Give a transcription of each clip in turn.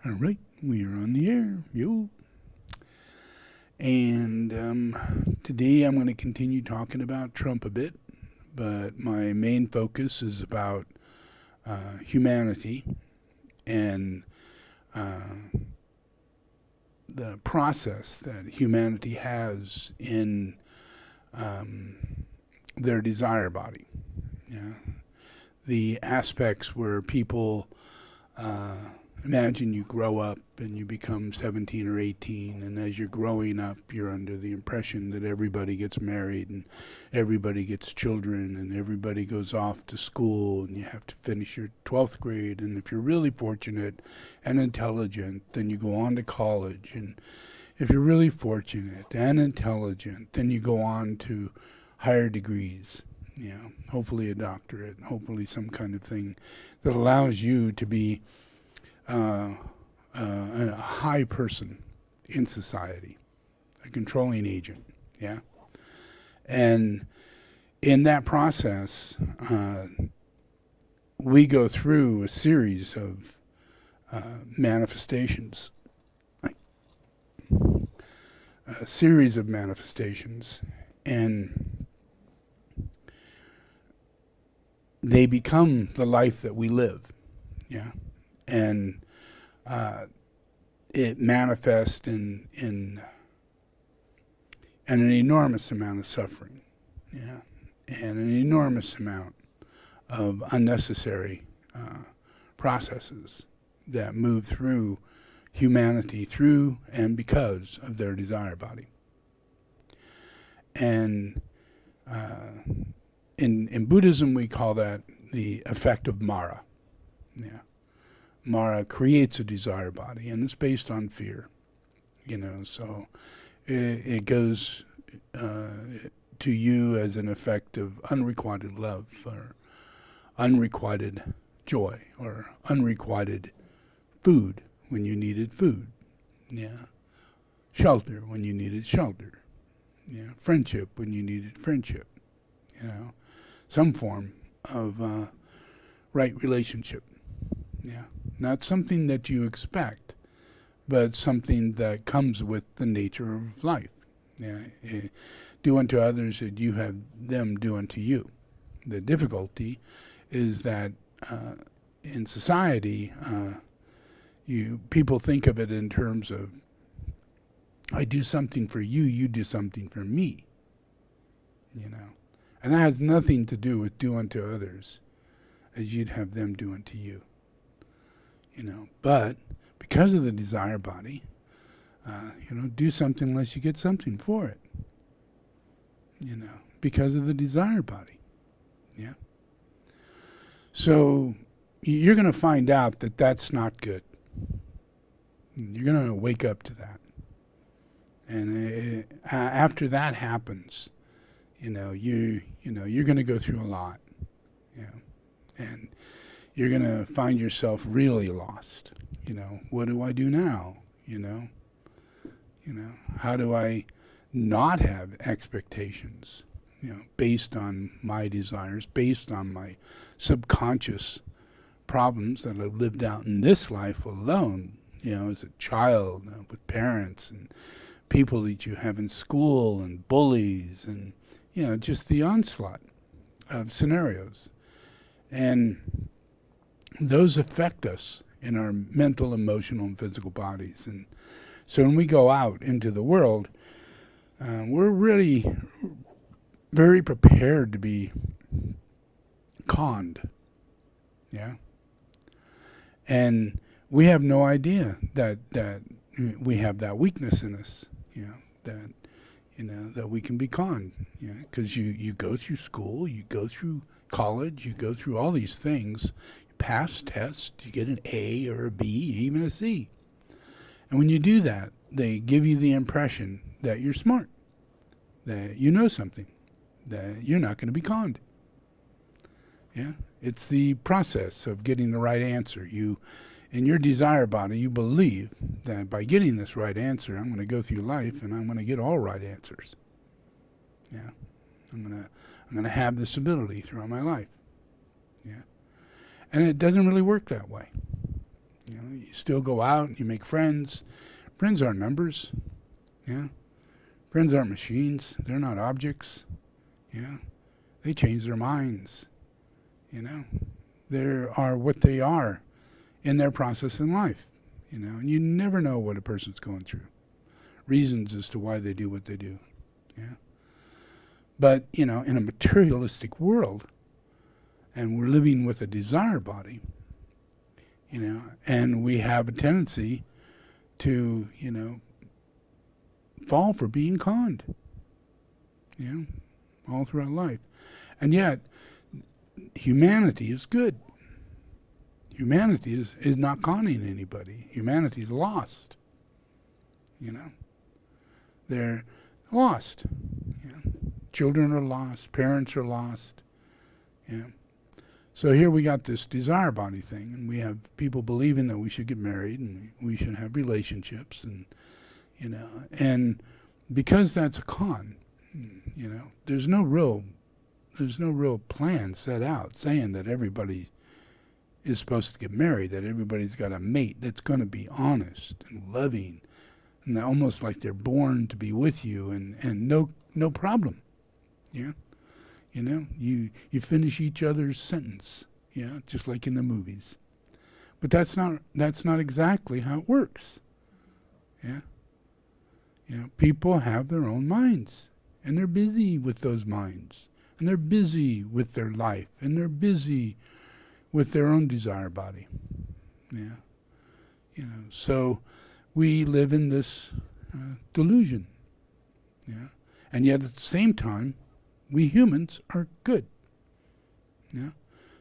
All right, we are on the air. Yo. And today I'm going to continue talking about Trump a bit, but my main focus is about humanity and the process that humanity has in their desire body. Yeah. The aspects where people imagine you grow up and you become 17 or 18, and as you're growing up, you're under the impression that everybody gets married and everybody gets children and everybody goes off to school and you have to finish your 12th grade. And if you're really fortunate and intelligent, then you go on to college. And if you're really fortunate and intelligent, then you go on to higher degrees. Yeah, hopefully a doctorate, hopefully some kind of thing that allows you to be a high person in society, a controlling agent, yeah? And in that process, we go through a series of manifestations, and they become the life that we live, yeah? And it manifests in an enormous amount of suffering, yeah, and an enormous amount of unnecessary processes that move through humanity through and because of their desire body. And in Buddhism, we call that the effect of Mara. Yeah. Mara creates a desire body, and it's based on fear. So it goes to you as an effect of unrequited love, or unrequited joy, or unrequited food when you needed food. Yeah. Shelter when you needed shelter. Yeah. Friendship when you needed friendship. Some form of right relationship. Yeah. Not something that you expect, but something that comes with the nature of life. Yeah. Do unto others as you have them do unto you. The difficulty is that in society, people think of it in terms of, I do something for you, you do something for me. And that has nothing to do with do unto others as you'd have them do unto you. But because of the desire body, do something unless you get something for it. Because of the desire body. Yeah. So you're going to find out that that's not good. You're going to wake up to that. And after that happens, you're going to go through a lot. Yeah. And you're going to find yourself really lost. What do I do now? How do I not have expectations, based on my desires, based on my subconscious problems that I've lived out in this life alone, as a child, with parents and people that you have in school and bullies and, just the onslaught of scenarios. And those affect us in our mental, emotional, and physical bodies. And so when we go out into the world, we're really very prepared to be conned. Yeah. And we have no idea that we have that weakness in us, that we can be conned. Because you go through school, you go through college, you go through all these things, you pass tests, you get an A or a B, even a C. And when you do that, they give you the impression that you're smart, that you know something, that you're not going to be conned. Yeah, it's the process of getting the right answer. In your desire body, you believe that by getting this right answer, I'm going to go through life and I'm going to get all right answers. Yeah, I'm going to have this ability throughout my life. Yeah, and it doesn't really work that way. You know, you still go out and you make friends. Friends aren't numbers. Yeah. Friends aren't machines. They're not objects. Yeah. They change their minds. You know. They are what they are in their process in life. You know, and you never know what a person's going through. Reasons as to why they do what they do. Yeah. But, you know, in a materialistic world, and we're living with a desire body, you know, and we have a tendency to, you know, fall for being conned, you know, all throughout life. And yet, humanity is good. Humanity is not conning anybody. Humanity is lost, you know. They're lost. Yeah. Children are lost. Parents are lost. Yeah. So here we got this desire body thing, and we have people believing that we should get married and we should have relationships, and you know, and because that's a con, you know, there's no real plan set out saying that everybody is supposed to get married, that everybody's got a mate that's going to be honest and loving, and almost like they're born to be with you, and no problem, yeah. You know, you finish each other's sentence, yeah, just like in the movies. But that's not exactly how it works. Yeah. You know, people have their own minds, and they're busy with those minds, and they're busy with their life, and they're busy with their own desire body. Yeah. You know, so we live in this delusion. Yeah. And yet at the same time, we humans are good. Yeah.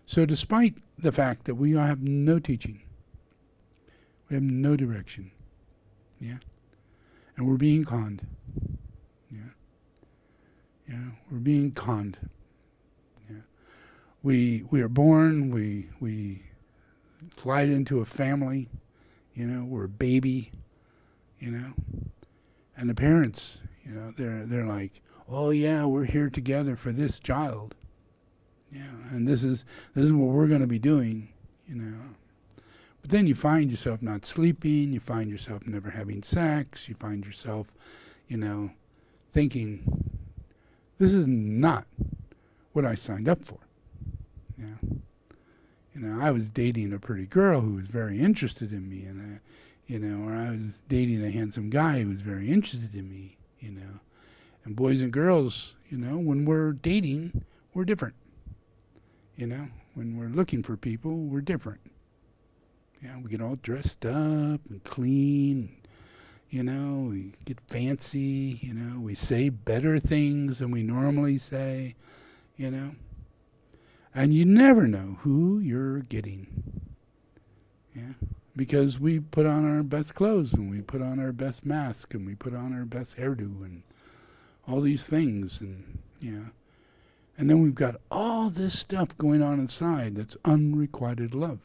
So despite the fact that we have no teaching, we have no direction, yeah, and we're being conned, yeah, we're being conned, yeah. We are born, we slide into a family, you know, we're a baby, you know, and the parents, you know, they're like, oh yeah, we're here together for this child. Yeah, and this is what we're going to be doing, you know. But then you find yourself not sleeping, you find yourself never having sex, you find yourself, you know, thinking, this is not what I signed up for. Yeah. You know, I was dating a pretty girl who was very interested in me, and you know, or I was dating a handsome guy who was very interested in me, you know. And boys and girls, you know, when we're dating, we're different. You know, when we're looking for people, we're different. Yeah, we get all dressed up and clean. You know, we get fancy. You know, we say better things than we normally say. You know, and you never know who you're getting. Yeah, because we put on our best clothes, and we put on our best mask, and we put on our best hairdo, and all these things, and yeah, and then we've got all this stuff going on inside that's unrequited love.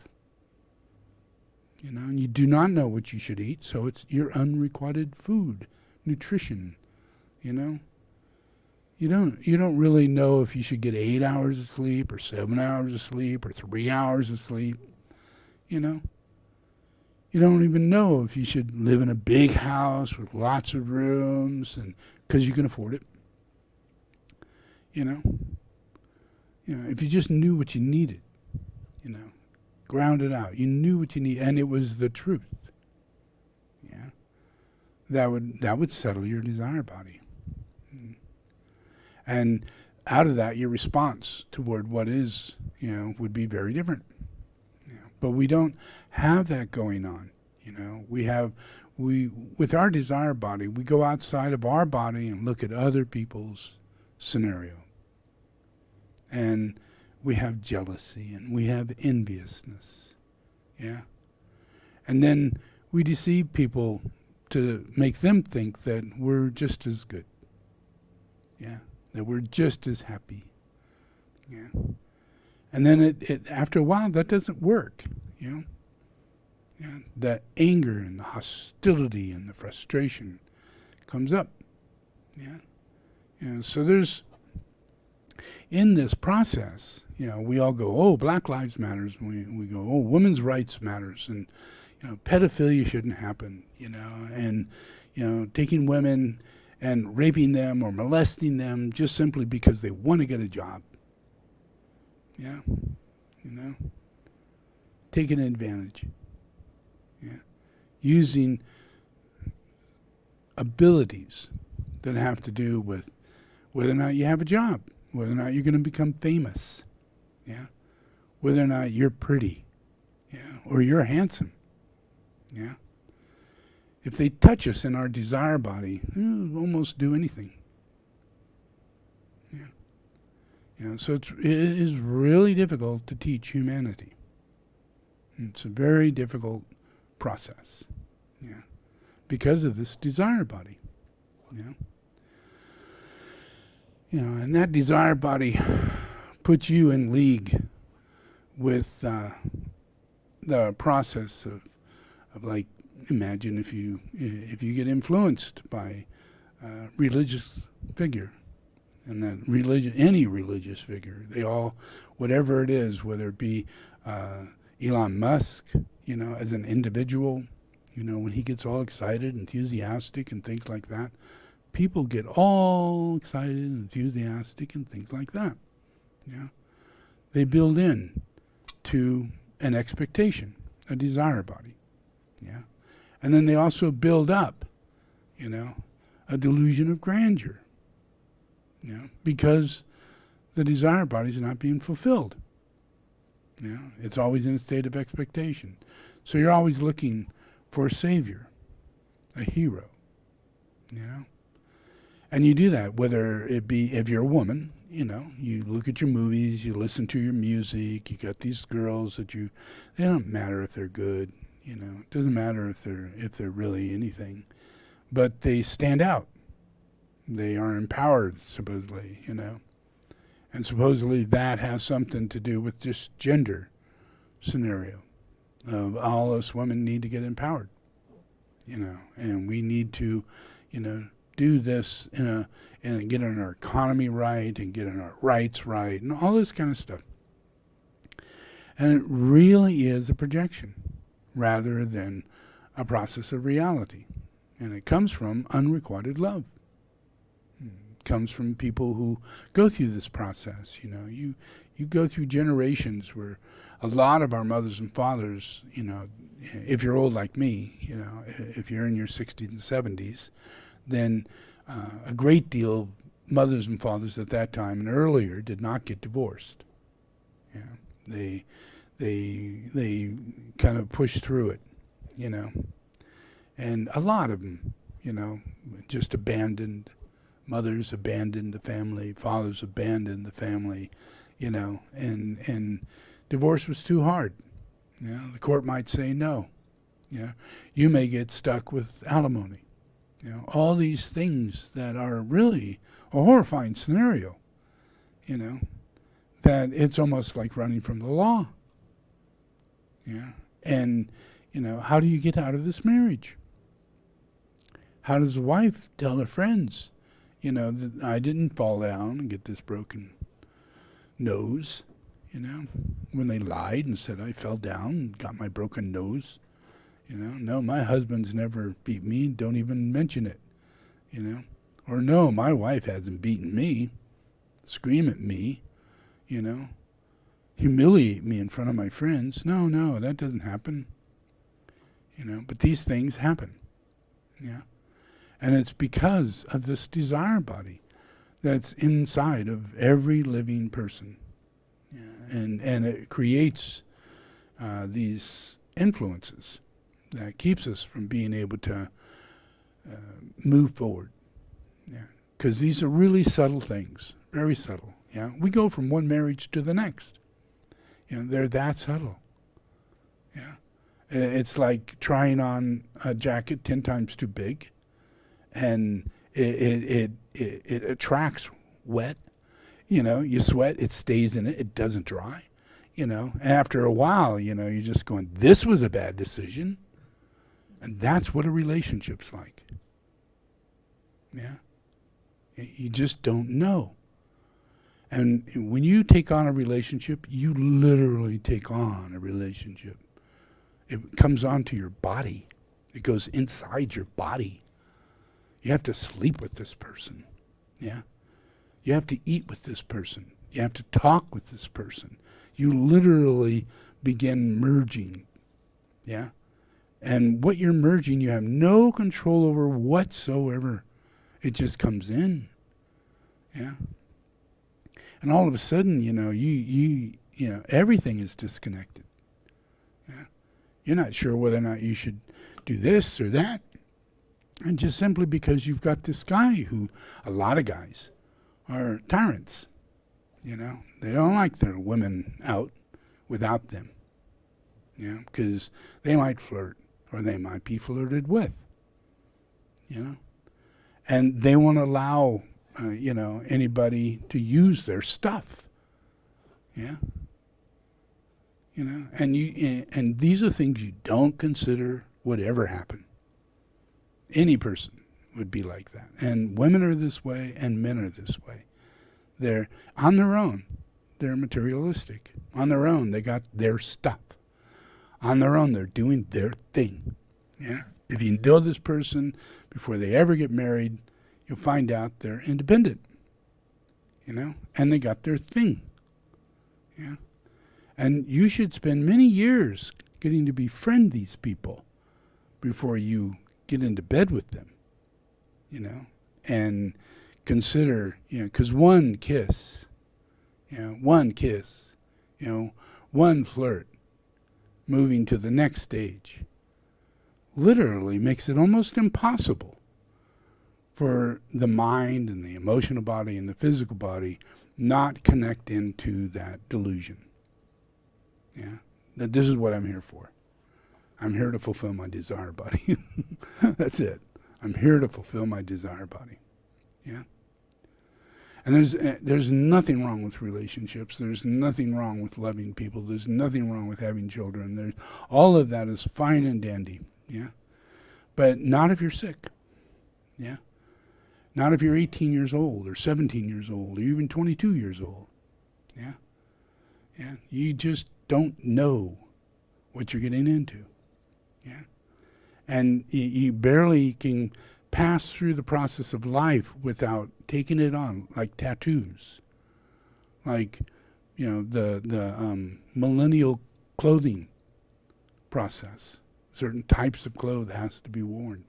You know, and you do not know what you should eat, so it's your unrequited food, nutrition. You know, you don't really know if you should get 8 hours of sleep or 7 hours of sleep or 3 hours of sleep. You know, you don't even know if you should live in a big house with lots of rooms, and because you can afford it. You know, if you just knew what you needed, you know, ground it out. You knew what you need, and it was the truth. Yeah, that would settle your desire body, and out of that, your response toward what is, you know, would be very different. Yeah. But we don't have that going on. You know, we with our desire body, we go outside of our body and look at other people's scenario. And we have jealousy, and we have enviousness. Yeah. And then we deceive people to make them think that we're just as good. Yeah. That we're just as happy. Yeah. And then it after a while, that doesn't work, you know. Yeah. The anger and the hostility and the frustration comes up. Yeah. You know, so there's, in this process, you know, we all go, oh, Black Lives Matters. We go, oh, women's rights matters. And, pedophilia shouldn't happen, and, taking women and raping them or molesting them just simply because they want to get a job. Yeah, taking advantage. Yeah, using abilities that have to do with whether or not you have a job, whether or not you're going to become famous, yeah, whether or not you're pretty, yeah, or you're handsome, yeah. If they touch us in our desire body, we'll almost do anything. Yeah. So it is really difficult to teach humanity. It's a very difficult process. Yeah. Because of this desire body. Yeah. And that desire body puts you in league with the process of like, imagine if you get influenced by a religious figure, and that any religious figure, they all, whatever it is, whether it be Elon Musk, as an individual, when he gets all excited, enthusiastic, and things like that, people get all excited, enthusiastic, and things like that. Yeah, they build in to an expectation, a desire body. Yeah. And then they also build up, a delusion of grandeur, because the desire body is not being fulfilled. It's always in a state of expectation. So you're always looking for a savior, a hero, And you do that, whether it be, if you're a woman, you look at your movies, you listen to your music, you got these girls that they don't matter if they're good. It doesn't matter if they're really anything, but they stand out. They are empowered, supposedly, and supposedly that has something to do with just gender scenario. All us women need to get empowered, and we need to, do this and get in our economy right and get in our rights right and all this kind of stuff. And it really is a projection, rather than a process of reality. And it comes from unrequited love. It comes from people who go through this process. You go through generations where a lot of our mothers and fathers, if you're old like me, if you're in your 60s and 70s, then a great deal of mothers and fathers at that time and earlier did not get divorced. They kind of pushed through it, and a lot of them, just abandoned. Mothers abandoned the family, fathers abandoned the family, and divorce was too hard. The court might say no. You may get stuck with alimony. All these things that are really a horrifying scenario, that it's almost like running from the law. And, how do you get out of this marriage? How does the wife tell her friends, that I didn't fall down and get this broken nose, when they lied and said I fell down and got my broken nose? No, my husband's never beat me, don't even mention it, Or no, my wife hasn't beaten me, scream at me, humiliate me in front of my friends. No, that doesn't happen. But these things happen. And it's because of this desire body that's inside of every living person. And it creates these influences that keeps us from being able to move forward. Because these are really subtle things, very subtle. We go from one marriage to the next. They're that subtle. It's like trying on a jacket 10 times too big, and it attracts wet. You sweat, it stays in it, it doesn't dry. After a while, you're just going, this was a bad decision. And that's what a relationship's like. You just don't know. And when you take on a relationship, you literally take on a relationship. It comes onto your body. It goes inside your body. You have to sleep with this person. Yeah. You have to eat with this person. You have to talk with this person. You literally begin merging. Yeah. And what you're merging, you have no control over whatsoever. It just comes in. Yeah. And all of a sudden, you know, everything is disconnected. Yeah. You're not sure whether or not you should do this or that. And just simply because you've got this guy who, a lot of guys, are tyrants. You know, they don't like their women out without them. You know, because they might flirt or they might be flirted with. You know, and they won't allow, anybody to use their stuff. Yeah. You know, and these are things you don't consider would ever happen. Any person would be like that. And women are this way and men are this way. They're on their own. They're materialistic. On their own, they got their stuff. On their own, they're doing their thing. Yeah. If you know this person before they ever get married, you'll find out they're independent. You know, and they got their thing. Yeah. And you should spend many years getting to befriend these people before you get into bed with them, you know, and consider, because one kiss, one flirt, moving to the next stage, literally makes it almost impossible for the mind and the emotional body and the physical body not connect into that delusion. Yeah, that this is what I'm here for. I'm here to fulfill my desire body. That's it. I'm here to fulfill my desire body. Yeah. And there's nothing wrong with relationships. There's nothing wrong with loving people. There's nothing wrong with having children. There's all of that is fine and dandy. Yeah. But not if you're sick. Yeah. Not if you're 18 years old or 17 years old or even 22 years old. Yeah. Yeah. You just don't know what you're getting into. Yeah. And you barely can pass through the process of life without taking it on, like tattoos. Like, the millennial clothing process. Certain types of clothes has to be worn,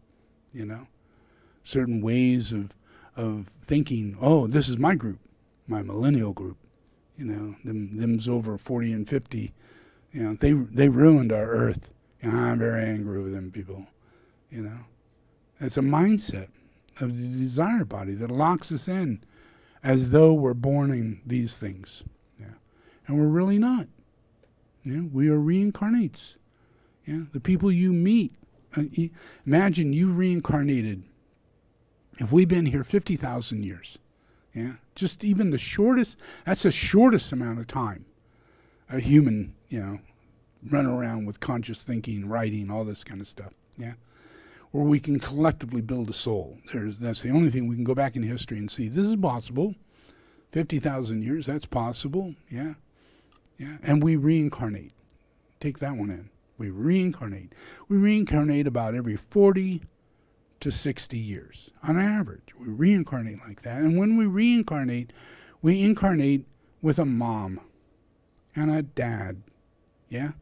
Certain ways of thinking, oh, this is my group, my millennial group. Them's over 40 and 50. They ruined our earth. I'm very angry with them people. It's a mindset of the desire body that locks us in as though we're born in these things. Yeah. And we're really not. Yeah. We are reincarnates. Yeah. The people you meet, imagine you reincarnated. If we've been here 50,000 years, yeah, just even that's the shortest amount of time a human, run around with conscious thinking, writing, all this kind of stuff, yeah, where we can collectively build a soul. That's the only thing we can go back in history and see, this is possible. 50,000 years, that's possible, yeah, yeah, and we reincarnate. Take that one in. We reincarnate. We reincarnate about every 40 to 60 years on average. We reincarnate like that. And when we reincarnate, we incarnate with a mom and a dad. Yeah.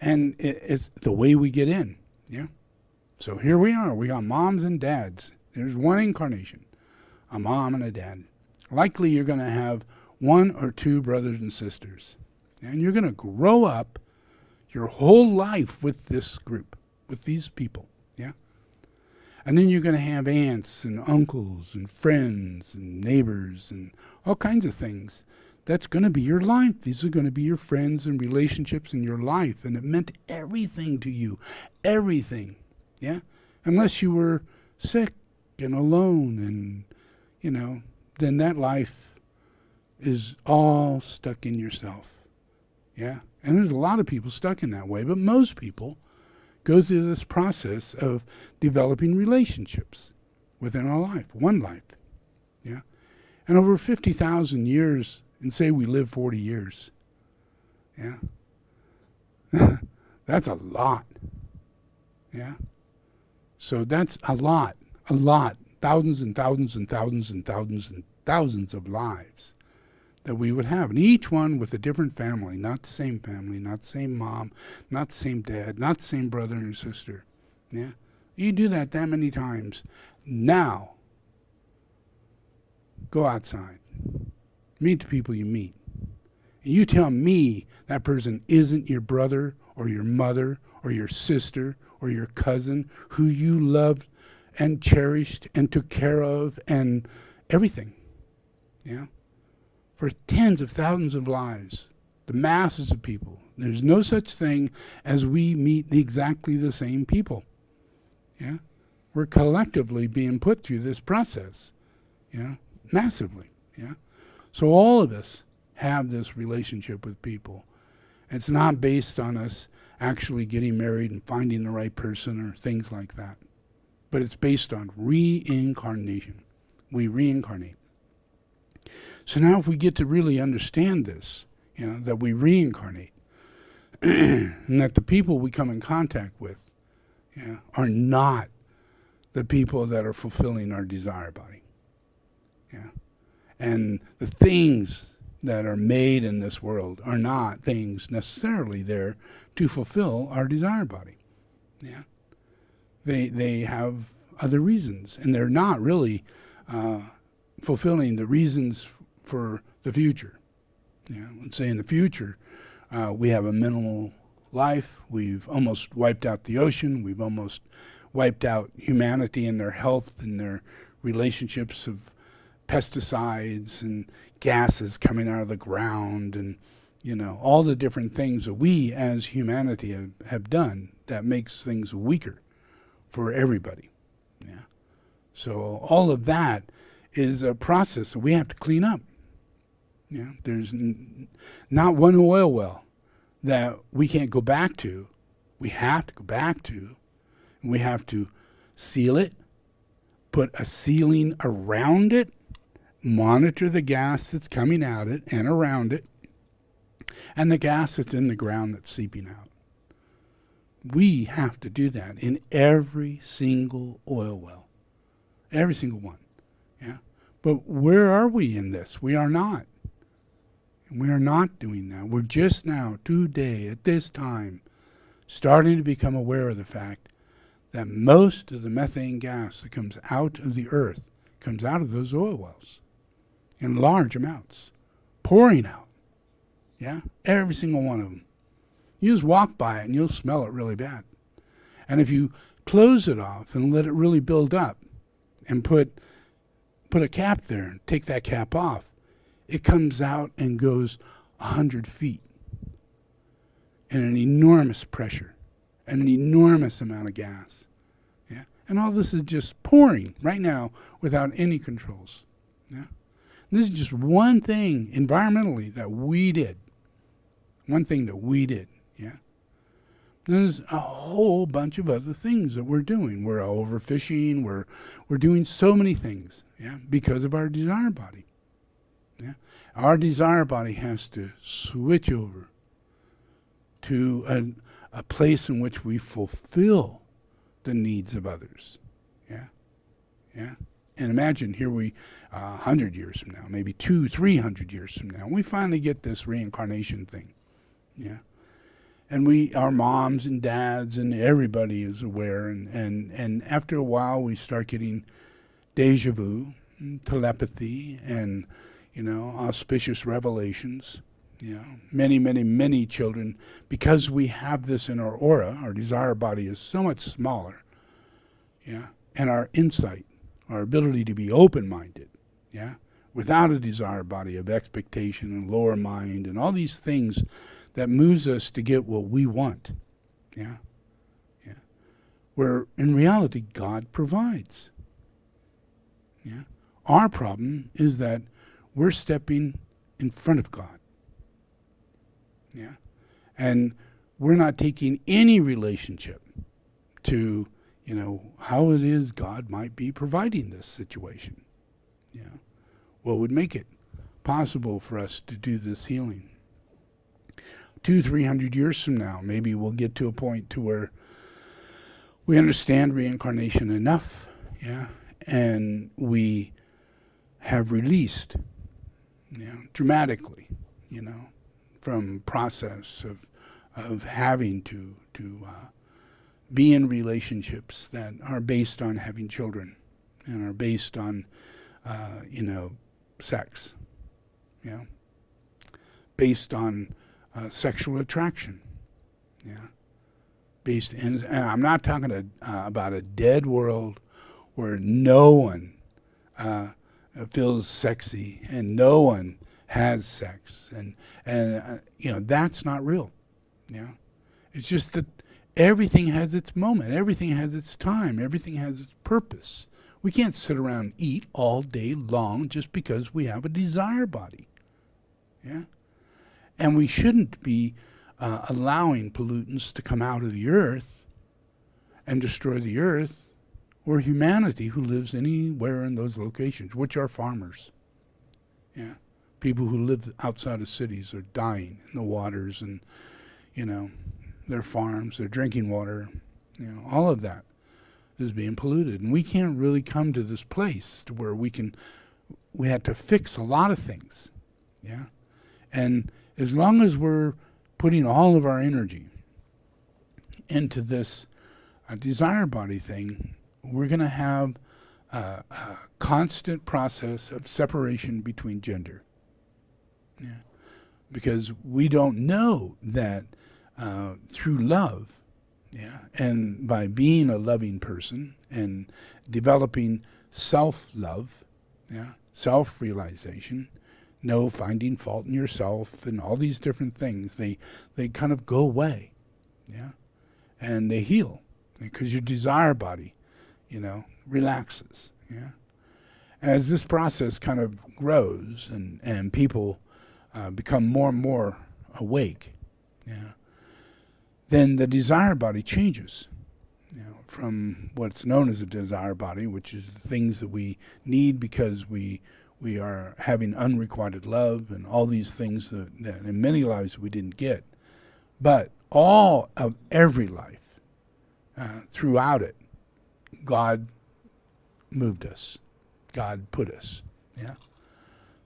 And it's the way we get in. Yeah. So here we are. We got moms and dads. There's one incarnation, a mom and a dad. Likely you're going to have one or two brothers and sisters. And you're going to grow up your whole life with this group, with these people. Yeah. And then you're going to have aunts and uncles and friends and neighbors and all kinds of things. That's going to be your life. These are going to be your friends and relationships in your life. And it meant everything to you. Everything. Yeah? Unless you were sick and alone and, then that life is all stuck in yourself. Yeah? And there's a lot of people stuck in that way. But most people go through this process of developing relationships within our life, one life. Yeah? And over 50,000 years, and say we live 40 years. Yeah? That's a lot. Yeah? So that's a lot. Thousands and thousands and thousands and thousands and thousands of lives that we would have. And each one with a different family, not the same family, not the same mom, not the same dad, not the same brother and sister. Yeah? You do that many times. Now, go outside. Meet the people you meet. And you tell me that person isn't your brother or your mother or your sister or your cousin who you loved and cherished and took care of and everything. Yeah? For tens of thousands of lives, the masses of people. There's no such thing as we meet exactly the same people. Yeah? We're collectively being put through this process. Yeah? Massively. Yeah? So all of us have this relationship with people. It's not based on us actually getting married and finding the right person or things like that. But it's based on reincarnation. We reincarnate. So now if we get to really understand this, that we reincarnate, and that the people we come in contact with are not the people that are fulfilling our desire body. Yeah. And the things that are made in this world are not things necessarily there to fulfill our desire body. Yeah. They have other reasons, and they're not really fulfilling the reasons for the future. Let's say in the future, we have a minimal life. We've almost wiped out the ocean. We've almost wiped out humanity and their health and their relationships of pesticides and gases coming out of the ground and, all the different things that we as humanity have done that makes things weaker for everybody. Yeah. So all of that is a process that we have to clean up. Yeah. There's not one oil well that we can't go back to. We have to go back to. And we have to seal it, put a sealing around it, monitor the gas that's coming out it and around it, and the gas that's in the ground that's seeping out. We have to do that in every single oil well. Every single one. Yeah. But where are we in this? We are not. We are not doing that. We're just now, today, at this time, starting to become aware of the fact that most of the methane gas that comes out of the earth comes out of those oil wells in large amounts, pouring out. Yeah? Every single one of them. You just walk by it and you'll smell it really bad. And if you close it off and let it really build up and put a cap there and take that cap off, it comes out and goes 100 feet and an enormous pressure and an enormous amount of gas. Yeah? And all this is just pouring right now without any controls. Yeah? And this is just one thing environmentally that we did. One thing that we did. Yeah. There's a whole bunch of other things that we're doing. We're overfishing. We're doing so many things. Yeah, because of our desire body. Yeah, our desire body has to switch over to a place in which we fulfill the needs of others. Yeah, yeah. And imagine here 100 years from now, maybe 200-300 years from now, we finally get this reincarnation thing. Yeah. And our moms and dads and everybody is aware. And after a while, we start getting deja vu, telepathy, and, auspicious revelations. Many, many, many children, because we have this in our aura, our desire body is so much smaller. Yeah. And our insight, our ability to be open-minded. Yeah. Without a desire body of expectation and lower mind and all these things that moves us to get what we want. Yeah. Yeah. Where in reality God provides. Yeah. Our problem is that we're stepping in front of God. Yeah. And we're not taking any relationship to, how it is God might be providing this situation. Yeah. What would make it possible for us to do this healing? 300 years from now, maybe we'll get to a point to where we understand reincarnation enough, yeah, and we have released, dramatically, from process of having to be in relationships that are based on having children and are based on, sex, based on sexual attraction, and I'm not talking about a dead world where no one feels sexy and no one has sex, and that's not real. It's just that everything has its moment, everything has its time, everything has its purpose. We can't sit around and eat all day long just because we have a desire body. And we shouldn't be allowing pollutants to come out of the earth and destroy the earth, or humanity who lives anywhere in those locations, which are farmers. People who live outside of cities are dying in the waters and, their farms, their drinking water, all of that is being polluted. And we can't really come to this place to where we have to fix a lot of things. And as long as we're putting all of our energy into this desire body thing, we're going to have a constant process of separation between gender. Because we don't know that through love, and by being a loving person and developing self-love, self-realization, finding fault in yourself and all these different things, they kind of go away, and they heal because your desire body, relaxes, As this process kind of grows and people become more and more awake, then the desire body changes, from what's known as a desire body, which is the things that we need because we are having unrequited love and all these things that in many lives we didn't get. But all of every life, throughout it, God moved us. God put us.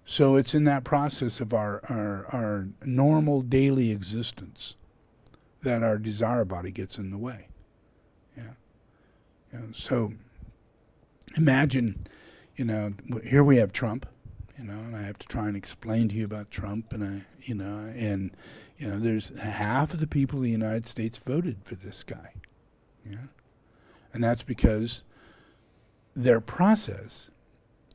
So it's in that process of our normal daily existence that our desire body gets in the way. So imagine, here we have Trump, and I have to try and explain to you about Trump, and there's half of the people in the United States voted for this guy. And that's because their process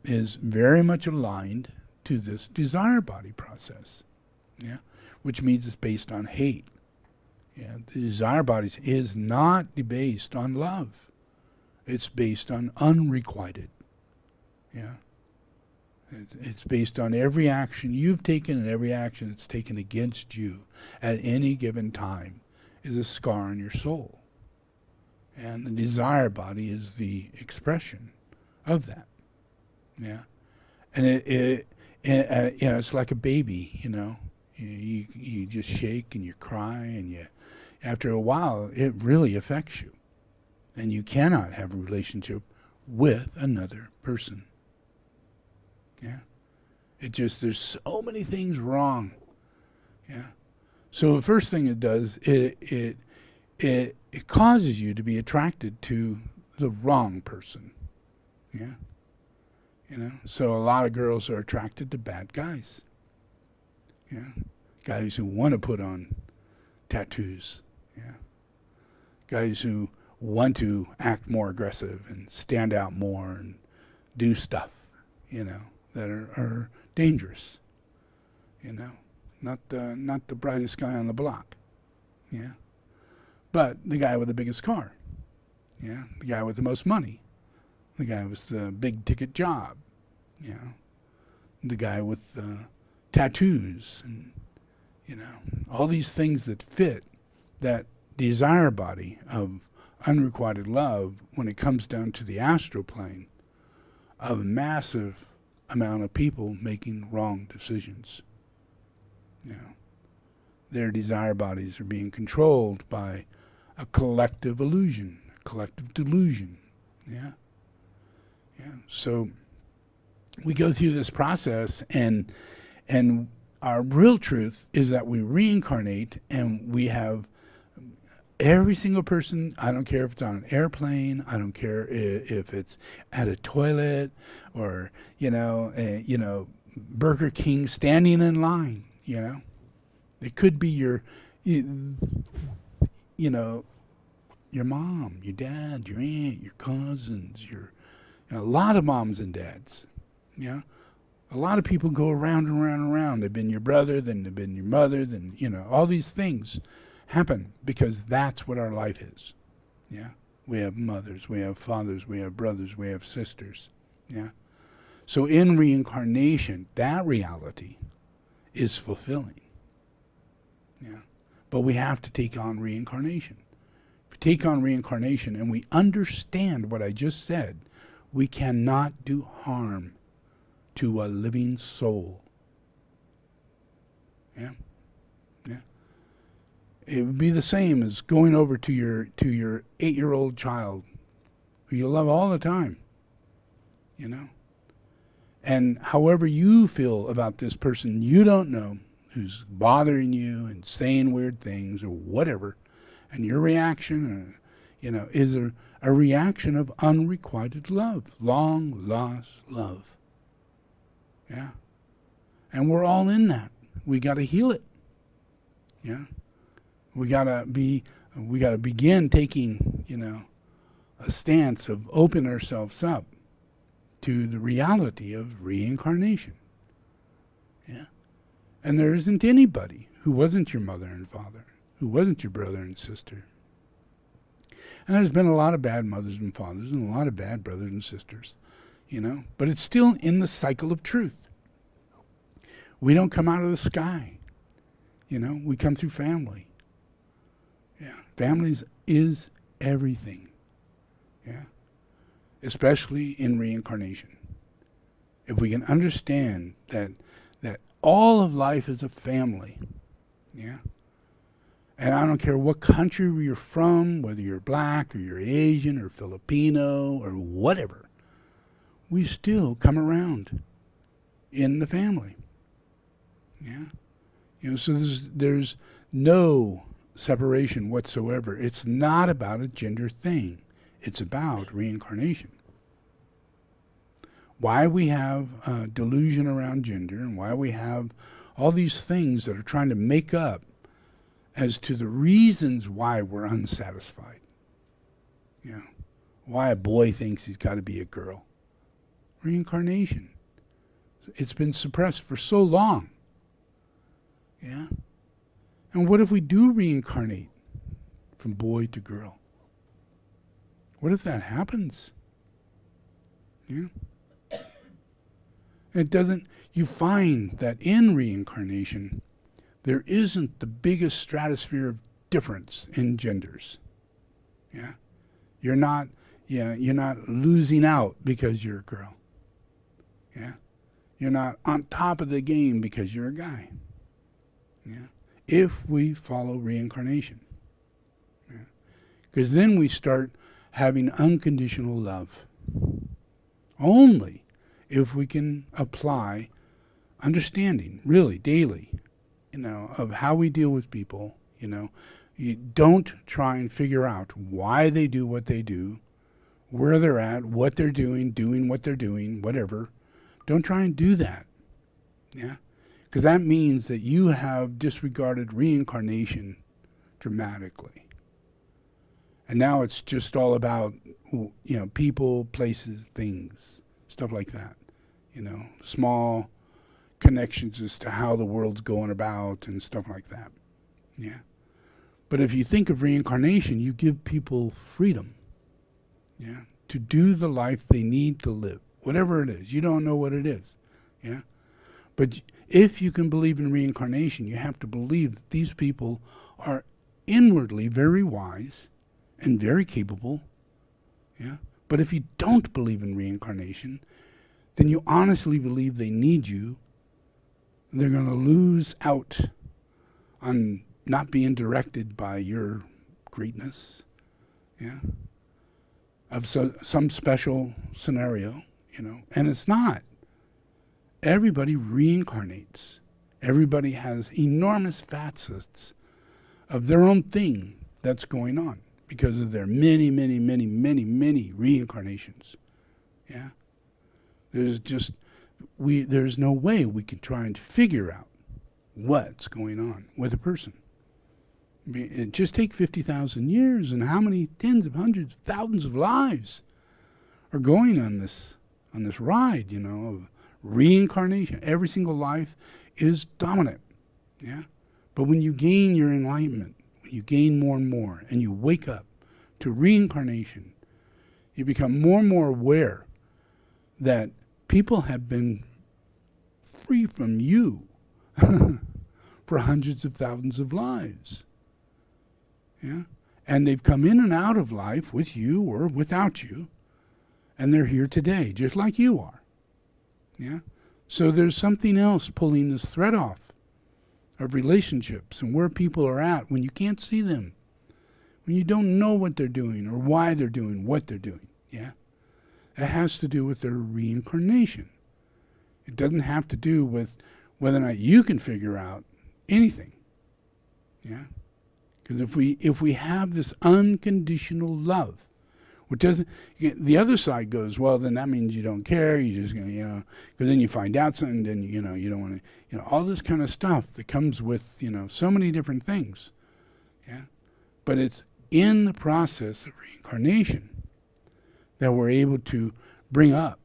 is very much aligned to this desire body process, which means it's based on hate. The desire body is not based on love. It's based on unrequited. It's based on every action you've taken and every action that's taken against you at any given time is a scar on your soul. And the desire body is the expression of that. And it's like a baby, You just shake and you cry, and after a while it really affects you. And you cannot have a relationship with another person. There's so many things wrong. So the first thing it does, it causes you to be attracted to the wrong person. So a lot of girls are attracted to bad guys. Guys who want to put on tattoos. Guys who want to act more aggressive and stand out more and do stuff, that are dangerous. Not the brightest guy on the block. But the guy with the biggest car. The guy with the most money. The guy with the big ticket job. The guy with tattoos and all these things that fit that desire body of unrequited love when it comes down to the astral plane of a massive amount of people making wrong decisions. their desire bodies are being controlled by a collective illusion, a collective delusion. Yeah? Yeah. So we go through this process, and our real truth is that we reincarnate, and we have every single person. I don't care if it's on an airplane. I don't care if it's at a toilet, or Burger King standing in line. It could be your mom, your dad, your aunt, your cousins, a lot of moms and dads. Yeah. A lot of people go around and around and around. They've been your brother, then they've been your mother, then, all these things happen because that's what our life is. Yeah. We have mothers, we have fathers, we have brothers, we have sisters. Yeah. So in reincarnation, that reality is fulfilling. Yeah. But we have to take on reincarnation. If we take on reincarnation and we understand what I just said, we cannot do harm to a living soul. Yeah. Yeah. It would be the same as going over to your 8-year-old child who you love all the time. And however you feel about this person you don't know, who's bothering you and saying weird things or whatever, and your reaction, is a reaction of unrequited love, long lost love. Yeah. And we're all in that. We got to heal it. Yeah. We got to begin taking, a stance of opening ourselves up to the reality of reincarnation. Yeah. And there isn't anybody who wasn't your mother and father, who wasn't your brother and sister. And there's been a lot of bad mothers and fathers and a lot of bad brothers and sisters, but it's still in the cycle of truth. We don't come out of the sky. We come through family. Yeah. Families is everything. Yeah. Especially in reincarnation. If we can understand that all of life is a family. Yeah. And I don't care what country you're from, whether you're black or you're Asian or Filipino or whatever, we still come around in the family. Yeah. So there's no separation whatsoever. It's not about a gender thing. It's about reincarnation. Why we have delusion around gender, and why we have all these things that are trying to make up as to the reasons why we're unsatisfied. Why a boy thinks he's got to be a girl. Reincarnation. It's been suppressed for so long. Yeah? And what if we do reincarnate from boy to girl? What if that happens? Yeah? You find that in reincarnation, there isn't the biggest stratosphere of difference in genders. Yeah? You're not losing out because you're a girl. Yeah? You're not on top of the game because you're a guy. Yeah? If we follow reincarnation. Yeah? Because then we start having unconditional love. Only if we can apply understanding, really, daily, of how we deal with people. You don't try and figure out why they do what they do, where they're at, what they're doing what they're doing, whatever. Don't try and do that. Yeah? Because that means that you have disregarded reincarnation dramatically. And now it's just all about, people, places, things, stuff like that. Small connections as to how the world's going about and stuff like that. Yeah. But if you think of reincarnation, you give people freedom. Yeah. To do the life they need to live. Whatever it is. You don't know what it is. Yeah. But if you can believe in reincarnation, you have to believe that these people are inwardly very wise and very capable. Yeah. But if you don't believe in reincarnation, then you honestly believe they need you. They're going to lose out on not being directed by your greatness, yeah, of some special scenario, and it's not. Everybody reincarnates. Everybody has enormous facets of their own thing that's going on because of their many, many, many, many, many reincarnations. Yeah? There's no way we can try and figure out what's going on with a person. It just take 50,000 years, and how many tens of hundreds, thousands of lives are going on this ride, of reincarnation. Every single life is dominant, yeah? But when you gain your enlightenment, when you gain more and more, and you wake up to reincarnation, you become more and more aware that people have been free from you for hundreds of thousands of lives. Yeah? And they've come in and out of life with you or without you, and they're here today, just like you are. Yeah? So there's something else pulling this thread off of relationships and where people are at when you can't see them, when you don't know what they're doing or why they're doing what they're doing. Yeah? It has to do with their reincarnation. It doesn't have to do with whether or not you can figure out anything. Yeah? Because if we have this unconditional love, which doesn't, the other side goes, well, then that means you don't care. You just, because then you find out something, then you don't want to, all this kind of stuff that comes with, so many different things. Yeah, but it's in the process of reincarnation that we're able to bring up,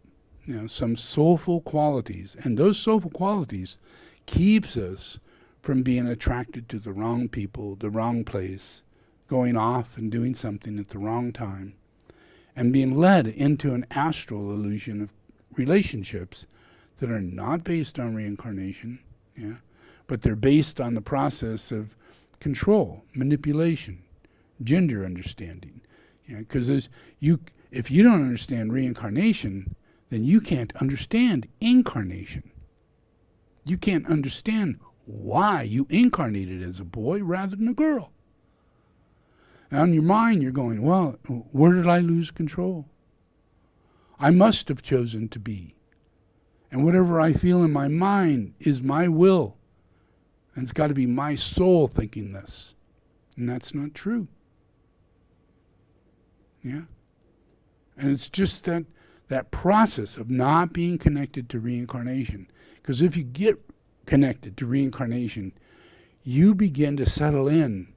some soulful qualities, and those soulful qualities keeps us from being attracted to the wrong people, the wrong place, going off and doing something at the wrong time, and being led into an astral illusion of relationships that are not based on reincarnation, yeah, but they're based on the process of control, manipulation, gender understanding. Because if you don't understand reincarnation, then you can't understand incarnation. You can't understand why you incarnated as a boy rather than a girl. And in your mind, you're going, well, where did I lose control? I must have chosen to be. And whatever I feel in my mind is my will. And it's got to be my soul thinking this. And that's not true. Yeah? And it's just that process of not being connected to reincarnation. Because if you get connected to reincarnation, you begin to settle in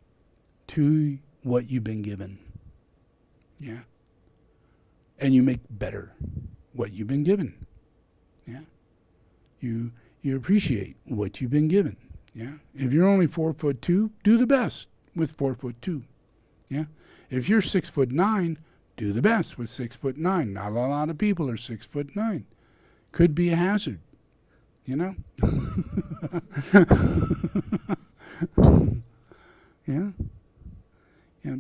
to what you've been given. Yeah? And you make better what you've been given. Yeah? You appreciate what you've been given. Yeah? If you're only 4'2", do the best with 4'2". Yeah? If you're 6'9", do the best with 6'9". Not a lot of people are 6'9". Could be a hazard. Yeah?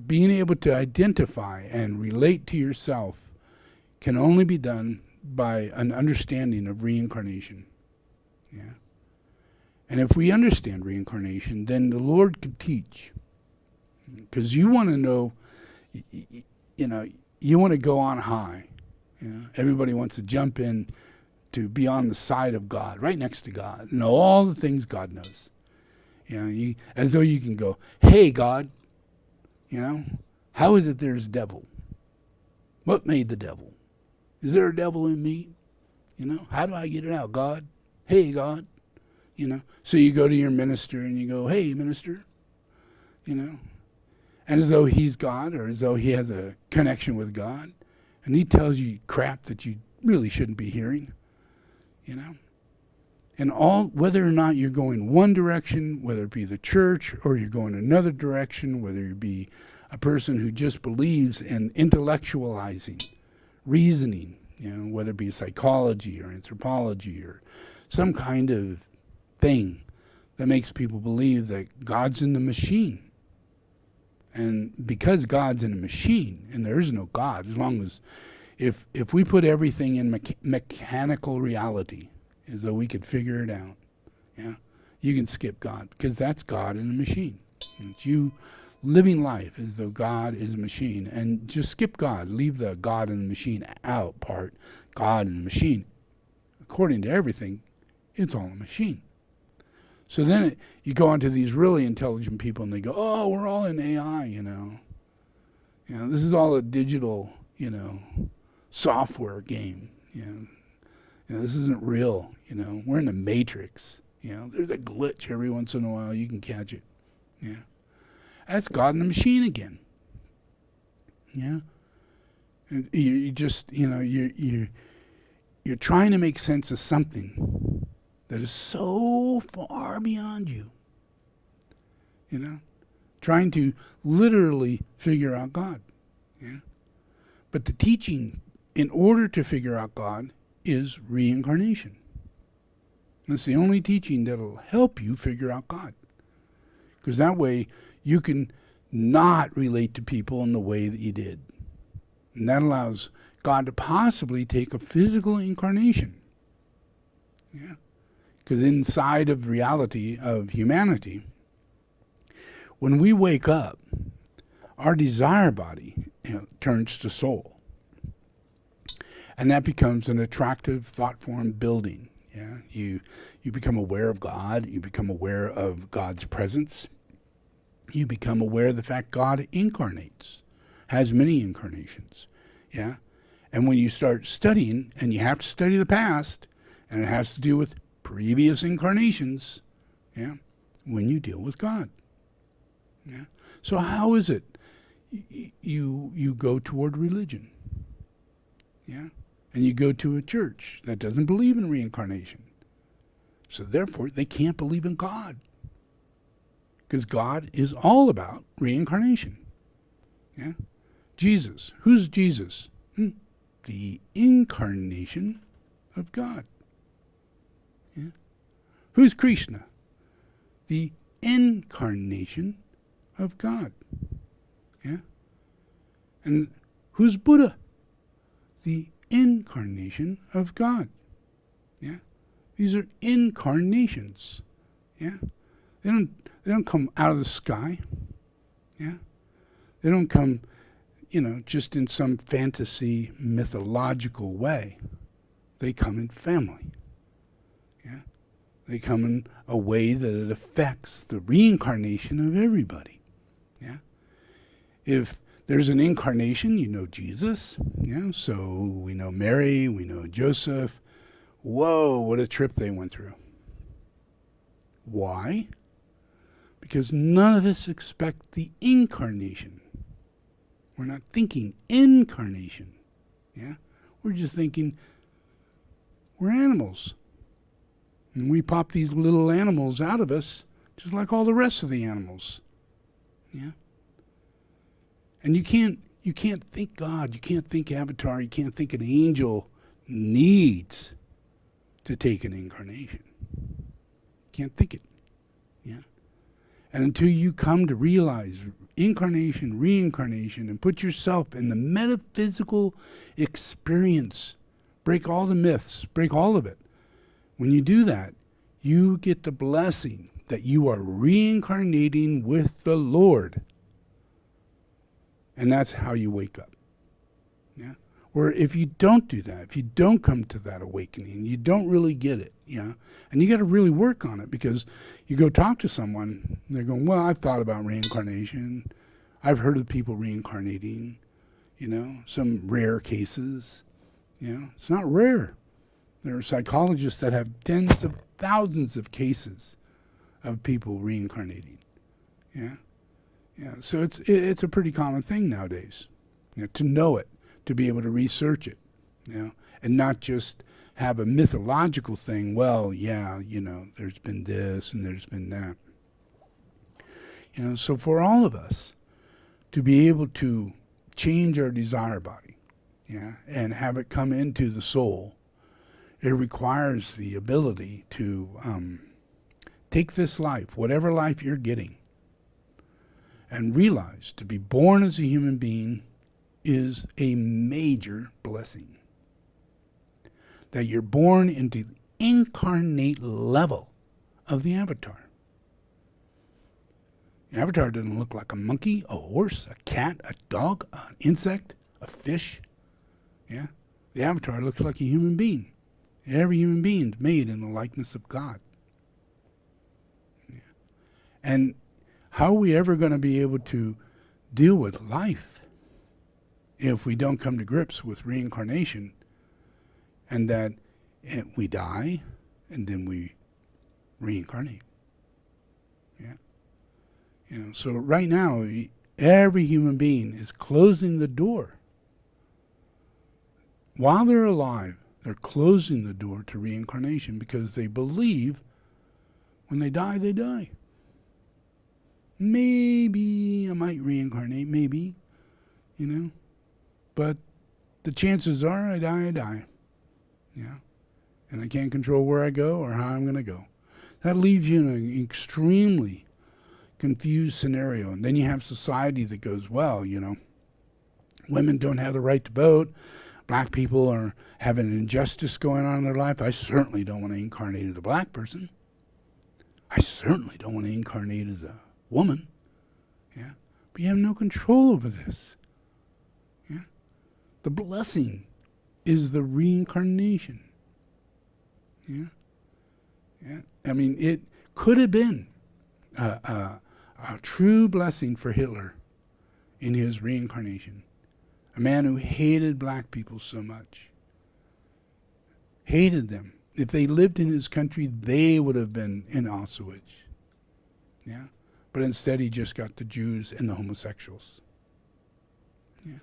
Being able to identify and relate to yourself can only be done by an understanding of reincarnation. Yeah. And if we understand reincarnation, then the Lord could teach. Because you want to know, you want to go on high. Everybody wants to jump in to be on the side of God, right next to God, know all the things God knows. As though you can go, hey, God, how is it there's a devil? What made the devil? Is there a devil in me? How do I get it out, God? Hey, God. So you go to your minister and you go, hey, minister. And as though he's God or as though he has a connection with God. And he tells you crap that you really shouldn't be hearing. And whether or not you're going one direction, whether it be the church or you're going another direction, whether you be a person who just believes in intellectualizing, reasoning, whether it be psychology or anthropology or some kind of thing that makes people believe that God's in the machine. And because God's in a machine, and there is no God, as long as if we put everything in mechanical reality, as though we could figure it out, yeah, you can skip God, because that's God in the machine. It's you living life as though God is a machine, and just skip God. Leave the God in the machine out part. God in the machine. According to everything, it's all a machine. So then you go on to these really intelligent people, and they go, oh, we're all in AI, you know. This is all a digital, software game. This isn't real, We're in a matrix. There's a glitch every once in a while. You can catch it. Yeah. That's God in the machine again. Yeah. And you just, you're trying to make sense of something that is so far beyond you. Trying to literally figure out God. Yeah. But the teaching, in order to figure out God, is reincarnation. That's the only teaching that'll help you figure out God. Because that way you can not relate to people in the way that you did. And that allows God to possibly take a physical incarnation. Yeah. Because inside of reality of humanity, when we wake up, our desire body turns to soul. And that becomes an attractive thought form building. Yeah, you become aware of God. You become aware of God's presence. You become aware of the fact God incarnates, has many incarnations. Yeah, and when you start studying, and you have to study the past, and it has to do with previous incarnations. Yeah, when you deal with God. Yeah. So how is it you go toward religion? Yeah. And you go to a church that doesn't believe in reincarnation. So therefore, they can't believe in God. Because God is all about reincarnation. Yeah? Jesus. Who's Jesus? The incarnation of God. Yeah? Who's Krishna? The incarnation of God. Yeah? And who's Buddha? The incarnation of God. Yeah? These are incarnations. Yeah? They don't come out of the sky. Yeah? They don't come, just in some fantasy mythological way. They come in family. Yeah? They come in a way that it affects the reincarnation of everybody. Yeah? If there's an incarnation, Jesus. Yeah, so we know Mary, we know Joseph. Whoa, what a trip they went through. Why? Because none of us expect the incarnation. We're not thinking incarnation. Yeah? We're just thinking we're animals. And we pop these little animals out of us just like all the rest of the animals. Yeah? And you can't think God, you can't think Avatar, you can't think an angel needs to take an incarnation. Can't think it. Yeah. And until you come to realize incarnation, reincarnation, and put yourself in the metaphysical experience, break all the myths, break all of it. When you do that, you get the blessing that you are reincarnating with the Lord. And that's how you wake up. Yeah. Or if you don't do that, if you don't come to that awakening, you don't really get it. Yeah. And you got to really work on it, because you go talk to someone, and they're going, well, I've thought about reincarnation. I've heard of people reincarnating, some rare cases. It's not rare. There are psychologists that have tens of thousands of cases of people reincarnating. Yeah. Yeah, so it's a pretty common thing nowadays, to know it, to be able to research it, and not just have a mythological thing. Well, yeah, there's been this and there's been that. So for all of us to be able to change our desire body, and have it come into the soul, it requires the ability to take this life, whatever life you're getting, and realize to be born as a human being is a major blessing. That you're born into the incarnate level of the avatar. The avatar doesn't look like a monkey, a horse, a cat, a dog, an insect, a fish. Yeah? The avatar looks like a human being. Every human being is made in the likeness of God. Yeah. And how are we ever going to be able to deal with life if we don't come to grips with reincarnation, and that we die and then we reincarnate? Yeah. You know, so right now, every human being is closing the door. While they're alive, they're closing the door to reincarnation because they believe when they die, they die. Maybe I might reincarnate, maybe, you know. But the chances are I die. Yeah. And I can't control where I go or how I'm going to go. That leaves you in an extremely confused scenario. And then you have society that goes, well, you know, women don't have the right to vote. Black people are having an injustice going on in their life. I certainly don't want to incarnate as a black person. I certainly don't want to incarnate as a woman. Yeah. But you have no control over this. Yeah. The blessing is the reincarnation. Yeah. Yeah. I mean, it could have been a true blessing for Hitler in his reincarnation. A man who hated black people so much. Hated them. If they lived in his country, they would have been in Auschwitz. Yeah. But instead he just got the Jews and the homosexuals. Yeah.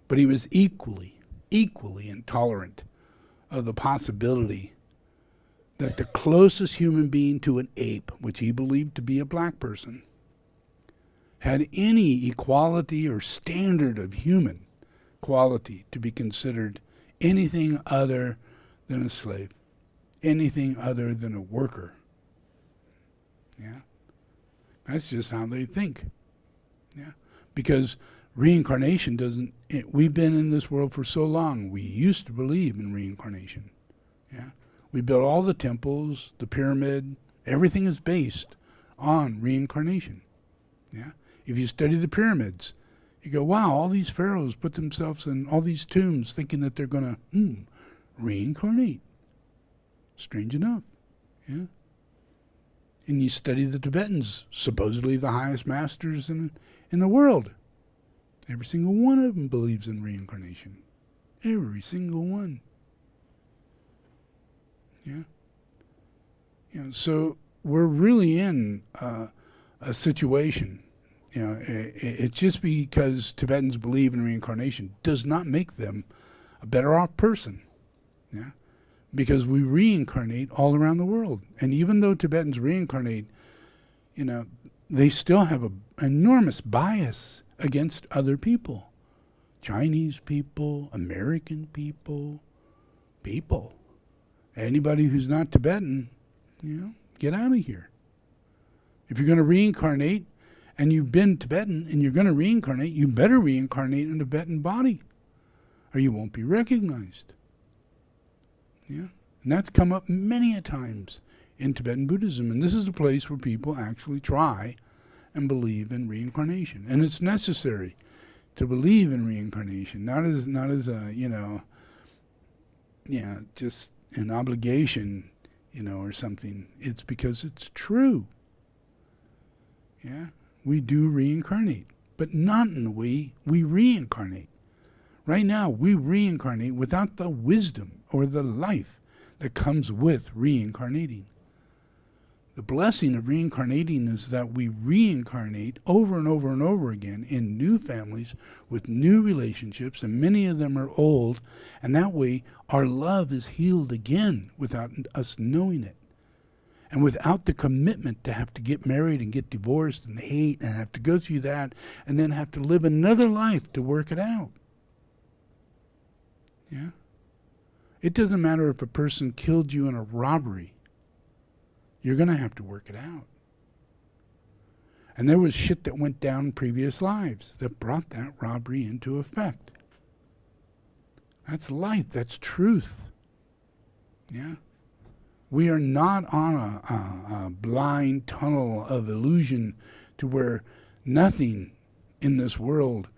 But he was equally intolerant of the possibility that the closest human being to an ape, which he believed to be a black person, had any equality or standard of human quality to be considered anything other than a slave, anything other than a worker. Yeah. That's just how they think. Yeah. Because reincarnation doesn't, we've been in this world for so long, we used to believe in reincarnation. Yeah. We built all the temples, the pyramid, everything is based on reincarnation. Yeah. If you study the pyramids, you go, wow, all these pharaohs put themselves in all these tombs thinking that they're going to reincarnate. Strange enough. Yeah. And you study the Tibetans, supposedly the highest masters in the world. Every single one of them believes in reincarnation. Every single one. Yeah. You know, so we're really in a situation. You know, it's just because Tibetans believe in reincarnation does not make them a better off person. Yeah. Because we reincarnate all around the world. And even though Tibetans reincarnate, you know, they still have an enormous bias against other people. Chinese people, American people. Anybody who's not Tibetan, you know, get out of here. If you're going to reincarnate, and you've been Tibetan, and you're going to reincarnate, you better reincarnate in a Tibetan body, or you won't be recognized. Yeah, and that's come up many a times in Tibetan Buddhism, and this is a place where people actually try and believe in reincarnation, and it's necessary to believe in reincarnation, not as a just an obligation, or something. It's because it's true. Yeah, we do reincarnate, but not in the way we reincarnate. Right now, we reincarnate without the wisdom or the life that comes with reincarnating. The blessing of reincarnating is that we reincarnate over and over and over again in new families with new relationships, and many of them are old, and that way our love is healed again without us knowing it. And without the commitment to have to get married and get divorced and hate and have to go through that and then have to live another life to work it out. Yeah? It doesn't matter if a person killed you in a robbery. You're going to have to work it out. And there was shit that went down in previous lives that brought that robbery into effect. That's life. That's truth. Yeah? We are not on a blind tunnel of illusion to where nothing in this world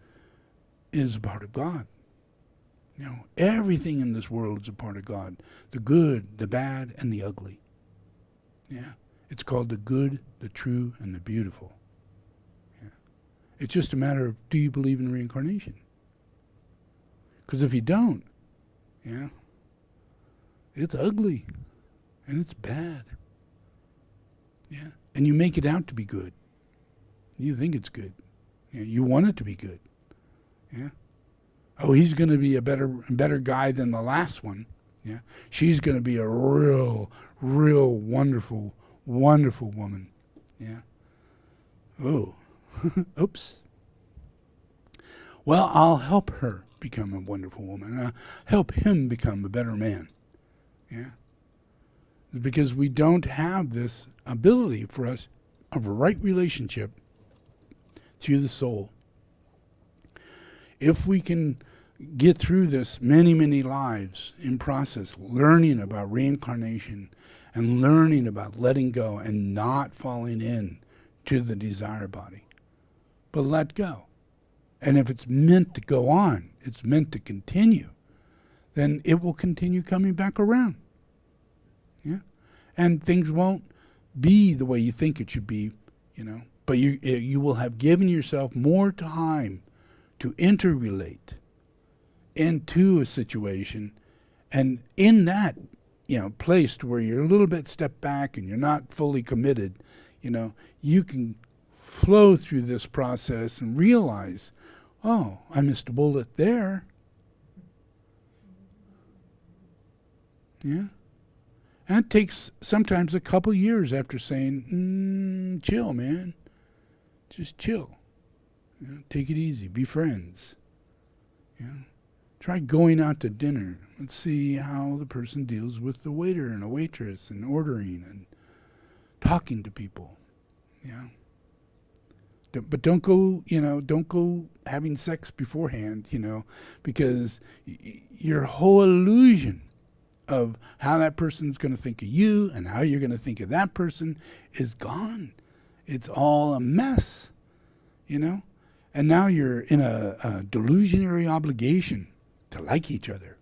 is a part of God. You know, everything in this world is a part of God. The good, the bad, and the ugly. Yeah. It's called the good, the true, and the beautiful. Yeah. It's just a matter of, do you believe in reincarnation? Because if you don't, yeah, it's ugly. And it's bad. Yeah. And you make it out to be good. You think it's good. Yeah. You want it to be good. Yeah. Oh, he's going to be a better guy than the last one. Yeah. She's going to be a real wonderful woman. Yeah. Oh. Oops. Well, I'll help her become a wonderful woman. Help him become a better man. Yeah. Because we don't have this ability for us of a right relationship through the soul. If we can get through this many lives in process, learning about reincarnation and learning about letting go and not falling in to the desire body, but let go. And if it's meant to go on, it's meant to continue, then it will continue coming back around. Yeah, and things won't be the way you think it should be, you know. But you will have given yourself more time to interrelate into a situation, and in that, you know, place to where you're a little bit stepped back and you're not fully committed, you know, you can flow through this process and realize, oh, I missed a bullet there. Yeah. And it takes sometimes a couple years after saying, chill, man. Just chill. You know, take it easy. Be friends. Yeah. Try going out to dinner. Let's see how the person deals with the waiter and a waitress and ordering and talking to people. Yeah. But don't go having sex beforehand, you know, because your whole illusion of how that person's going to think of you and how you're going to think of that person is gone. It's all a mess, you know? And now you're in a delusionary obligation to like each other.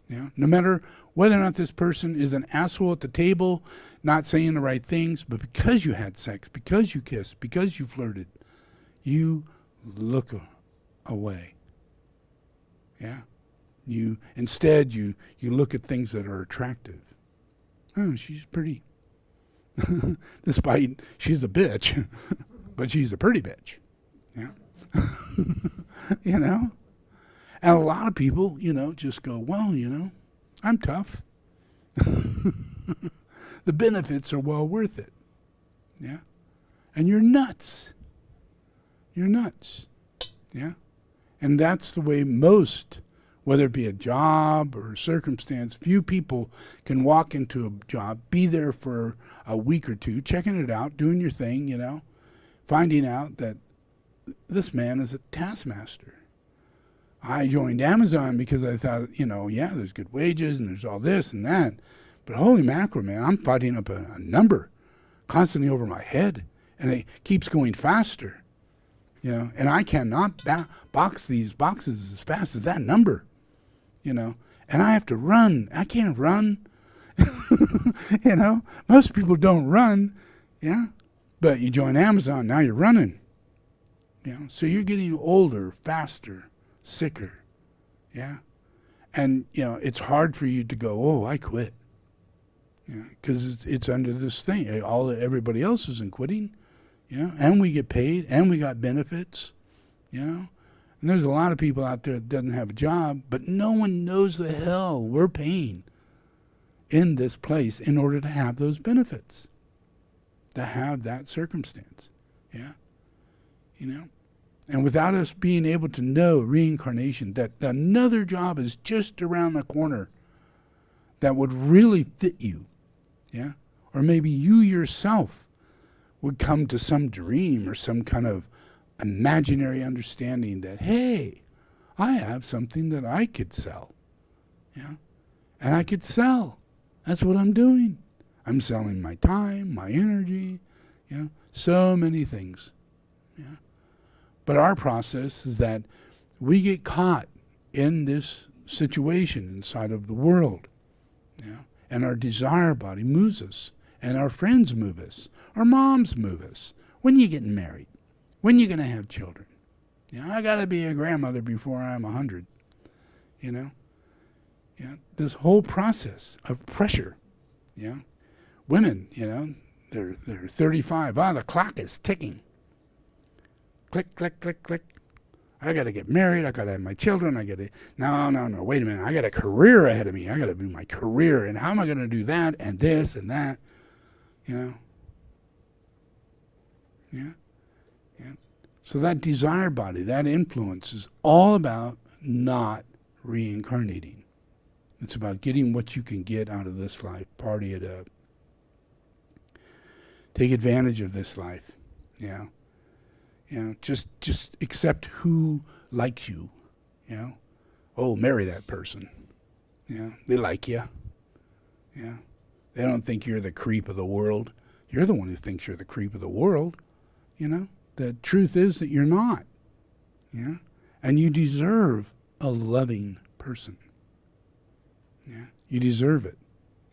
You know? No matter whether or not this person is an asshole at the table, not saying the right things, but because you had sex, because you kissed, because you flirted, you look away. Yeah? Instead you look at things that are attractive. Oh, she's pretty. Despite she's a bitch, but she's a pretty bitch. Yeah. You know? And a lot of people, you know, just go, well, you know, I'm tough. The benefits are well worth it. Yeah? And you're nuts. You're nuts. Yeah? And that's the way most, whether it be a job or a circumstance, few people can walk into a job, be there for a week or two, checking it out, doing your thing, you know, finding out that this man is a taskmaster. I joined Amazon because I thought, you know, yeah, there's good wages and there's all this and that. But holy mackerel, man, I'm fighting up a number constantly over my head. And it keeps going faster. You know, and I cannot box these boxes as fast as that number. You know, and I have to run. I can't run. You know, most people don't run. Yeah, but you join Amazon, now you're running. You know, so you're getting older, faster, sicker. Yeah, and you know it's hard for you to go, oh, I quit. Yeah, because it's under this thing. Everybody else isn't quitting. Yeah, and we get paid, and we got benefits. You know. And there's a lot of people out there that doesn't have a job, but no one knows the hell we're paying in this place in order to have those benefits, to have that circumstance. Yeah? You know? And without us being able to know reincarnation, that another job is just around the corner that would really fit you. Yeah? Or maybe you yourself would come to some dream or some kind of imaginary understanding that, hey, I have something that I could sell. Yeah? And I could sell That's what I'm doing. I'm selling my time, my energy, so many things. Yeah. But our process is that we get caught in this situation inside of the world. And our desire body moves us. And our friends move us. Our moms move us. When you getting married? When you going to have children? I got to be a grandmother before I'm 100. This whole process of pressure. Women, they're 35. The clock is ticking. Click, click, click, click. I got to get married. I got to have my children. I got to... No. Wait a minute. I got a career ahead of me. I got to do my career. And how am I going to do that and this and that? Yeah. So that desire body, that influence is all about not reincarnating. It's about getting what you can get out of this life. Party it up. Take advantage of this life. Just accept who likes you. Oh, marry that person. They like you. They don't think you're the creep of the world. You're the one who thinks you're the creep of the world. The truth is that you're not. And you deserve a loving person. You deserve it.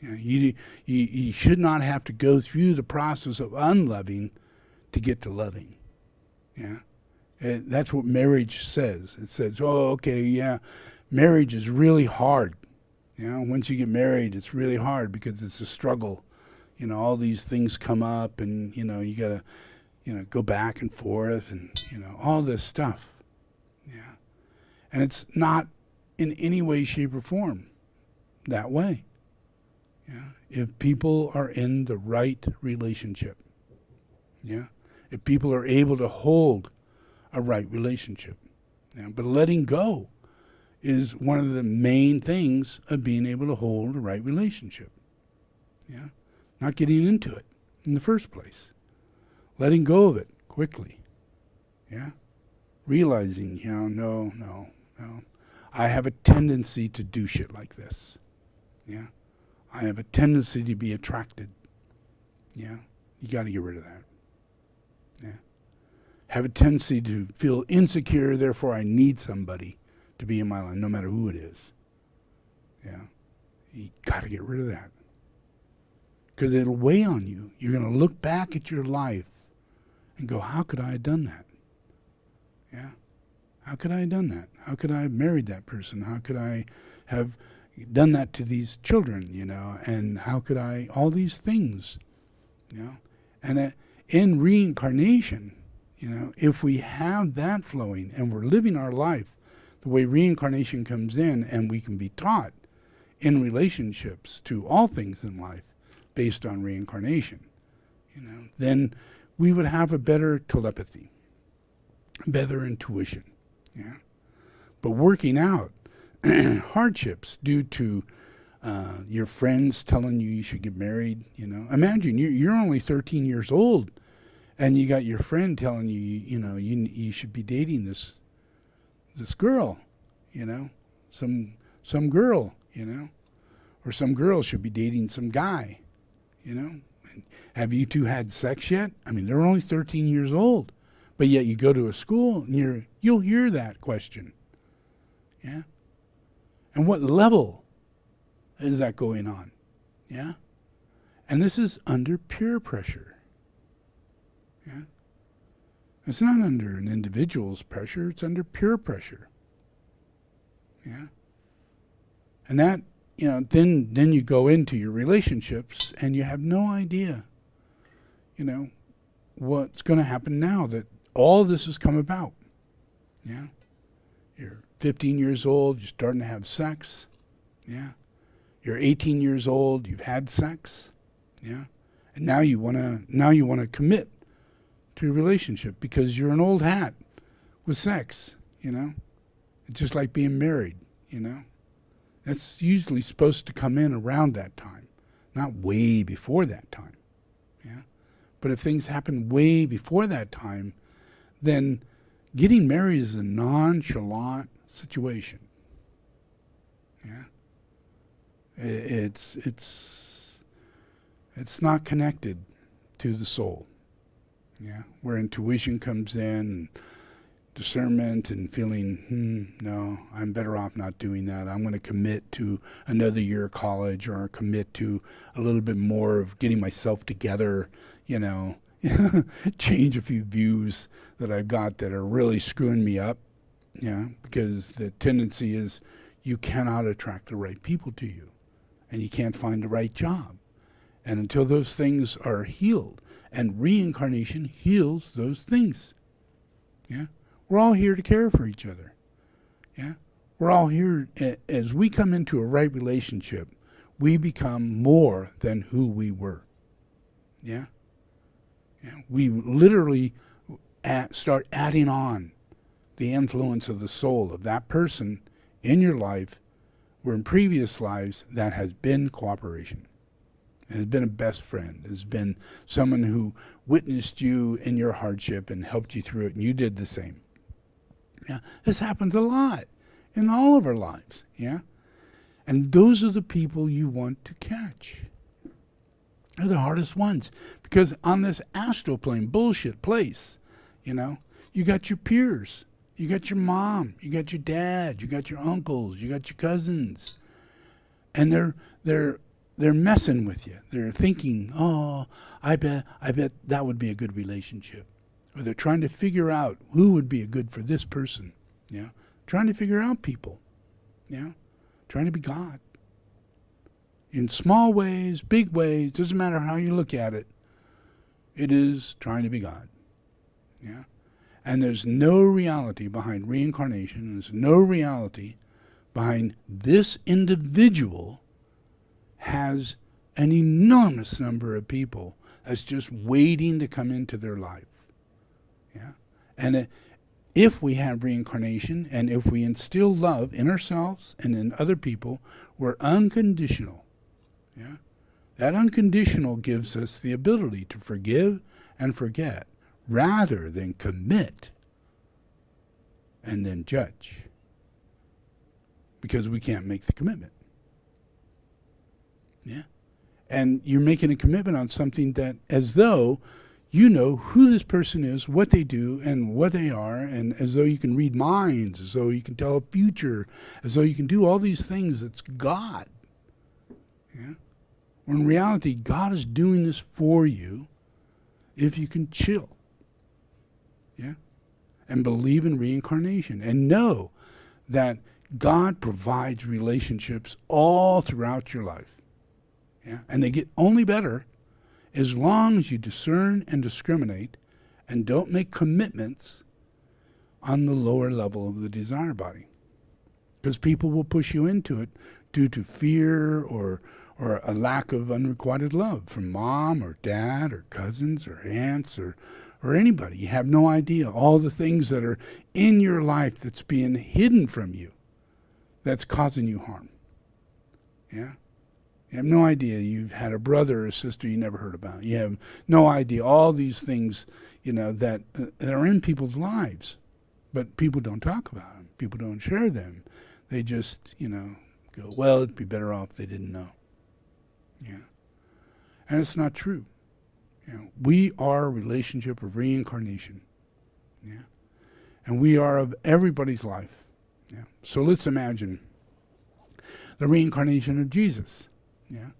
You should not have to go through the process of unloving to get to loving. That's what marriage says. It says, marriage is really hard. Once you get married, it's really hard because it's a struggle. All these things come up and, you got to, go back and forth and, all this stuff. And it's not in any way, shape, or form that way. If people are in the right relationship. If people are able to hold a right relationship. But letting go is one of the main things of being able to hold a right relationship. Not getting into it in the first place. Letting go of it quickly. Realizing, no. I have a tendency to do shit like this. I have a tendency to be attracted. You got to get rid of that. Have a tendency to feel insecure, therefore I need somebody to be in my life, no matter who it is. You got to get rid of that. Because it'll weigh on you. You're going to look back at your life and go, how could I have done that? How could I have done that? How could I have married that person? How could I have done that to these children, and how could I, all these things, and in reincarnation, if we have that flowing and we're living our life the way reincarnation comes in, and we can be taught in relationships to all things in life based on reincarnation, then we would have a better telepathy, better intuition. But working out hardships due to your friends telling you should get married, imagine you're only 13 years old and you got your friend telling you, you should be dating this girl, some girl, or some girl should be dating some guy, Have you two had sex yet? I mean, they're only 13 years old, but yet you go to a school and you'll hear that question. And what level is that going on? And this is under peer pressure. It's not under an individual's pressure, it's under peer pressure. And that, then you go into your relationships and you have no idea, what's going to happen now that all this has come about. You're 15 years old, you're starting to have sex. You're 18 years old, you've had sex. And now you want to commit to a relationship because you're an old hat with sex, It's just like being married, That's usually supposed to come in around that time, not way before that time. But if things happen way before that time, then getting married is a nonchalant situation. It's not connected to the soul. Yeah, where intuition comes in, and discernment, and feeling, no, I'm better off not doing that. I'm going to commit to another year of college, or commit to a little bit more of getting myself together, change a few views that I've got that are really screwing me up. Yeah, because the tendency is you cannot attract the right people to you, and you can't find the right job. And until those things are healed, and reincarnation heals those things. Yeah, we're all here to care for each other. Yeah, we're all here. As we come into a right relationship, we become more than who we were. Yeah, yeah. We literally start adding on the influence of the soul of that person in your life, where in previous lives that has been cooperation. It has been a best friend. It has been someone who witnessed you in your hardship and helped you through it, and you did the same. Yeah, this happens a lot in all of our lives. Yeah, and those are the people you want to catch. They're the hardest ones, because on this astral plane bullshit place, you got your peers. You got your mom, you got your dad, you got your uncles, you got your cousins, and they're messing with you. They're thinking, oh, I bet that would be a good relationship, or they're trying to figure out who would be a good for this person. Yeah, trying to figure out people. Yeah, trying to be God. In small ways, big ways, doesn't matter how you look at it. It is trying to be God. Yeah. And there's no reality behind reincarnation. There's no reality behind this individual has an enormous number of people that's just waiting to come into their life. Yeah. And if we have reincarnation, and if we instill love in ourselves and in other people, we're unconditional. Yeah. That unconditional gives us the ability to forgive and forget, rather than commit and then judge, because we can't make the commitment. Yeah. And you're making a commitment on something that, as though you know who this person is, what they do, and what they are, and as though you can read minds, as though you can tell a future, as though you can do all these things. It's God. Yeah. When in reality, God is doing this for you if you can chill. Yeah, and believe in reincarnation, and know that God provides relationships all throughout your life. Yeah, and they get only better as long as you discern and discriminate, and don't make commitments on the lower level of the desire body, because people will push you into it due to fear or a lack of unrequited love from mom or dad or cousins or aunts or anybody. You have no idea all the things that are in your life that's being hidden from you, that's causing you harm. Yeah? You have no idea you've had a brother or a sister you never heard about. You have no idea all these things, that are in people's lives. But people don't talk about them. People don't share them. They just, go, well, it'd be better off if they didn't know. Yeah. And it's not true. We are a relationship of reincarnation. Yeah. And we are of everybody's life. Yeah. So let's imagine the reincarnation of Jesus. Yeah.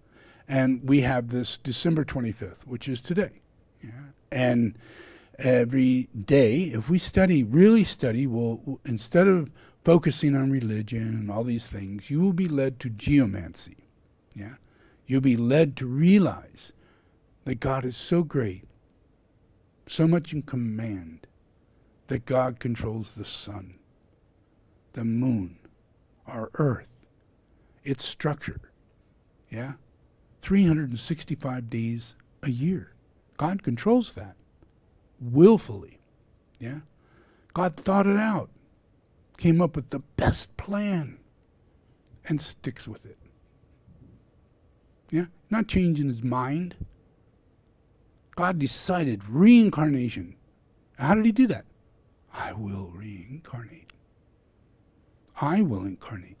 And we have this December 25th, which is today. Yeah. And every day, if we really study, we'll, instead of focusing on religion and all these things, you will be led to geomancy. Yeah. You'll be led to realize that God is so great, so much in command, that God controls the sun, the moon, our earth, its structure. Yeah? 365 days a year. God controls that willfully. Yeah? God thought it out, came up with the best plan, and sticks with it. Yeah? Not changing his mind. God decided reincarnation. How did he do that? I will reincarnate. I will incarnate.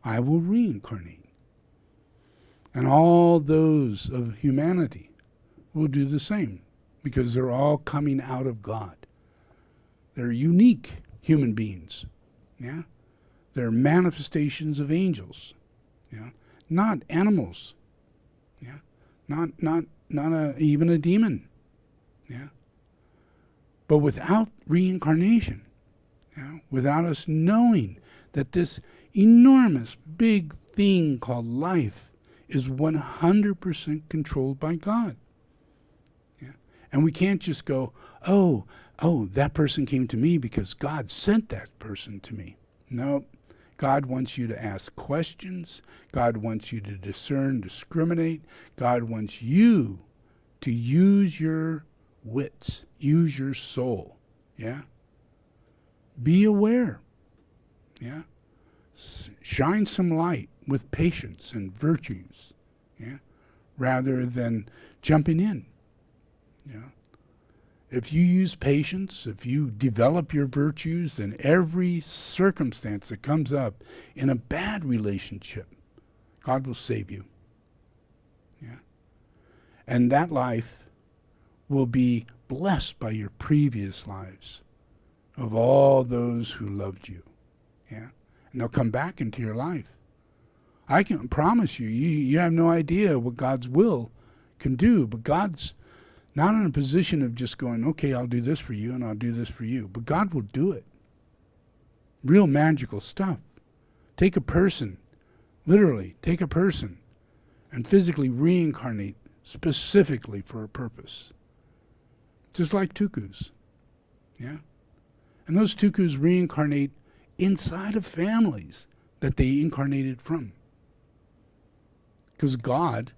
I will reincarnate. And all those of humanity will do the same, because they're all coming out of God. They're unique human beings. Yeah? They're manifestations of angels. Yeah? Not animals. Yeah? Not even a demon. Yeah? But without reincarnation, yeah? Without us knowing that this enormous big thing called life is 100% controlled by God. Yeah? And we can't just go, oh, that person came to me because God sent that person to me. No, God wants you to ask questions. God wants you to discern, discriminate. God wants you to use your wits, use your soul. Yeah? Be aware. Yeah? Shine some light with patience and virtues. Yeah? Rather than jumping in. Yeah? If you use patience, if you develop your virtues, then every circumstance that comes up in a bad relationship, God will save you. Yeah? And that life will be blessed by your previous lives of all those who loved you. Yeah? And they'll come back into your life. I can promise you, you have no idea what God's will can do, but God's not in a position of just going, okay, I'll do this for you and I'll do this for you. But God will do it. Real magical stuff. Take a person, literally, take a person and physically reincarnate specifically for a purpose. Just like tukus. Yeah? And those tukus reincarnate inside of families that they incarnated from. Because God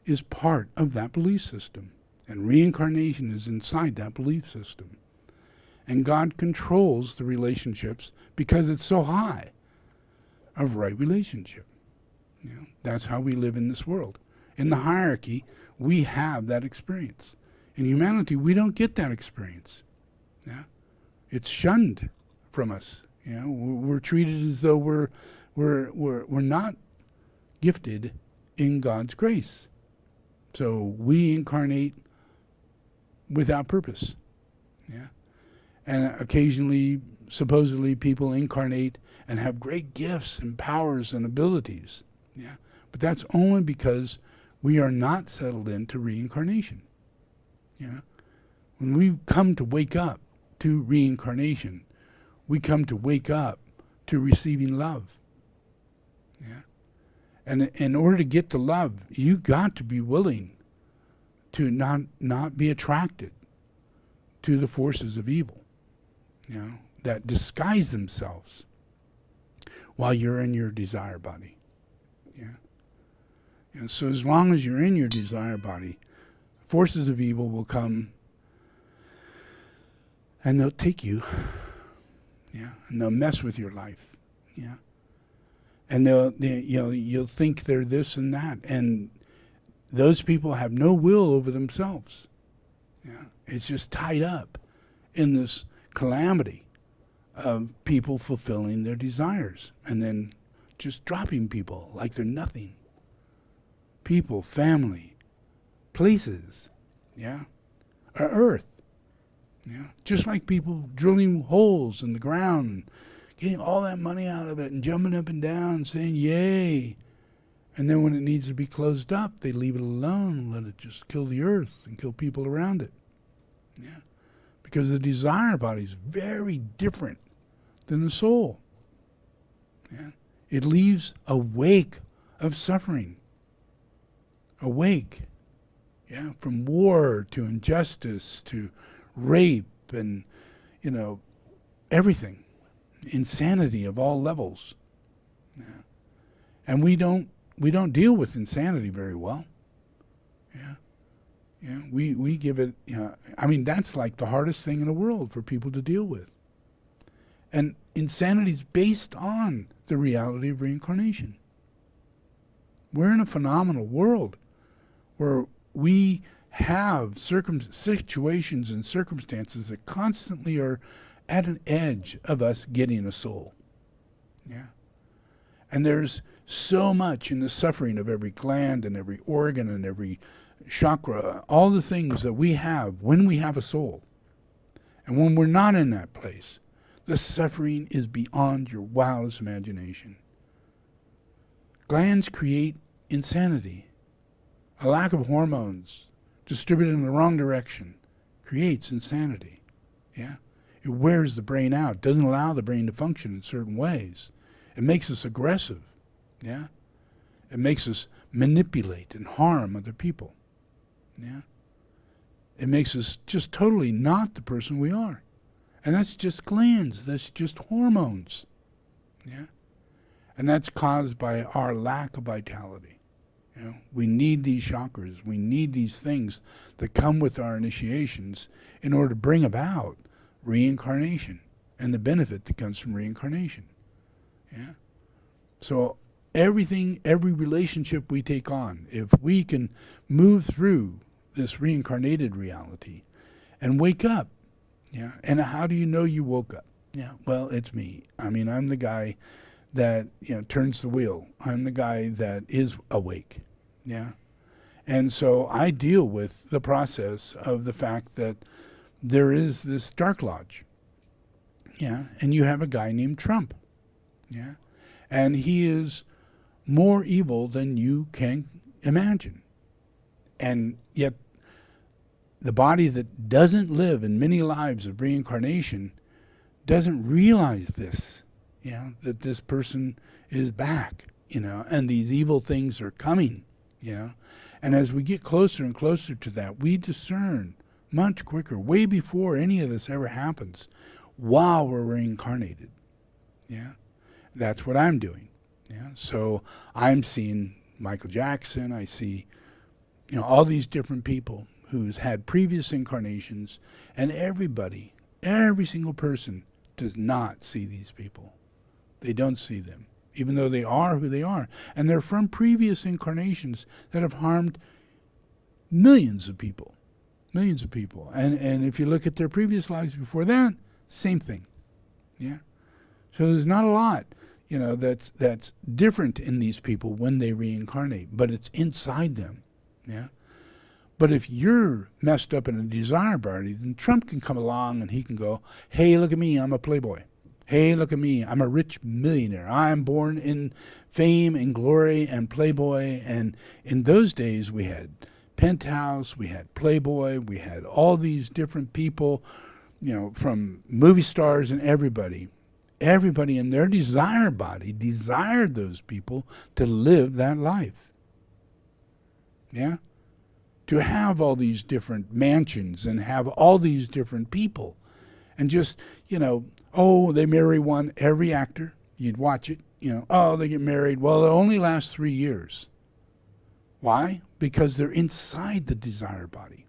is part of that belief system. And reincarnation is inside that belief system. And God controls the relationships because it's so high of right relationship. You know, that's how we live in this world. In the hierarchy, we have that experience. In humanity, we don't get that experience. Yeah? It's shunned from us. You know, we're treated as though we're not gifted in God's grace. So we incarnate without purpose. Yeah? And occasionally, supposedly, people incarnate and have great gifts and powers and abilities. Yeah? But that's only because we are not settled into reincarnation. Yeah? When we come to wake up to reincarnation, we come to wake up to receiving love. Yeah? And in order to get to love, you got to be willing to not be attracted to the forces of evil, you know, that disguise themselves while you're in your desire body. Yeah. And so as long as you're in your desire body, forces of evil will come and they'll take you. Yeah. And they'll mess with your life. Yeah. And you'll think they're this and that, and those people have no will over themselves. Yeah. It's just tied up in this calamity of people fulfilling their desires and then just dropping people like they're nothing. People, family, places, yeah, earth. Yeah. Just like people drilling holes in the ground and getting all that money out of it and jumping up and down and saying, yay. And then when it needs to be closed up, they leave it alone and let it just kill the earth and kill people around it. Yeah. Because the desire body is very different than the soul. Yeah. It leaves a wake of suffering. A wake. Yeah. From war to injustice to rape and, everything. Insanity of all levels. Yeah. And we don't deal with insanity very well. Yeah. Yeah. We give it, that's like the hardest thing in the world for people to deal with. And insanity is based on the reality of reincarnation. We're in a phenomenal world where we have situations and circumstances that constantly are at an edge of us getting a soul. Yeah. And there's so much in the suffering of every gland and every organ and every chakra, all the things that we have when we have a soul. And when we're not in that place, the suffering is beyond your wildest imagination. Glands create insanity. A lack of hormones distributed in the wrong direction creates insanity. Yeah? It wears the brain out, doesn't allow the brain to function in certain ways. It makes us aggressive. Yeah? It makes us manipulate and harm other people. Yeah? It makes us just totally not the person we are. And that's just glands. That's just hormones. Yeah? And that's caused by our lack of vitality. You know, we need these chakras. We need these things that come with our initiations in order to bring about reincarnation and the benefit that comes from reincarnation. Yeah? So everything, every relationship we take on, if we can move through this reincarnated reality and wake up. Yeah. And how do you know you woke up? Yeah. Well, it's me. I mean, I'm the guy that, turns the wheel. I'm the guy that is awake. Yeah. And so I deal with the process of the fact that there is this dark lodge. Yeah. And you have a guy named Trump. Yeah. And he is more evil than you can imagine. And yet the body that doesn't live in many lives of reincarnation doesn't realize this, that this person is back, and these evil things are coming, And as we get closer and closer to that, we discern much quicker, way before any of this ever happens, while we're reincarnated. Yeah. That's what I'm doing. Yeah. So I'm seeing Michael Jackson, I see, all these different people who's had previous incarnations, and everybody, every single person does not see these people. They don't see them, even though they are who they are. And they're from previous incarnations that have harmed millions of people. And if you look at their previous lives before that, same thing. Yeah. So there's not a lot, that's different in these people when they reincarnate, but it's inside them. Yeah. But if you're messed up in a desire body, then Trump can come along and he can go, hey, look at me, I'm a playboy. Hey, look at me, I'm a rich millionaire. I'm born in fame and glory and playboy. And in those days we had Penthouse, we had Playboy, we had all these different people, from movie stars and everybody. Everybody in their desire body desired those people to live that life. Yeah? To have all these different mansions and have all these different people. And just, they marry one, every actor, you'd watch it, they get married. Well, it only lasts 3 years. Why? Because they're inside the desire body.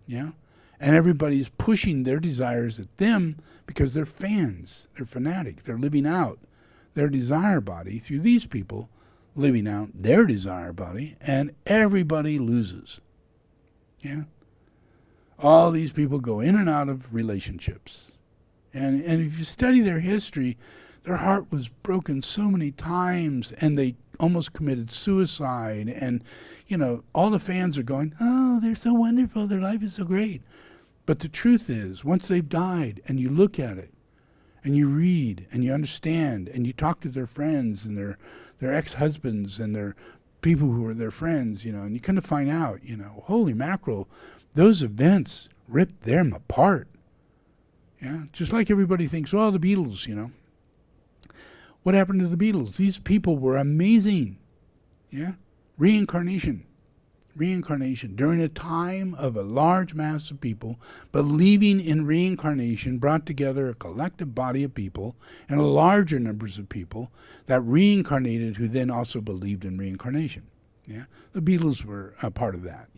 Yeah? And everybody's pushing their desires at them because they're fans, they're fanatic, they're living out their desire body through these people living out their desire body, and everybody loses. Yeah? All these people go in and out of relationships. And if you study their history, their heart was broken so many times, and they almost committed suicide. And, all the fans are going, oh, they're so wonderful, their life is so great. But the truth is, once they've died, and you look at it, and you read, and you understand, and you talk to their friends, and their ex-husbands, and their people who are their friends, and you kind of find out, holy mackerel, those events ripped them apart. Yeah, just like everybody thinks, well, the Beatles, What happened to the Beatles? These people were amazing. Yeah, reincarnation. During a time of a large mass of people believing in reincarnation brought together a collective body of people and a larger numbers of people that reincarnated who then also believed in reincarnation. Yeah, the Beatles were a part of that.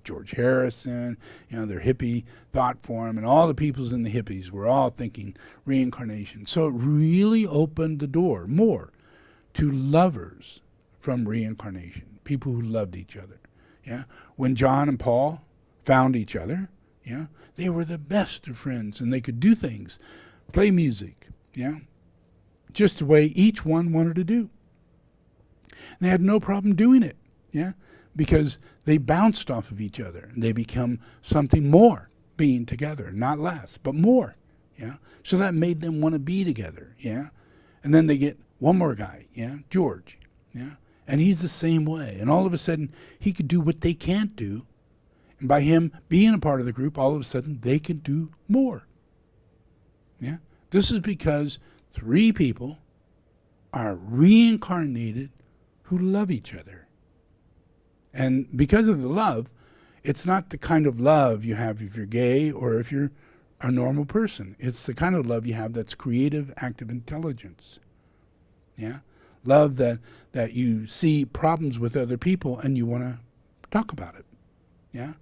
George Harrison, their hippie thought form, and all the peoples in the hippies were all thinking reincarnation. So it really opened the door more to lovers from reincarnation, people who loved each other. Yeah, when John and Paul found each other, they were the best of friends, and they could do things, play music, just the way each one wanted to do. And they had no problem doing it, yeah, because they bounced off of each other and they become something more, being together, not less, but more, yeah. So that made them want to be together, yeah. And then they get one more guy, yeah, George, yeah, and he's the same way. And all of a sudden, he could do what they can't do. And by him being a part of the group, all of a sudden, they can do more, yeah. This is because 3 people are reincarnated who love each other. And because of the love, it's not the kind of love you have if you're gay or if you're a normal person. It's the kind of love you have that's creative, active intelligence. Yeah? Love that you see problems with other people and you want to talk about it. Yeah?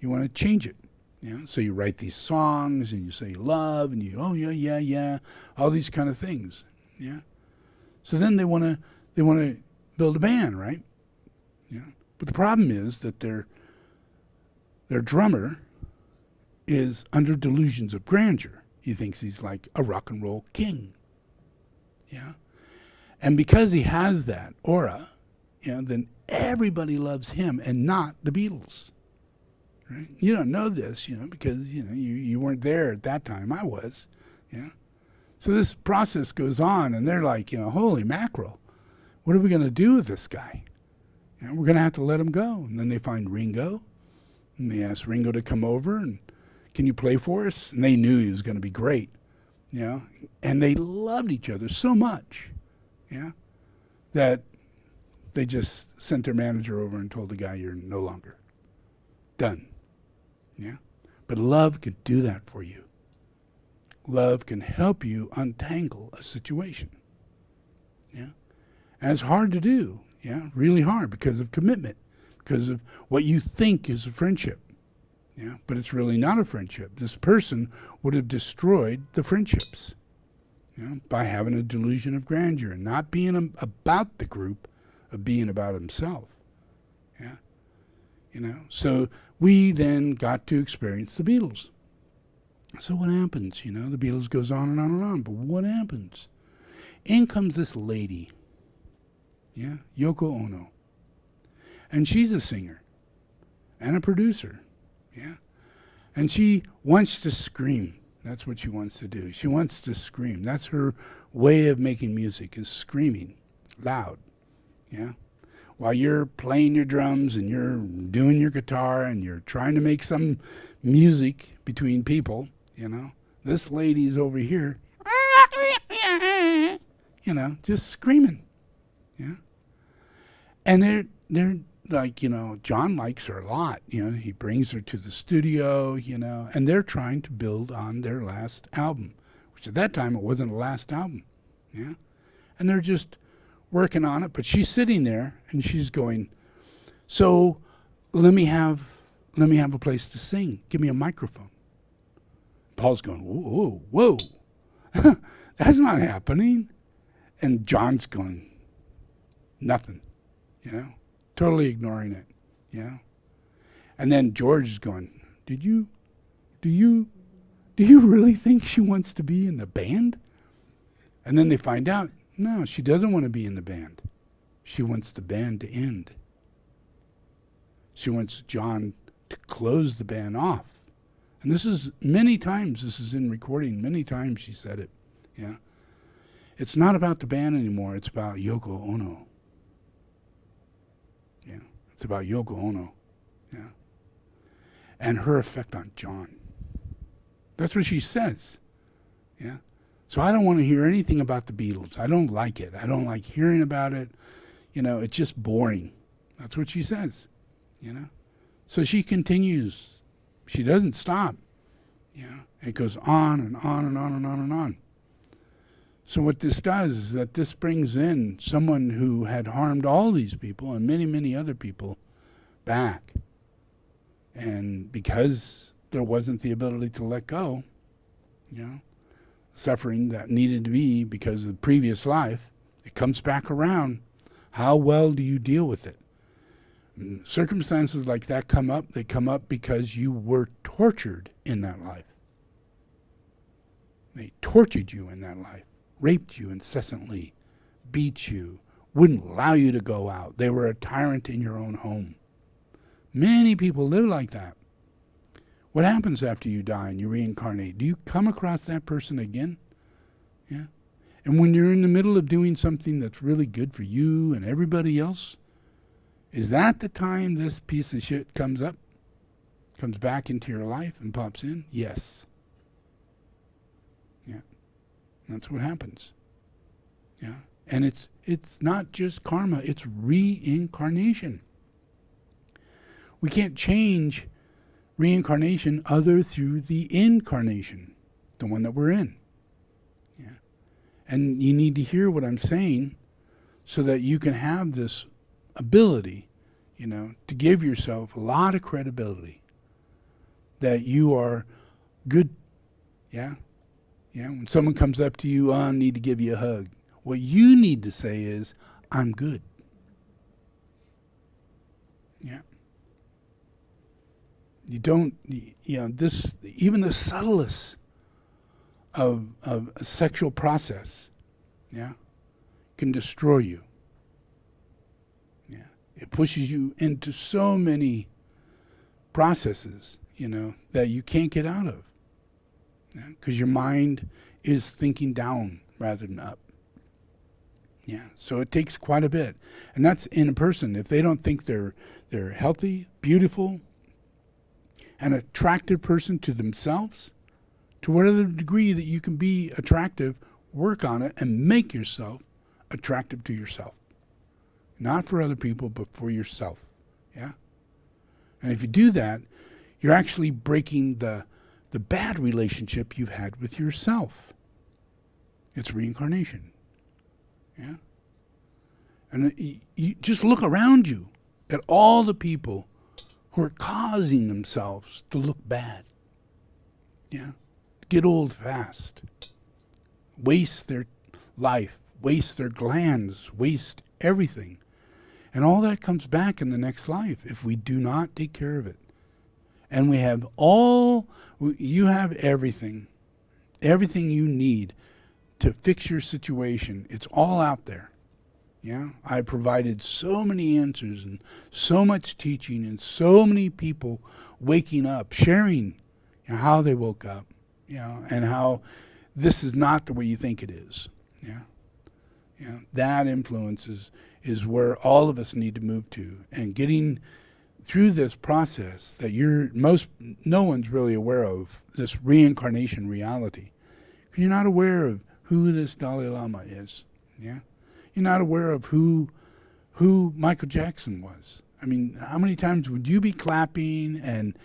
You want to change it. Yeah? So you write these songs and you say love and you, oh yeah, yeah, yeah, all these kind of things. Yeah? So then they want to build a band, right? Yeah. But the problem is that their drummer is under delusions of grandeur. He thinks he's like a rock and roll king. Yeah. And because he has that aura, then everybody loves him and not the Beatles. Right? You don't know this, because you weren't there at that time. I was. Yeah. So this process goes on and they're like, holy mackerel. What are we going to do with this guy? We're going to have to let him go. And then they find Ringo, and they ask Ringo to come over and, can you play for us? And they knew he was going to be great, and they loved each other so much, that they just sent their manager over and told the guy, you're no longer done, But love can do that for you. Love can help you untangle a situation, And it's hard to do, really hard because of commitment, because of what you think is a friendship, but it's really not a friendship. This person would have destroyed the friendships, by having a delusion of grandeur and not being about the group, of being about himself, So we then got to experience the Beatles. So what happens? The Beatles goes on and on and on, but what happens? In comes this lady, Yoko Ono. And she's a singer and a producer, And she wants to scream. That's what she wants to do. She wants to scream. That's her way of making music, is screaming loud, While you're playing your drums and you're doing your guitar and you're trying to make some music between people, this lady's over here, just screaming, And they're like, John likes her a lot, he brings her to the studio, and they're trying to build on their last album, which at that time it wasn't a last album, And they're just working on it, but she's sitting there and she's going, so let me have a place to sing. Give me a microphone. Paul's going, whoa, whoa, that's not happening. And John's going, nothing, totally ignoring it, And then George is going, do you really think she wants to be in the band? And then they find out, no, she doesn't want to be in the band. She wants the band to end. She wants John to close the band off. And this is many times, this is in recording, many times she said it, It's not about the band anymore, it's about Yoko Ono. It's about Yoko Ono, And her effect on John. That's what she says, So I don't want to hear anything about the Beatles. I don't like it. I don't like hearing about it. It's just boring. That's what she says, So she continues. She doesn't stop, It goes on and on and on and on and on. So what this does is that this brings in someone who had harmed all these people and many, many other people back. And because there wasn't the ability to let go, suffering that needed to be because of the previous life, it comes back around. How well do you deal with it? Circumstances like that come up. They come up because you were tortured in that life. They tortured you in that life. raped you incessantly, beat you, wouldn't allow you to go out. They were a tyrant in your own home. Many people live like that. What happens after you die and you reincarnate? Do you come across that person again? Yeah. And when you're in the middle of doing something that's really good for you and everybody else, is that the time this piece of shit comes up? Comes back into your life and pops in? Yes. Yeah. That's what happens. Yeah. And it's not just karma, it's reincarnation. We can't change reincarnation other through the incarnation, the one that we're in. Yeah. And you need to hear what I'm saying so that you can have this ability, to give yourself a lot of credibility that you are good. Yeah. Yeah. When someone comes up to you, I need to give you a hug. What you need to say is, I'm good. Yeah. You don't, this, even the subtlest of a sexual process, yeah, can destroy you. Yeah. It pushes you into so many processes, that you can't get out of. Because your mind is thinking down rather than up. Yeah, so it takes quite a bit. And that's in a person. If they don't think they're healthy, beautiful, an attractive person to themselves, to whatever degree that you can be attractive, work on it and make yourself attractive to yourself. Not for other people, but for yourself. Yeah? And if you do that, you're actually breaking the bad relationship you've had with yourself. It's reincarnation. Yeah? And you just look around you at all the people who are causing themselves to look bad. Yeah? Get old fast. Waste their life. Waste their glands. Waste everything. And all that comes back in the next life if we do not take care of it. And we have you have everything you need to fix your situation. It's all out there. Yeah, I provided so many answers and so much teaching and so many people waking up, sharing how they woke up, and how this is not the way you think it is. Yeah, that influence is where all of us need to move to, and getting through this process that no one's really aware of, this reincarnation reality. You're not aware of who this Dalai Lama is. Yeah, you're not aware of who Michael Jackson was. I mean, how many times would you be clapping and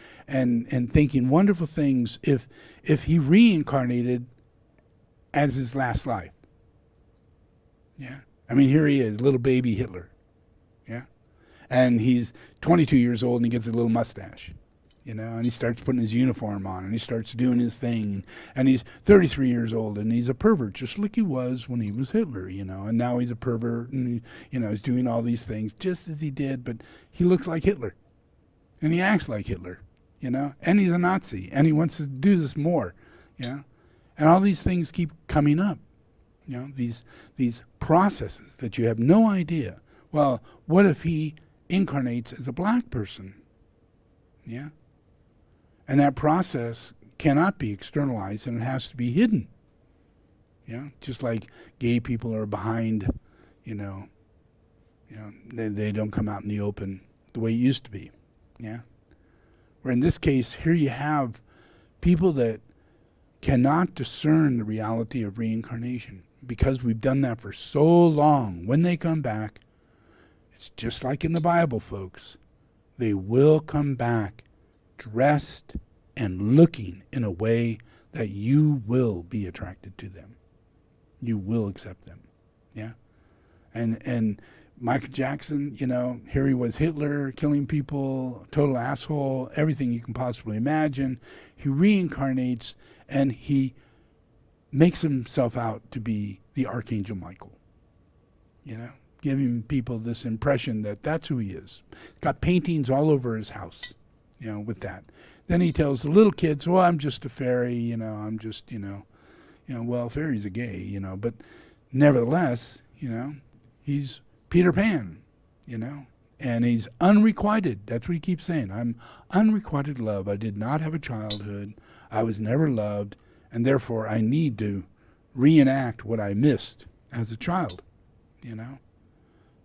thinking wonderful things if he reincarnated as his last life? Yeah, I mean, here he is, little baby Hitler. Yeah, and he's 22 years old and he gets a little mustache. And he starts putting his uniform on and he starts doing his thing. And he's 33 years old and he's a pervert just like he was when he was Hitler, and now he's a pervert and, he's doing all these things just as he did, but he looks like Hitler and he acts like Hitler, and he's a Nazi and he wants to do this more, and all these things keep coming up, these processes that you have no idea. Well, what if he incarnates as a black person? Yeah. And that process cannot be externalized and it has to be hidden. Yeah. Just like gay people are behind, they don't come out in the open the way it used to be. Yeah. Where in this case, here you have people that cannot discern the reality of reincarnation because we've done that for so long. When they come back, it's just like in the Bible, folks. They will come back dressed and looking in a way that you will be attracted to them. You will accept them. Yeah? And Michael Jackson, here he was, Hitler, killing people, total asshole, everything you can possibly imagine. He reincarnates and he makes himself out to be the Archangel Michael. Giving people this impression that that's who he is. Got paintings all over his house, with that. Then he tells the little kids, well, I'm just a fairy, I'm just, welfare, he's a gay, but nevertheless, he's Peter Pan, and he's unrequited. That's what he keeps saying. I'm unrequited love. I did not have a childhood. I was never loved, and therefore I need to reenact what I missed as a child,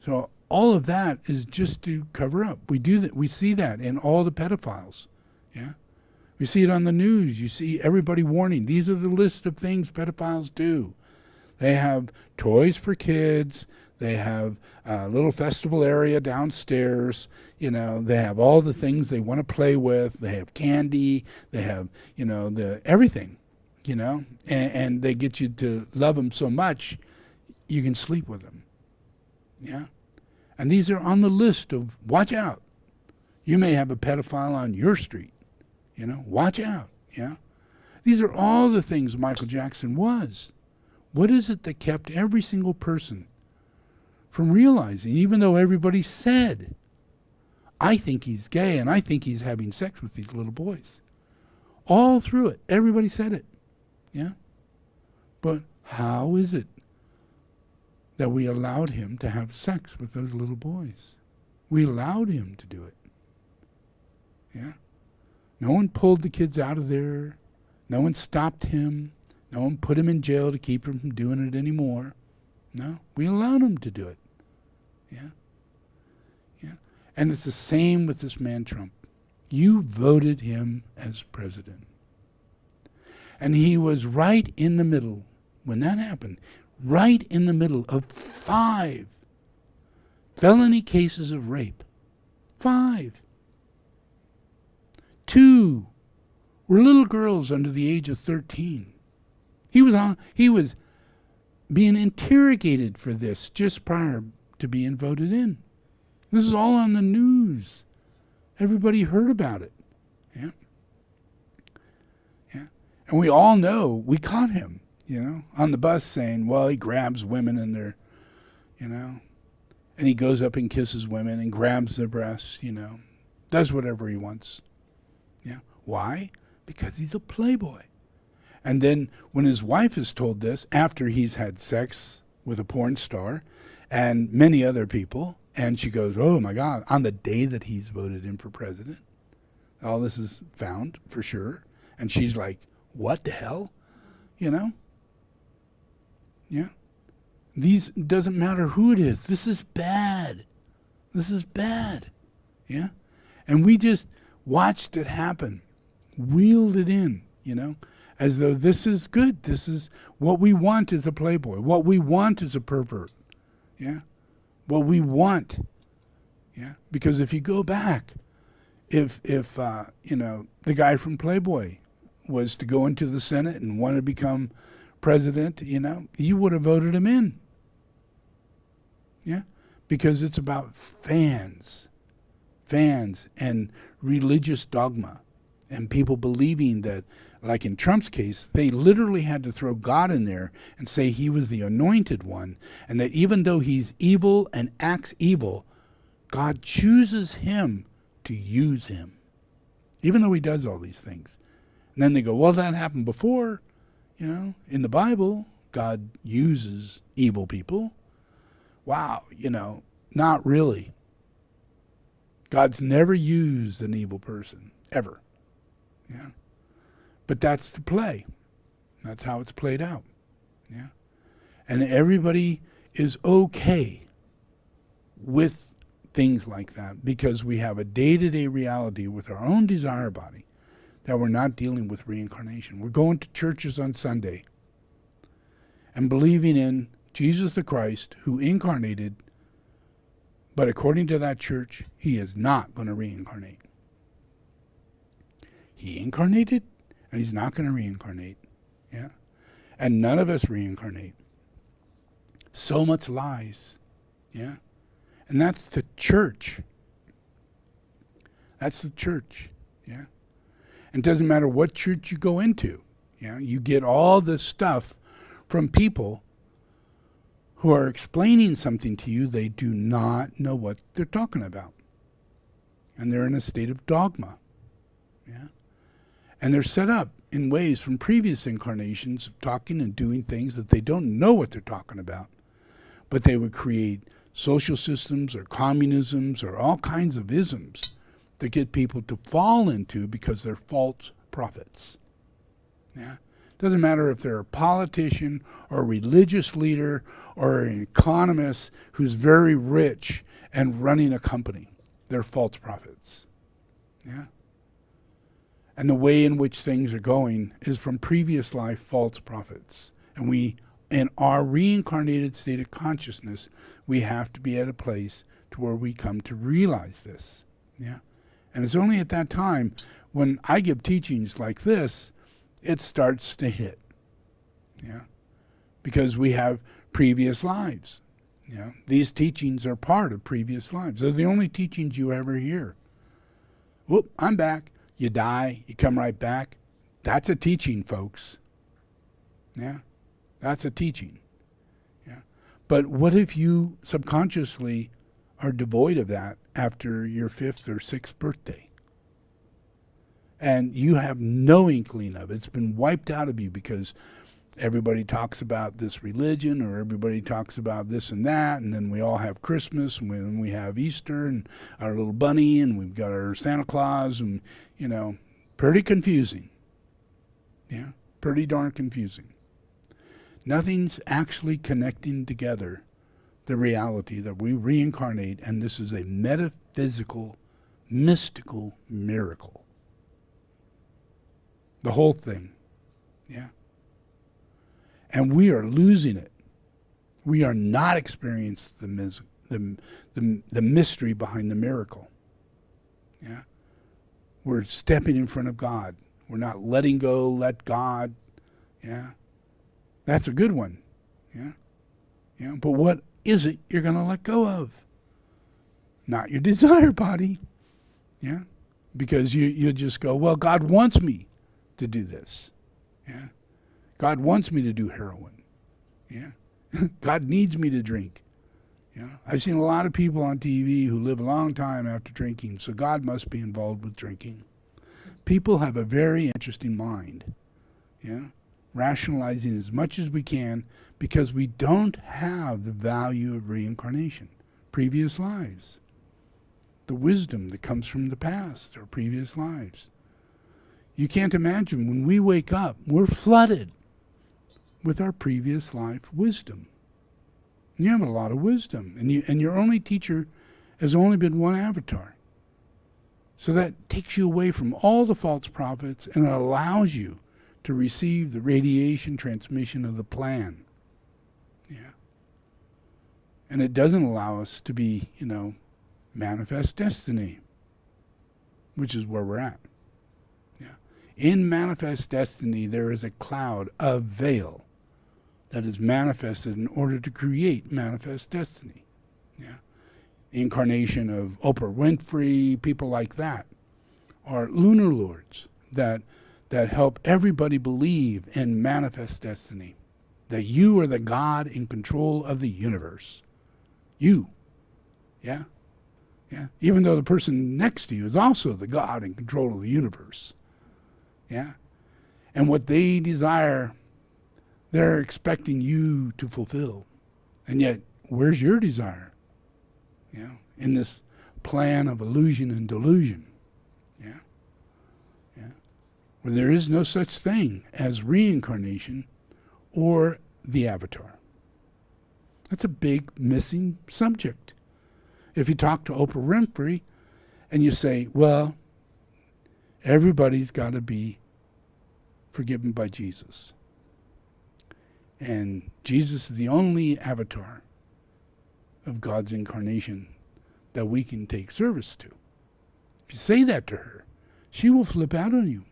So all of that is just to cover up. We do that. We see that in all the pedophiles, We see it on the news. You see everybody warning. These are the list of things pedophiles do. They have toys for kids. They have a little festival area downstairs. They have all the things they want to play with. They have candy. They have, the everything, and they get you to love them so much you can sleep with them. Yeah. And these are on the list of watch out. You may have a pedophile on your street. Watch out. Yeah. These are all the things Michael Jackson was. What is it that kept every single person from realizing, even though everybody said, I think he's gay and I think he's having sex with these little boys? All through it, everybody said it. Yeah. But how is it that we allowed him to have sex with those little boys? We allowed him to do it. Yeah. No one pulled the kids out of there. No one stopped him. No one put him in jail to keep him from doing it anymore. No, we allowed him to do it. Yeah. Yeah. And it's the same with this man Trump. You voted him as president. And he was right in the middle, when that happened, right in the middle of 5 felony cases of rape. 5. 2 were little girls under the age of 13. He was being interrogated for this just prior to being voted in. This is all on the news. Everybody heard about it. Yeah. Yeah. And we all know we caught him, on the bus saying, well, he grabs women in their, and he goes up and kisses women and grabs their breasts, does whatever he wants. Yeah. Why? Because he's a playboy. And then when his wife is told this, after he's had sex with a porn star and many other people, and she goes, oh my God, on the day that he's voted in for president, all this is found for sure. And she's like, what the hell? Yeah. These, doesn't matter who it is. This is bad. This is bad. Yeah. And we just watched it happen, wheeled it in, as though this is good. This is what we want as a playboy, what we want as a pervert. Yeah. What we want. Yeah. Because if you go back, if the guy from Playboy was to go into the Senate and want to become president, you would have voted him in. Yeah. Because it's about fans and religious dogma and people believing that, like in Trump's case, they literally had to throw God in there and say he was the anointed one, and that even though he's evil and acts evil, God chooses him to use him, even though he does all these things. And then they go, well, that happened before. In the Bible, God uses evil people. Wow, not really. God's never used an evil person, ever. Yeah. But that's the play. That's how it's played out. Yeah. And everybody is okay with things like that because we have a day-to-day reality with our own desire body that we're not dealing with reincarnation. We're going to churches on Sunday and believing in Jesus the Christ who incarnated, but according to that church, he is not going to reincarnate. He incarnated, and he's not going to reincarnate. Yeah. And none of us reincarnate. So much lies. Yeah. And that's the church. That's the church. Yeah. And it doesn't matter what church you go into. Yeah. You get all this stuff from people who are explaining something to you they do not know what they're talking about. And they're in a state of dogma. Yeah. And they're set up in ways from previous incarnations of talking and doing things that they don't know what they're talking about. But they would create social systems or communisms or all kinds of isms to get people to fall into because they're false prophets. Yeah? Doesn't matter if they're a politician or a religious leader or an economist who's very rich and running a company. They're false prophets. Yeah? And the way in which things are going is from previous life false prophets. And we, in our reincarnated state of consciousness, we have to be at a place to where we come to realize this. Yeah? And it's only at that time when I give teachings like this, it starts to hit. Yeah? Because we have previous lives. Yeah? These teachings are part of previous lives. They're the only teachings you ever hear. Whoop, I'm back. You die, you come right back. That's a teaching, folks. Yeah? That's a teaching. Yeah? But what if you subconsciously are devoid of that after your 5th or 6th birthday? And you have no inkling of it. It's been wiped out of you because everybody talks about this religion or everybody talks about this and that, and then we all have Christmas, and then we have Easter and our little bunny, and we've got our Santa Claus, and, you know, pretty confusing. Yeah, pretty darn confusing. Nothing's actually connecting together the reality that we reincarnate, and this is a metaphysical, mystical miracle. The whole thing. Yeah. And we are losing it. We are not experiencing the mystery behind the miracle. Yeah? We're stepping in front of God. We're not letting go, let God. Yeah? That's a good one. Yeah? Yeah? But what is it you're going to let go of? Not your desire body. Yeah? Because you just go, well, God wants me to do this. Yeah? God wants me to do heroin. Yeah. God needs me to drink. Yeah. I've seen a lot of people on TV who live a long time after drinking, so God must be involved with drinking. People have a very interesting mind. Yeah. Rationalizing as much as we can because we don't have the value of reincarnation, previous lives, the wisdom that comes from the past or previous lives. You can't imagine when we wake up, we're flooded with our previous life wisdom. You have a lot of wisdom, and your only teacher has only been one avatar. So that takes you away from all the false prophets and it allows you to receive the radiation transmission of the plan. Yeah. And it doesn't allow us to be, manifest destiny, which is where we're at. Yeah. In manifest destiny, there is a cloud, a veil, that is manifested in order to create manifest destiny. Yeah. Incarnation of Oprah Winfrey, people like that, are lunar lords that help everybody believe in manifest destiny, that you are the God in control of the universe. You. Yeah? Yeah. Even though the person next to you is also the God in control of the universe. Yeah? And what they desire, they're expecting you to fulfill. And yet, where's your desire? Yeah, in this plan of illusion and delusion. Yeah, yeah, where there is no such thing as reincarnation or the avatar. That's a big missing subject. If you talk to Oprah Winfrey and you say, well, everybody's got to be forgiven by Jesus. And Jesus is the only avatar of God's incarnation that we can take service to. If you say that to her, she will flip out on you.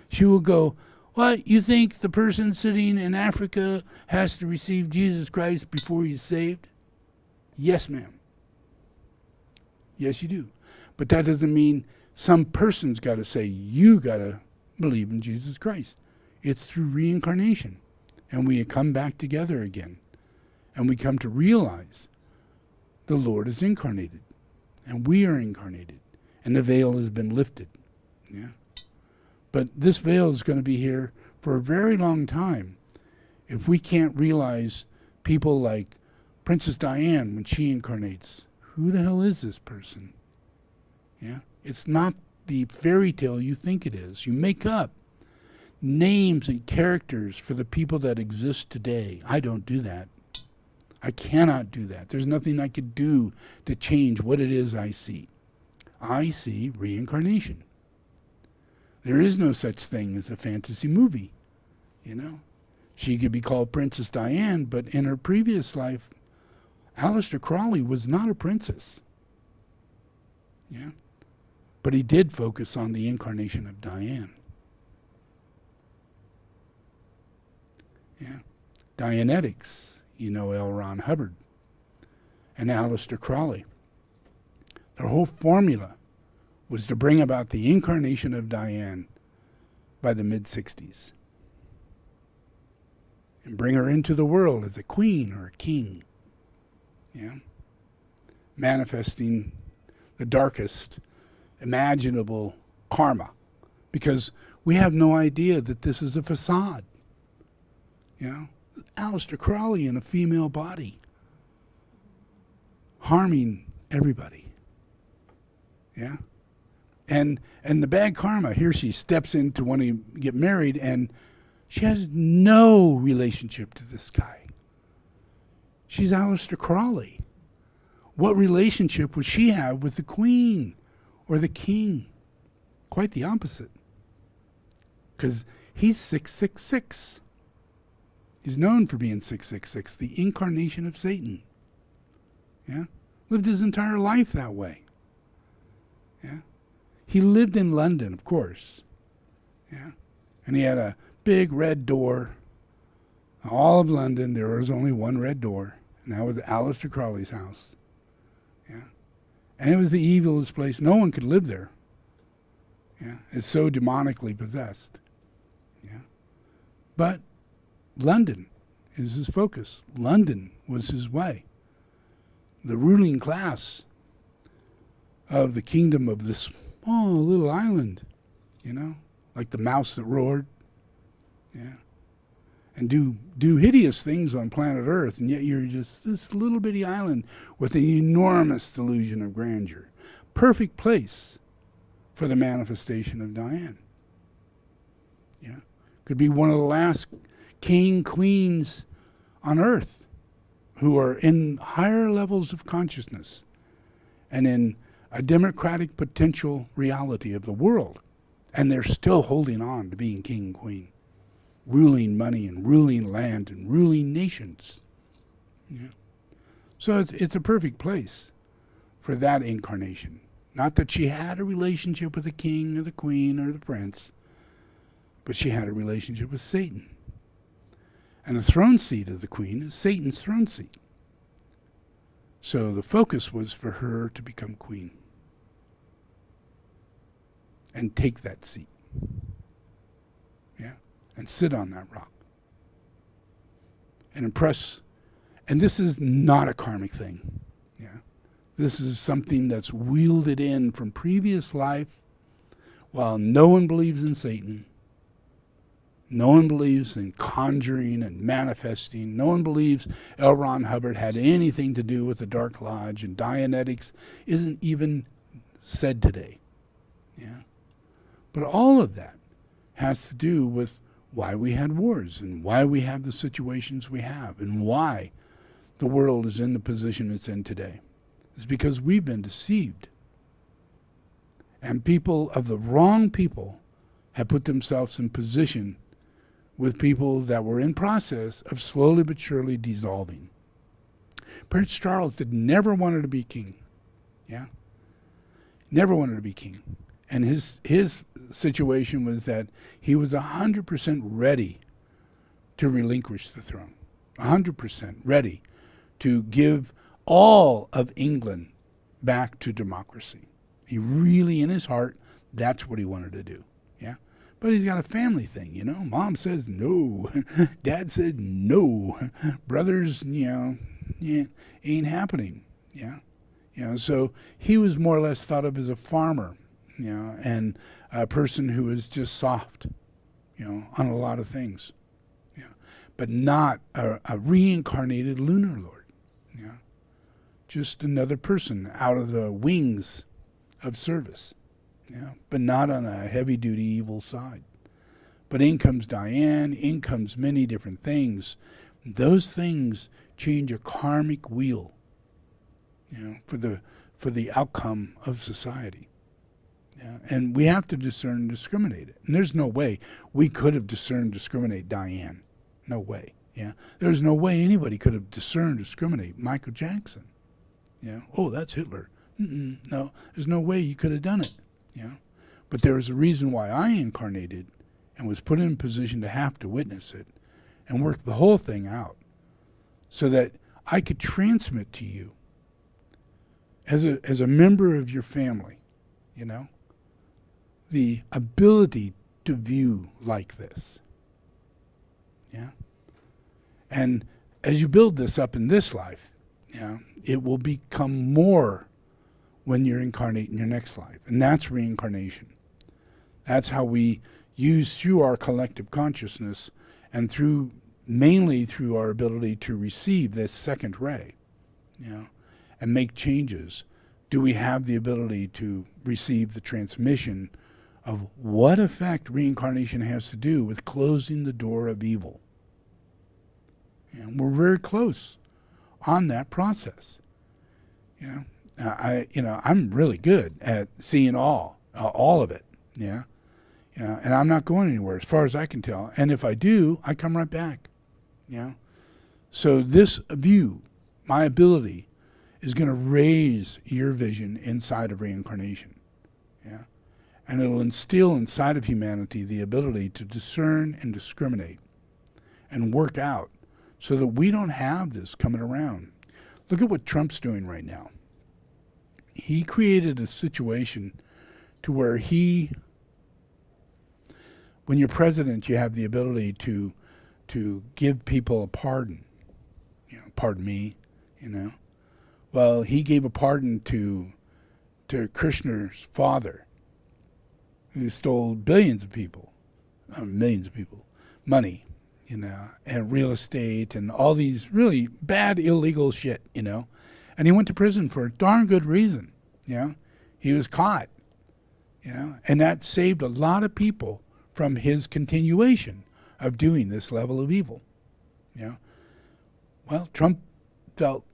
She will go, what, you think the person sitting in Africa has to receive Jesus Christ before he's saved? Yes, ma'am. Yes, you do. But that doesn't mean some person's got to say, you got to believe in Jesus Christ. It's through reincarnation. And we come back together again. And we come to realize the Lord is incarnated. And we are incarnated. And the veil has been lifted. Yeah. But this veil is going to be here for a very long time if we can't realize people like Princess Diane when she incarnates. Who the hell is this person? Yeah, it's not the fairy tale you think it is. You make up names and characters for the people that exist today. I don't do that. I cannot do that. There's nothing I could do to change what it is I see. I see reincarnation. There is no such thing as a fantasy movie, you know. She could be called Princess Diane, but in her previous life, Aleister Crowley was not a princess. Yeah. But he did focus on the incarnation of Diane. Yeah. Dianetics, you know, L. Ron Hubbard and Aleister Crowley. Their whole formula was to bring about the incarnation of Diane by the mid-60s and bring her into the world as a queen or a king. Yeah. Manifesting the darkest imaginable karma, because we have no idea that this is a facade. You know, Aleister Crowley in a female body, harming everybody. Yeah, and the bad karma. Here she steps in to want to get married, and she has no relationship to this guy. She's Aleister Crowley. What relationship would she have with the queen or the king? Quite the opposite. Because he's 666. He's known for being 666, the incarnation of Satan. Yeah? Lived his entire life that way. Yeah? He lived in London, of course. Yeah? And he had a big red door. All of London, there was only one red door, and that was Aleister Crowley's house. Yeah? And it was the evilest place. No one could live there. Yeah? It's so demonically possessed. Yeah? But London is his focus. London was his way. The ruling class of the kingdom of this small little island, you know, like the mouse that roared, yeah, and do hideous things on planet Earth, and yet you're just this little bitty island with an enormous delusion of grandeur. Perfect place for the manifestation of Diane. Yeah, could be one of the last queens on Earth who are in higher levels of consciousness and in a democratic potential reality of the world. And they're still holding on to being king and queen, ruling money and ruling land and ruling nations. Yeah. So it's a perfect place for that incarnation. Not that she had a relationship with the king or the queen or the prince, but she had a relationship with Satan. And the throne seat of the queen is Satan's throne seat. So the focus was for her to become queen and take that seat. Yeah? And sit on that rock. And impress. And this is not a karmic thing. Yeah? This is something that's wielded in from previous life. While no one believes in Satan, no one believes in conjuring and manifesting. No one believes L. Ron Hubbard had anything to do with the Dark Lodge, and Dianetics isn't even said today. Yeah, but all of that has to do with why we had wars and why we have the situations we have and why the world is in the position it's in today. It's because we've been deceived. And people of the wrong people have put themselves in position with people that were in process of slowly but surely dissolving. Prince Charles never wanted to be king. Yeah? Never wanted to be king. And his situation was that he was 100% ready to relinquish the throne. 100% ready to give all of England back to democracy. He really, in his heart, that's what he wanted to do. Yeah? But he's got a family thing, you know. Mom says no. Dad said no. Brothers, yeah, ain't happening. Yeah. So he was more or less thought of as a farmer. and a person who is just soft, on a lot of things, but not a reincarnated lunar lord, just another person out of the wings of service, but not on a heavy-duty evil side. But in comes Diane, in comes many different things. Those things change a karmic wheel, for the outcome of society. And we have to discern and discriminate it. And there's no way we could have discerned and discriminate Diane. No way. There's no way anybody could have discerned and discriminate Michael Jackson. Oh, that's Hitler. No, there's no way you could have done it. But there was a reason why I incarnated and was put in a position to have to witness it and work the whole thing out so that I could transmit to you as a member of your family, the ability to view like this. And as you build this up in this life, it will become more when you're incarnate in your next life. And that's reincarnation. That's how we use through our collective consciousness and mainly through our ability to receive this second ray, and make changes. Do we have the ability to receive the transmission of what effect reincarnation has to do with closing the door of evil? And we're very close on that process. I'm really good at seeing all of it. And I'm not going anywhere as far as I can tell. And if I do, I come right back. So this view, my ability, is going to raise your vision inside of reincarnation. And it'll instill inside of humanity the ability to discern and discriminate and work out so that we don't have this coming around. Look at what Trump's doing right now. He created a situation to where when you're president, you have the ability to give people a pardon. Pardon me, Well, he gave a pardon to Krishna's father, who stole millions of people, money, and real estate and all these really bad, illegal shit, And he went to prison for a darn good reason, He was caught, And that saved a lot of people from his continuation of doing this level of evil, Well, Trump felt,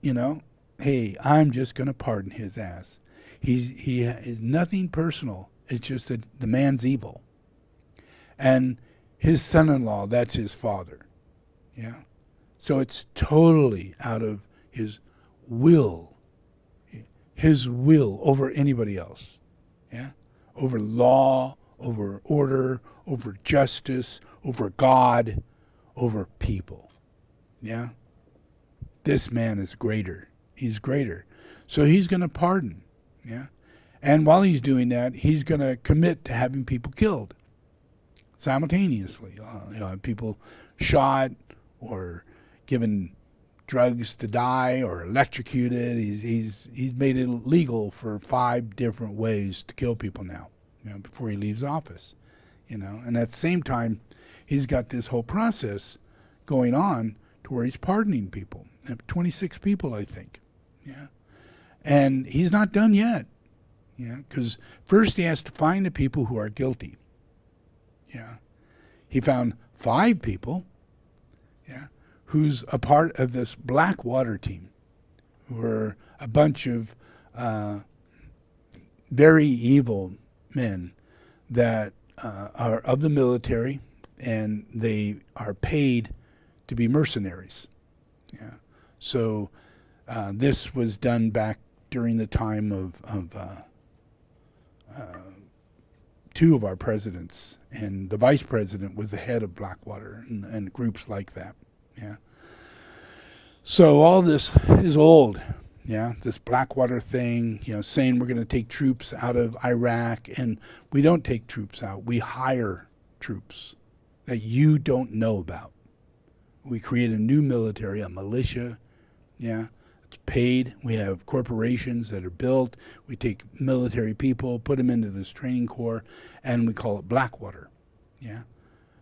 hey, I'm just going to pardon his ass. He is nothing personal. It's just that the man's evil. And his son-in-law, that's his father. So it's totally out of his will over anybody else. Over law, over order, over justice, over God, over people. This man is greater. He's greater. So he's going to pardon. And while he's doing that, he's going to commit to having people killed simultaneously. People shot or given drugs to die or electrocuted. He's made it legal for 5 different ways to kill people now, before he leaves office. And at the same time, he's got this whole process going on to where he's pardoning people. 26 people, I think. And he's not done yet. Because first he has to find the people who are guilty. He found 5 people, who's a part of this Blackwater team, who are a bunch of very evil men that are of the military, and they are paid to be mercenaries. So this was done back during the time of 2 of our presidents, and the vice president was the head of Blackwater and groups like that. So all this is old. This Blackwater thing, saying we're going to take troops out of Iraq, and we don't take troops out. We hire troops that you don't know about. We create a new military, a militia, It's paid. We have corporations that are built. We take military people, put them into this training corps, and we call it Blackwater. Yeah.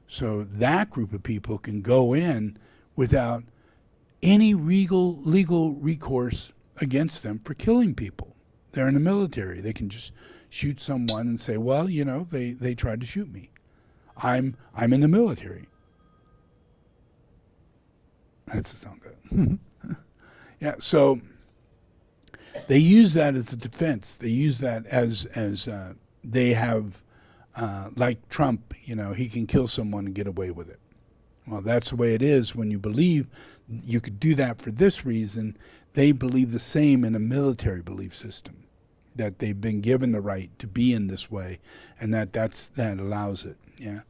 So that group of people can go in without any legal recourse against them for killing people. They're in the military. They can just shoot someone and say, well, you know, they tried to shoot me. I'm in the military. That doesn't sound good. Yeah, so they use that as a defense. They use that as they have, like Trump, you know, he can kill someone and get away with it. Well, that's the way it is when you believe you could do that for this reason. They believe the same in a military belief system, that they've been given the right to be in this way, and that allows it. Yeah.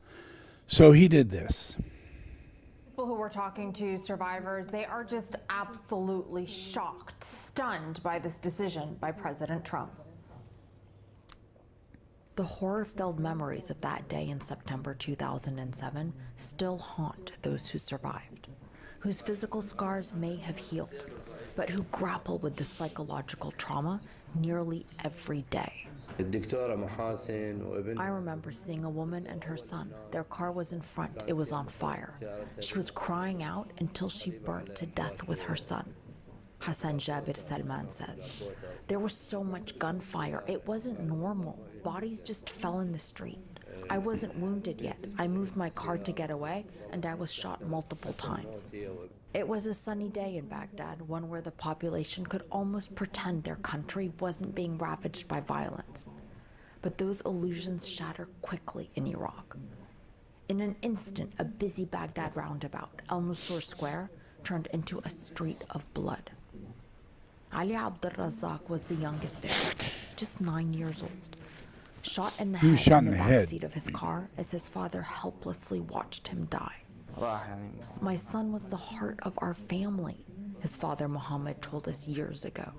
So he did this. People who were talking to survivors, they are just absolutely shocked, stunned by this decision by President Trump. The horror-filled memories of that day in September 2007 still haunt those who survived, whose physical scars may have healed, but who grapple with the psychological trauma nearly every day. I remember seeing a woman and her son. Their car was in front. It was on fire. She was crying out until she burnt to death with her son. Hassan Jabir Salman says, there was so much gunfire. It wasn't normal. Bodies just fell in the street. I wasn't wounded yet. I moved my car to get away, and I was shot multiple times. It was a sunny day in Baghdad, one where the population could almost pretend their country wasn't being ravaged by violence. But those illusions shatter quickly in Iraq. In an instant, a busy Baghdad roundabout, Al-Nusur Square, turned into a street of blood. Ali Abdul Razak was the youngest victim, just 9 years old. Shot in the head in the backseat of his car as his father helplessly watched him die. My son was the heart of our family, his father Muhammad told us years ago.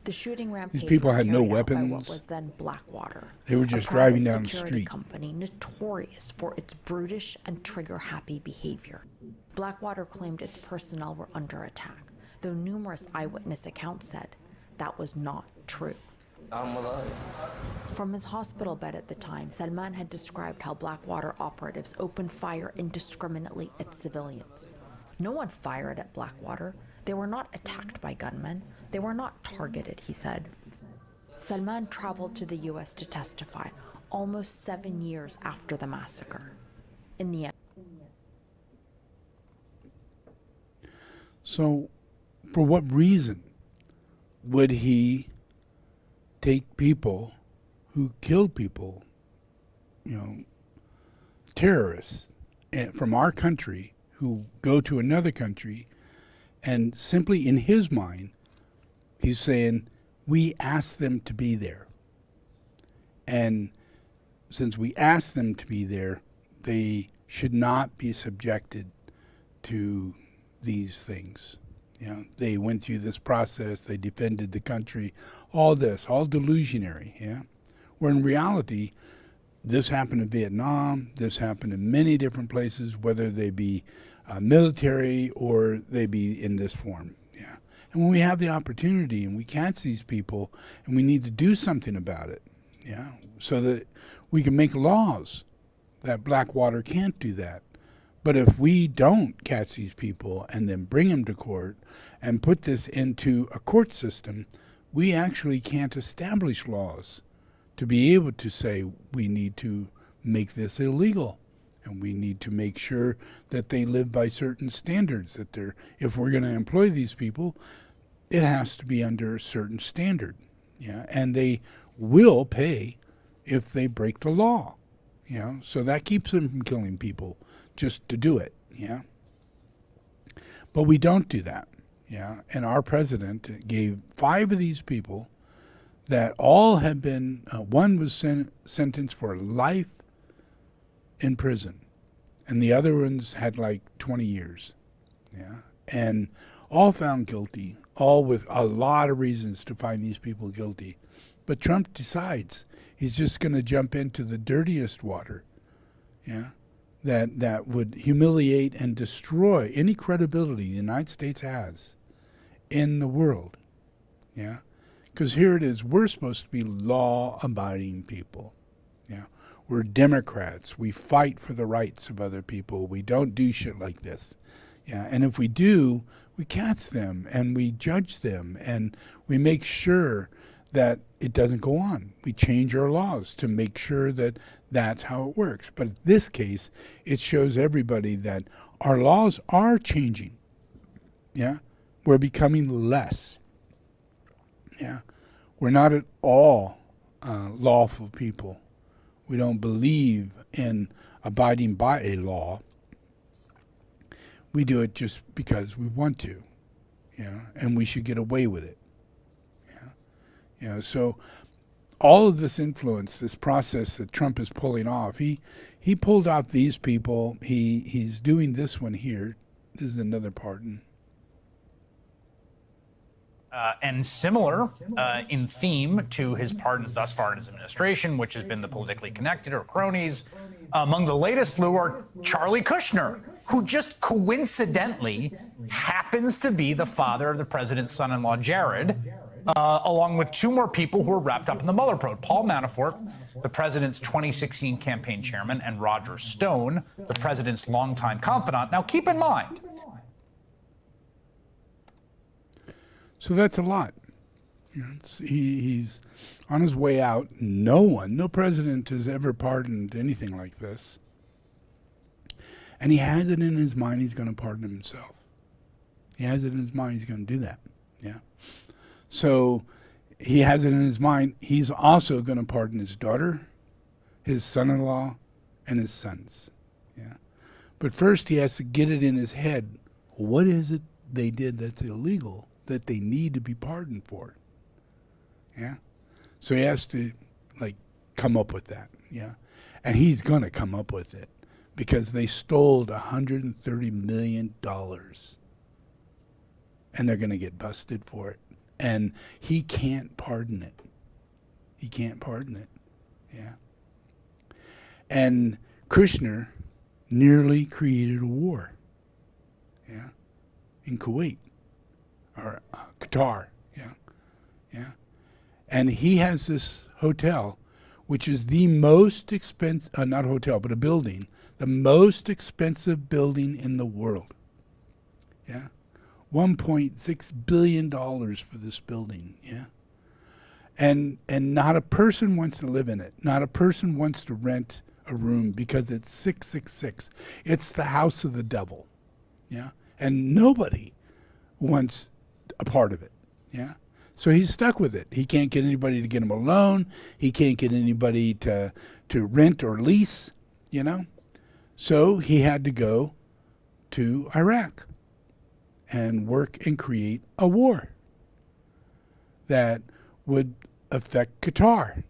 The shooting rampage These people was had no carried out weapons. by what was then Blackwater. They were just a private driving down the security street. company notorious for its brutish and trigger-happy behavior. Blackwater claimed its personnel were under attack, though numerous eyewitness accounts said that was not true. From his hospital bed at the time, Salman had described how Blackwater operatives opened fire indiscriminately at civilians. No one fired at Blackwater. They were not attacked by gunmen. They were not targeted, he said. Salman traveled to the U.S. to testify almost 7 years after the massacre. In the end. So, for what reason would he take people who killed people, you know, terrorists from our country who go to another country, and simply in his mind, he's saying, we asked them to be there. And since we asked them to be there, they should not be subjected to these things. You know, they went through this process, they defended the country, all this, all delusionary, yeah? Where in reality, this happened in Vietnam, this happened in many different places, whether they be military or they be in this form, yeah? And when we have the opportunity and we catch these people and we need to do something about it, yeah? So that we can make laws that Blackwater can't do that. But if we don't catch these people and then bring them to court and put this into a court system, we actually can't establish laws to be able to say we need to make this illegal. And we need to make sure that they live by certain standards, that if we're going to employ these people, it has to be under a certain standard. Yeah, and they will pay if they break the law. You know, so that keeps them from killing people just to do it, yeah. But we don't do that, yeah. And our president gave 5 of these people that all had been, one was sentenced for life in prison, and the other ones had like 20 years, yeah. And all found guilty, all with a lot of reasons to find these people guilty. But Trump decides he's just going to jump into the dirtiest water, yeah. That would humiliate and destroy any credibility the United States has in the world. Yeah? Because here it is, we're supposed to be law-abiding people. Yeah? We're Democrats. We fight for the rights of other people. We don't do shit like this. Yeah? And if we do, we catch them and we judge them and we make sure that it doesn't go on. We change our laws to make sure that that's how it works. But in this case, it shows everybody that our laws are changing. Yeah? We're becoming less. Yeah? We're not at all lawful people. We don't believe in abiding by a law. We do it just because we want to. Yeah? And we should get away with it. Yeah? So all of this influence, this process that Trump is pulling off, he pulled out these people. He's doing this one here. This is another pardon. And similar in theme to his pardons thus far in his administration, which has been the politically connected or cronies. Among the latest slew are Charlie Kushner, who just coincidentally happens to be the father of the president's son-in-law, Jared, along with two more people who are wrapped up in the Mueller probe. Paul Manafort, the president's 2016 campaign chairman, and Roger Stone, the president's longtime confidant. Now, keep in mind, so that's a lot. He's on his way out. No president has ever pardoned anything like this. And he has it in his mind he's going to pardon himself. He has it in his mind he's going to do that. Yeah. So he has it in his mind he's also going to pardon his daughter, his son-in-law, and his sons. Yeah. But first he has to get it in his head. What is it they did that's illegal that they need to be pardoned for? Yeah. So he has to come up with that. Yeah. And he's going to come up with it because they stole $130 million and they're going to get busted for it. And he can't pardon it. He can't pardon it. Yeah. And Kushner nearly created a war. Yeah. In Kuwait. Or Qatar. Yeah. And he has this hotel, which is the most expensive, not hotel, but a building, the most expensive building in the world. Yeah. $1.6 billion for this building. Yeah. And not a person wants to live in it. Not a person wants to rent a room because it's 666. It's the house of the devil. Yeah. And nobody wants a part of it. Yeah. So he's stuck with it. He can't get anybody to get him a loan. He can't get anybody to rent or lease, So he had to go to Iraq and work and create a war that would affect Qatar.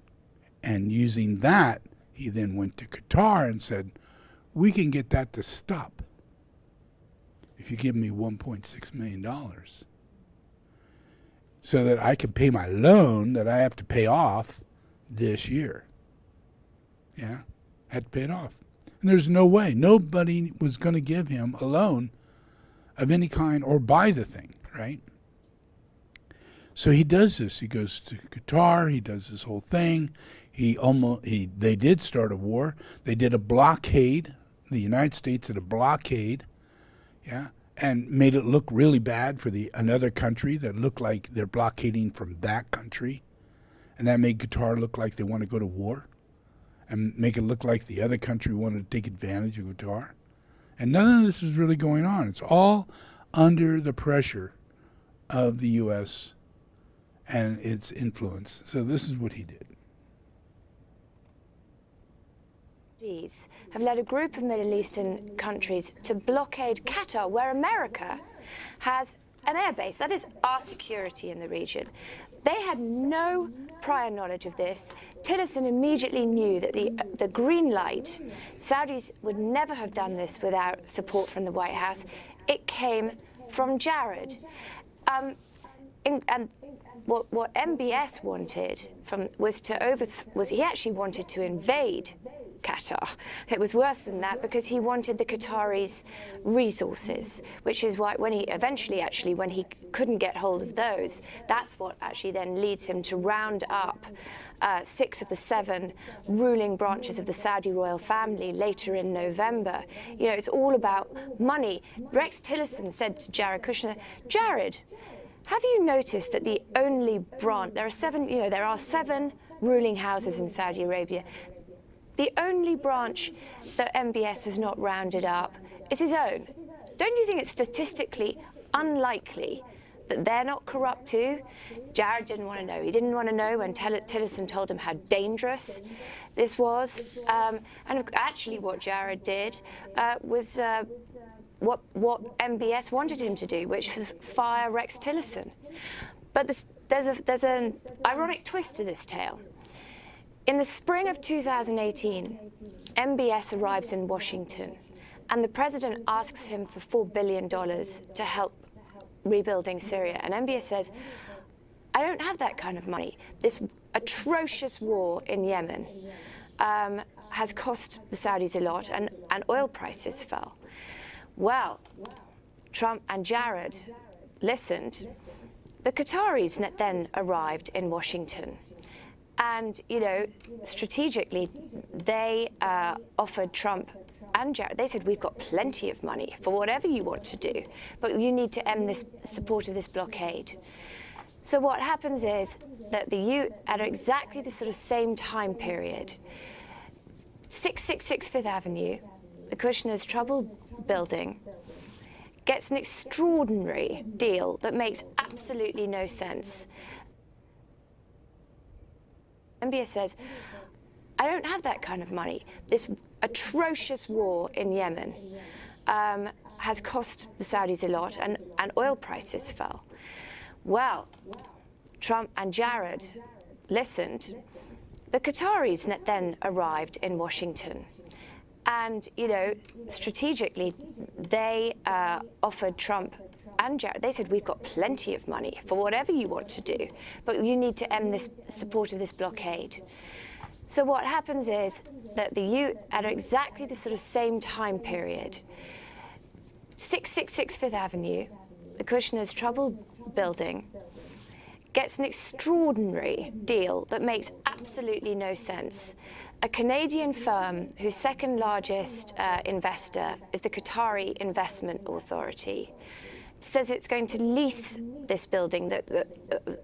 And using that, he then went to Qatar and said, we can get that to stop if you give me $1.6 million. So that I can pay my loan that I have to pay off this year. Yeah, had to pay it off. And there's no way. Nobody was going to give him a loan of any kind or buy the thing, right? So he does this. He goes to Qatar. He does this whole thing. They did start a war. They did a blockade. The United States did a blockade. Yeah. And made it look really bad for another country that looked like they're blockading from that country. And that made Qatar look like they want to go to war and make it look like the other country wanted to take advantage of Qatar. And none of this is really going on. It's all under the pressure of the U.S. and its influence. So this is what he did. Have led a group of Middle Eastern countries to blockade Qatar, where America has an airbase. That is our security in the region. They had no prior knowledge of this. Tillerson immediately knew that the green light, Saudis would never have done this without support from the White House. It came from Jared. And what MBS wanted was he actually wanted to invade Qatar. It was worse than that because he wanted the Qataris' resources, which is why when he couldn't get hold of those, that's what actually then leads him to round up 6 of the 7 ruling branches of the Saudi royal family later in November. You know, it's all about money. Rex Tillerson said to Jared Kushner, Jared, have you noticed that the only branch, there are 7 ruling houses in Saudi Arabia. The only branch that MBS has not rounded up is his own. Don't you think it's statistically unlikely that they're not corrupt too? Jared didn't want to know. He didn't want to know when Tillerson told him how dangerous this was. And actually what Jared did was what MBS wanted him to do, which was fire Rex Tillerson. But there's an ironic twist to this tale. In the spring of 2018, MBS arrives in Washington, and the president asks him for $4 billion to help rebuilding Syria. And MBS says, I don't have that kind of money. This atrocious war in Yemen has cost the Saudis a lot, and oil prices fell. Well, Trump and Jared listened. The Qataris then arrived in Washington. And, you know, strategically, they offered Trump and Jared, they said, we've got plenty of money for whatever you want to do, but you need to end this support of this blockade. So what happens is that at exactly the sort of same time period, 666 Fifth Avenue, the Kushner's troubled building, gets an extraordinary deal that makes absolutely no sense. MBS says, I don't have that kind of money. This atrocious war in Yemen has cost the Saudis a lot, and oil prices fell. Well, Trump and Jared listened. The Qataris then arrived in Washington. And, you know, strategically, they offered Trump and Jared, they said, we've got plenty of money for whatever you want to do, but you need to end this support of this blockade. So what happens is that at exactly the sort of same time period, 666 Fifth Avenue, the Kushner's troubled building, gets an extraordinary deal that makes absolutely no sense. A Canadian firm whose second largest investor is the Qatari Investment Authority says it's going to lease this building that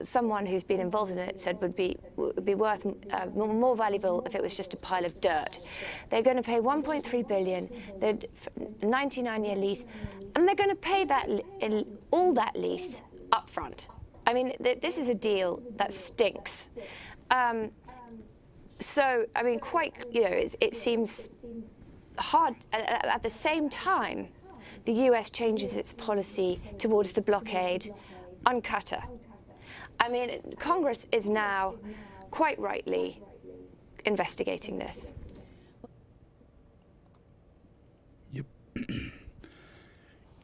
someone who's been involved in it said would be worth more valuable if it was just a pile of dirt. They're going to pay $1.3 billion, the 99-year lease, and they're going to pay all that lease up front. I mean, this is a deal that stinks. So, I mean, it seems hard. At the same time, the US changes its policy towards the blockade on Qatar. I mean, Congress is now, quite rightly, investigating this. Yep.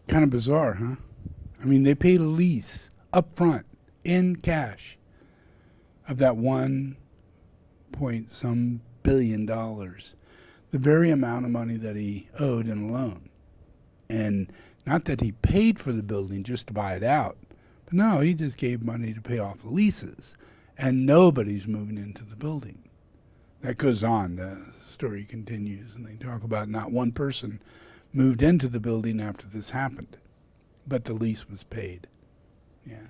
Kind of bizarre, huh? I mean, they paid a lease up front in cash of that $1.some billion, the very amount of money that he owed in a loan. And not that he paid for the building just to buy it out, but no, he just gave money to pay off the leases, and nobody's moving into the building. That goes on. The story continues, and they talk about not one person moved into the building after this happened, but the lease was paid. Yeah.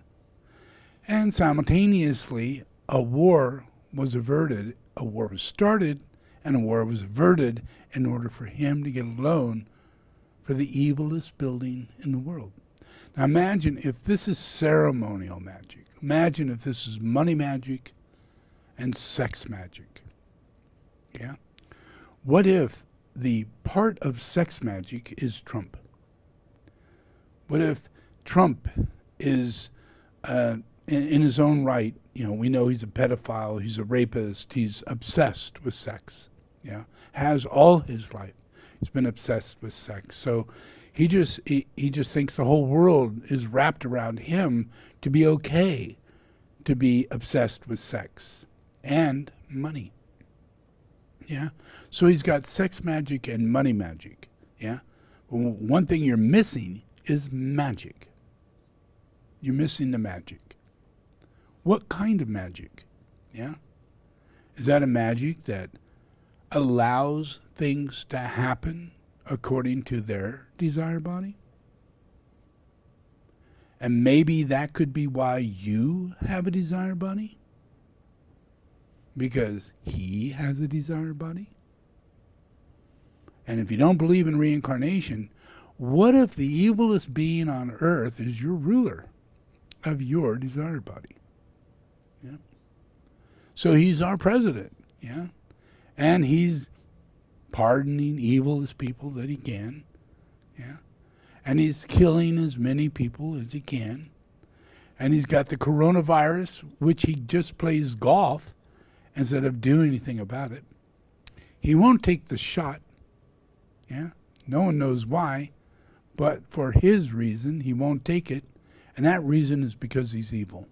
And simultaneously, a war was averted, a war was started, and a war was averted in order for him to get a loan for the evilest building in the world. Now imagine if this is ceremonial magic. Imagine if this is money magic and sex magic. Yeah? What if the part of sex magic is Trump? What if Trump is, in his own right, you know, we know he's a pedophile, he's a rapist, he's obsessed with sex, yeah? Has all his life. He's been obsessed with sex. So he just thinks the whole world is wrapped around him to be okay to be obsessed with sex and money. Yeah. So he's got sex magic and money magic. Yeah. One thing you're missing is magic. You're missing the magic. What kind of magic? Yeah. Is that a magic that allows things to happen according to their desire body? And maybe that could be why you have a desire body? Because he has a desire body? And if you don't believe in reincarnation, what if the evilest being on earth is your ruler of your desire body? Yeah. So he's our president, yeah? And he's pardoning evilest people that he can, yeah? And he's killing as many people as he can. And he's got the coronavirus, which he just plays golf instead of doing anything about it. He won't take the shot, yeah? No one knows why, but for his reason, he won't take it. And that reason is because he's evil.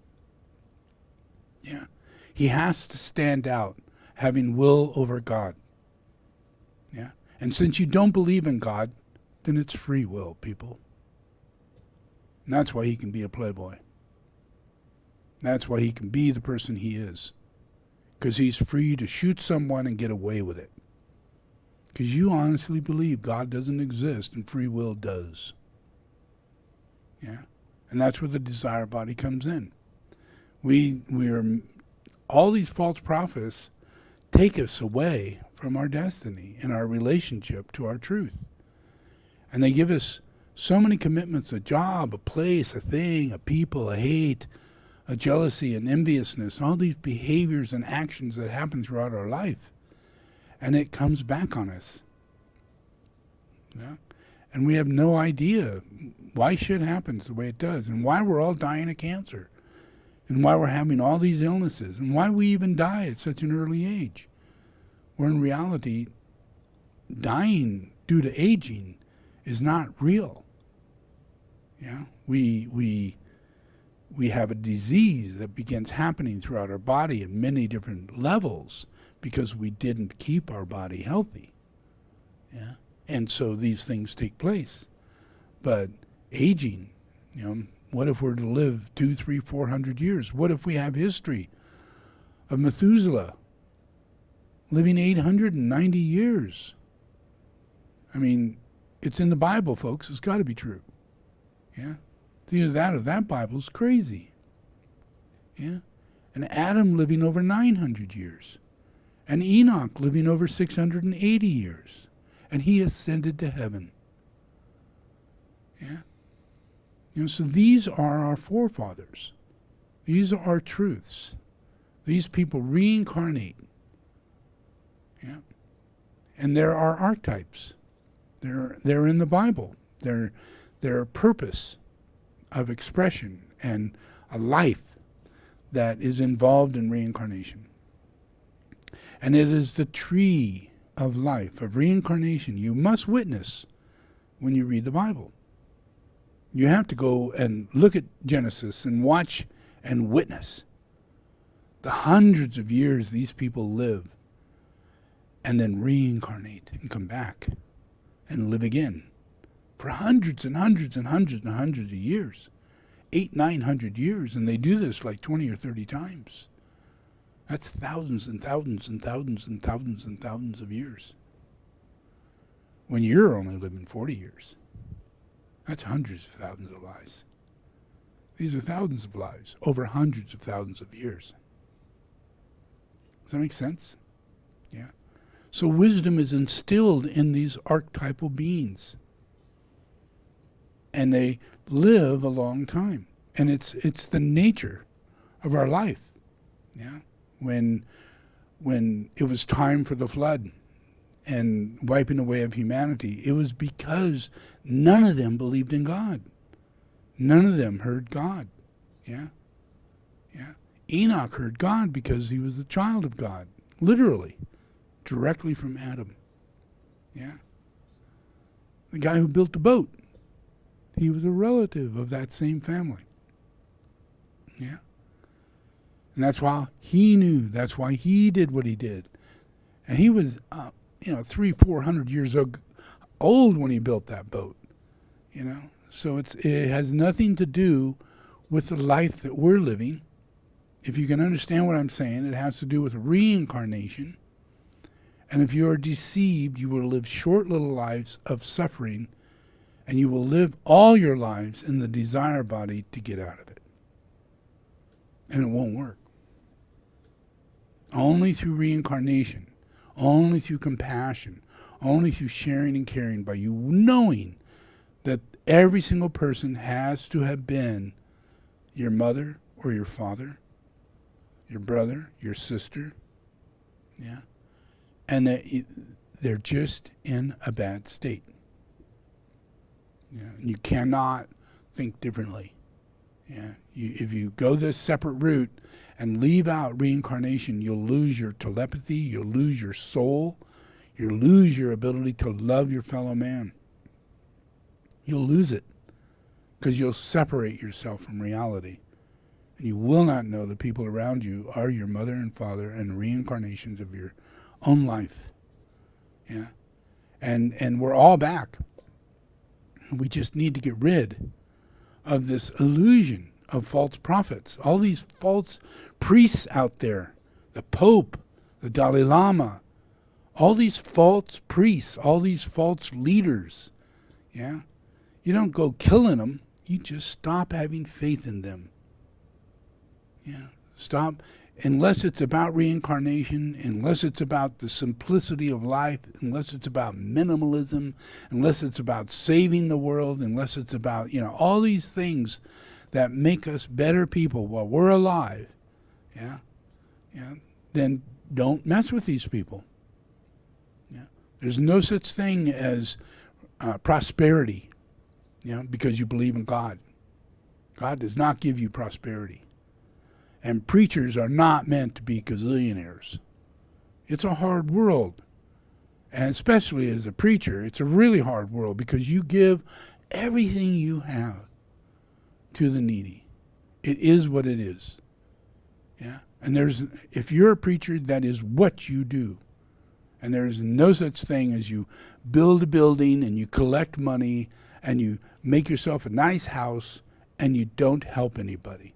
Yeah. He has to stand out, having will over God. Yeah. And since you don't believe in God, then it's free will, people. And that's why he can be a playboy. That's why he can be the person he is. Because he's free to shoot someone and get away with it. Because you honestly believe God doesn't exist and free will does. Yeah. And that's where the desire body comes in. We are, all these false prophets take us away from our destiny and our relationship to our truth. And they give us so many commitments, a job, a place, a thing, a people, a hate, a jealousy, an enviousness, all these behaviors and actions that happen throughout our life. And it comes back on us. Yeah? And we have no idea why shit happens the way it does, and why we're all dying of cancer, and why we're having all these illnesses, and why we even die at such an early age. Where in reality, dying due to aging is not real. Yeah, we have a disease that begins happening throughout our body at many different levels because we didn't keep our body healthy. Yeah, and so these things take place. But aging, what if we're to live 200, 300, 400 years? What if we have history of Methuselah living 890 years? I mean, it's in the Bible, folks. It's got to be true. Yeah? Either that or that Bible's crazy. Yeah? And Adam living over 900 years. And Enoch living over 680 years. And he ascended to heaven. Yeah? So these are our forefathers. These are our truths. These people reincarnate. Yeah? And there are archetypes. They're in the Bible. They're a purpose of expression and a life that is involved in reincarnation. And it is the tree of life, of reincarnation, you must witness when you read the Bible. You have to go and look at Genesis and watch and witness the hundreds of years these people live and then reincarnate and come back and live again for hundreds and hundreds and hundreds and hundreds of years, 800-900 years, and they do this like 20 or 30 times. That's thousands and thousands and thousands and thousands and thousands of years. When you're only living 40 years, that's hundreds of thousands of lives. These are thousands of lives over hundreds of thousands of years. Does that make sense? Yeah. So wisdom is instilled in these archetypal beings. And they live a long time. And it's the nature of our life. Yeah. When it was time for the flood and wiping away of humanity, it was because none of them believed in God. None of them heard God. Yeah. Yeah. Enoch heard God because he was a child of God, literally, directly from Adam. Yeah. The guy who built the boat, he was a relative of that same family. Yeah. And that's why he knew. That's why he did what he did. And he was, 300-400 years old when he built that boat, So it has nothing to do with the life that we're living. If you can understand what I'm saying, it has to do with reincarnation. And if you are deceived, you will live short little lives of suffering, and you will live all your lives in the desire body to get out of it. And it won't work. Only through reincarnation, only through compassion, only through sharing and caring, by you knowing that every single person has to have been your mother or your father, your brother, your sister, and that they're just in a bad state. You cannot think differently. If you go this separate route and leave out reincarnation, you'll lose your telepathy, you'll lose your soul, you'll lose your ability to love your fellow man. You'll lose it because you'll separate yourself from reality. And you will not know the people around you are your mother and father and reincarnations of your own life. And we're all back. We just need to get rid of this illusion of false prophets. All these false priests out there, the Pope, the Dalai Lama, all these false priests, all these false leaders. You don't go killing them. You just stop having faith in them. Stop. Unless it's about reincarnation, unless it's about the simplicity of life, unless it's about minimalism, unless it's about saving the world, unless it's about, all these things that make us better people while we're alive, then don't mess with these people. There's no such thing as prosperity, because you believe in God. God does not give you prosperity. And preachers are not meant to be gazillionaires. It's a hard world. And especially as a preacher, it's a really hard world because you give everything you have to the needy. It is what it is. And if you're a preacher, that is what you do. And there's no such thing as you build a building and you collect money and you make yourself a nice house and you don't help anybody.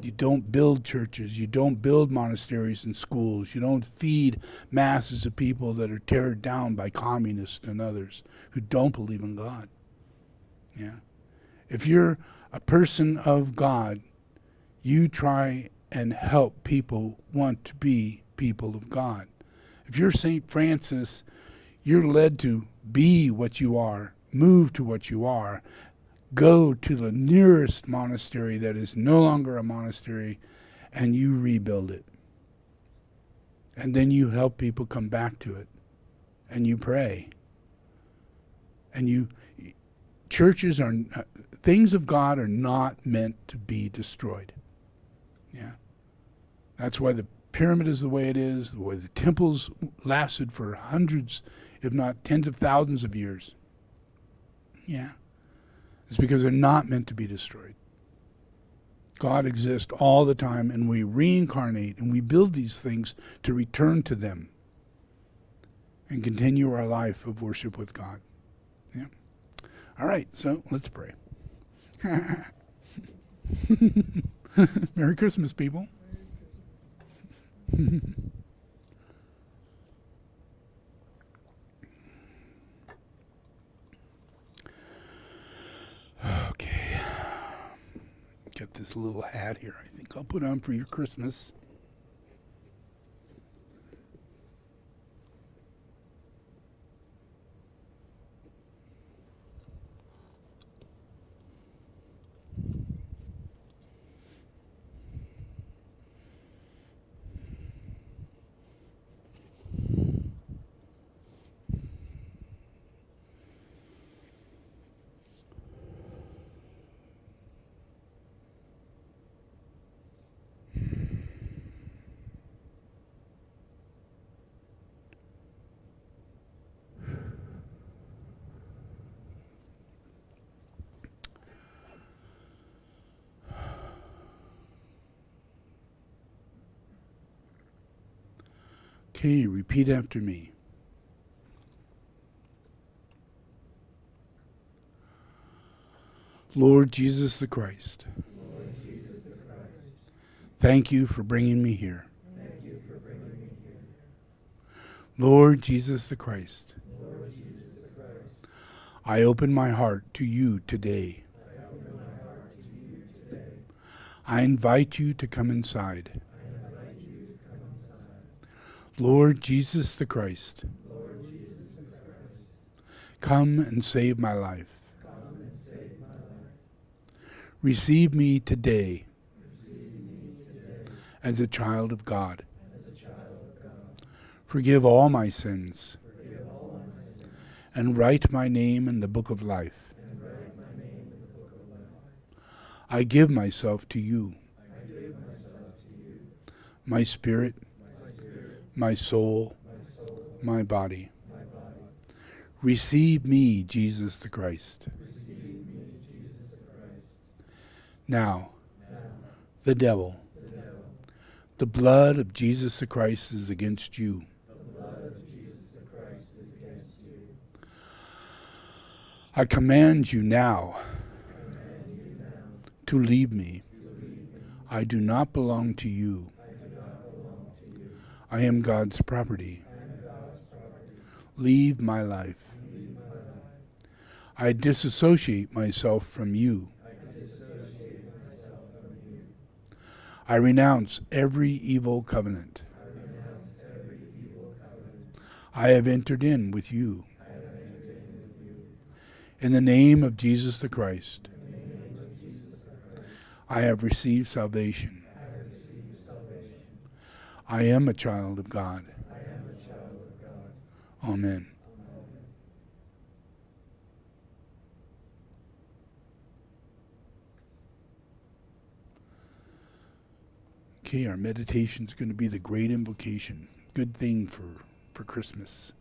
You don't build churches. You don't build monasteries and schools. You don't feed masses of people that are teared down by communists and others who don't believe in God. If you're a person of God, you try and help people want to be people of God. If you're St. Francis, you're led to be what you are, move to what you are, go to the nearest monastery that is no longer a monastery, and you rebuild it. And then you help people come back to it. And you pray. And churches are, things of God are not meant to be destroyed. That's why the pyramid is the way it is, the way the temples lasted for hundreds, if not tens of thousands of years. It's because they're not meant to be destroyed. God exists all the time, and we reincarnate, and we build these things to return to them and continue our life of worship with God. All right, so let's pray. Merry Christmas, people. Okay. Got this little hat here I think I'll put on for your Christmas. Okay, repeat after me. Lord Jesus the Christ, thank you for bringing me here. Lord Jesus the Christ, I open my heart to you today. I invite you to come inside. Lord Jesus the Christ, come and save my life. Receive me today as a child of God. Forgive all my sins and write my name in the book of life. I give myself to you, my spirit, my soul, my body. Receive me, Jesus the Christ. Now, the devil, the blood of Jesus the Christ is against you. I command you now to leave me. I do not belong to you. I am God's property. Leave my life. I disassociate myself from you. I renounce every evil covenant I have entered in with you. In the name of Jesus the Christ, I have received salvation. I am a child of God. Amen. Okay, our meditation is going to be the great invocation. Good thing for Christmas.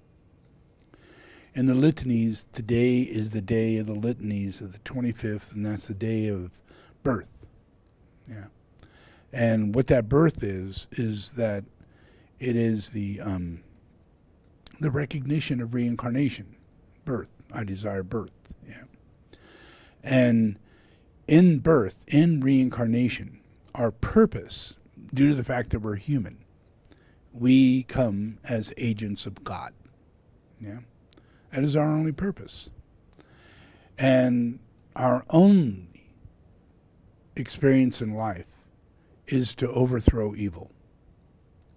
In the litanies, today is the day of the litanies of the 25th, and that's the day of birth. Yeah. And what that birth is that it is the recognition of reincarnation. Birth. I desire birth. Yeah. And in birth, in reincarnation, our purpose, due to the fact that we're human, we come as agents of God. Yeah. That is our only purpose. And our only experience in life is to overthrow evil.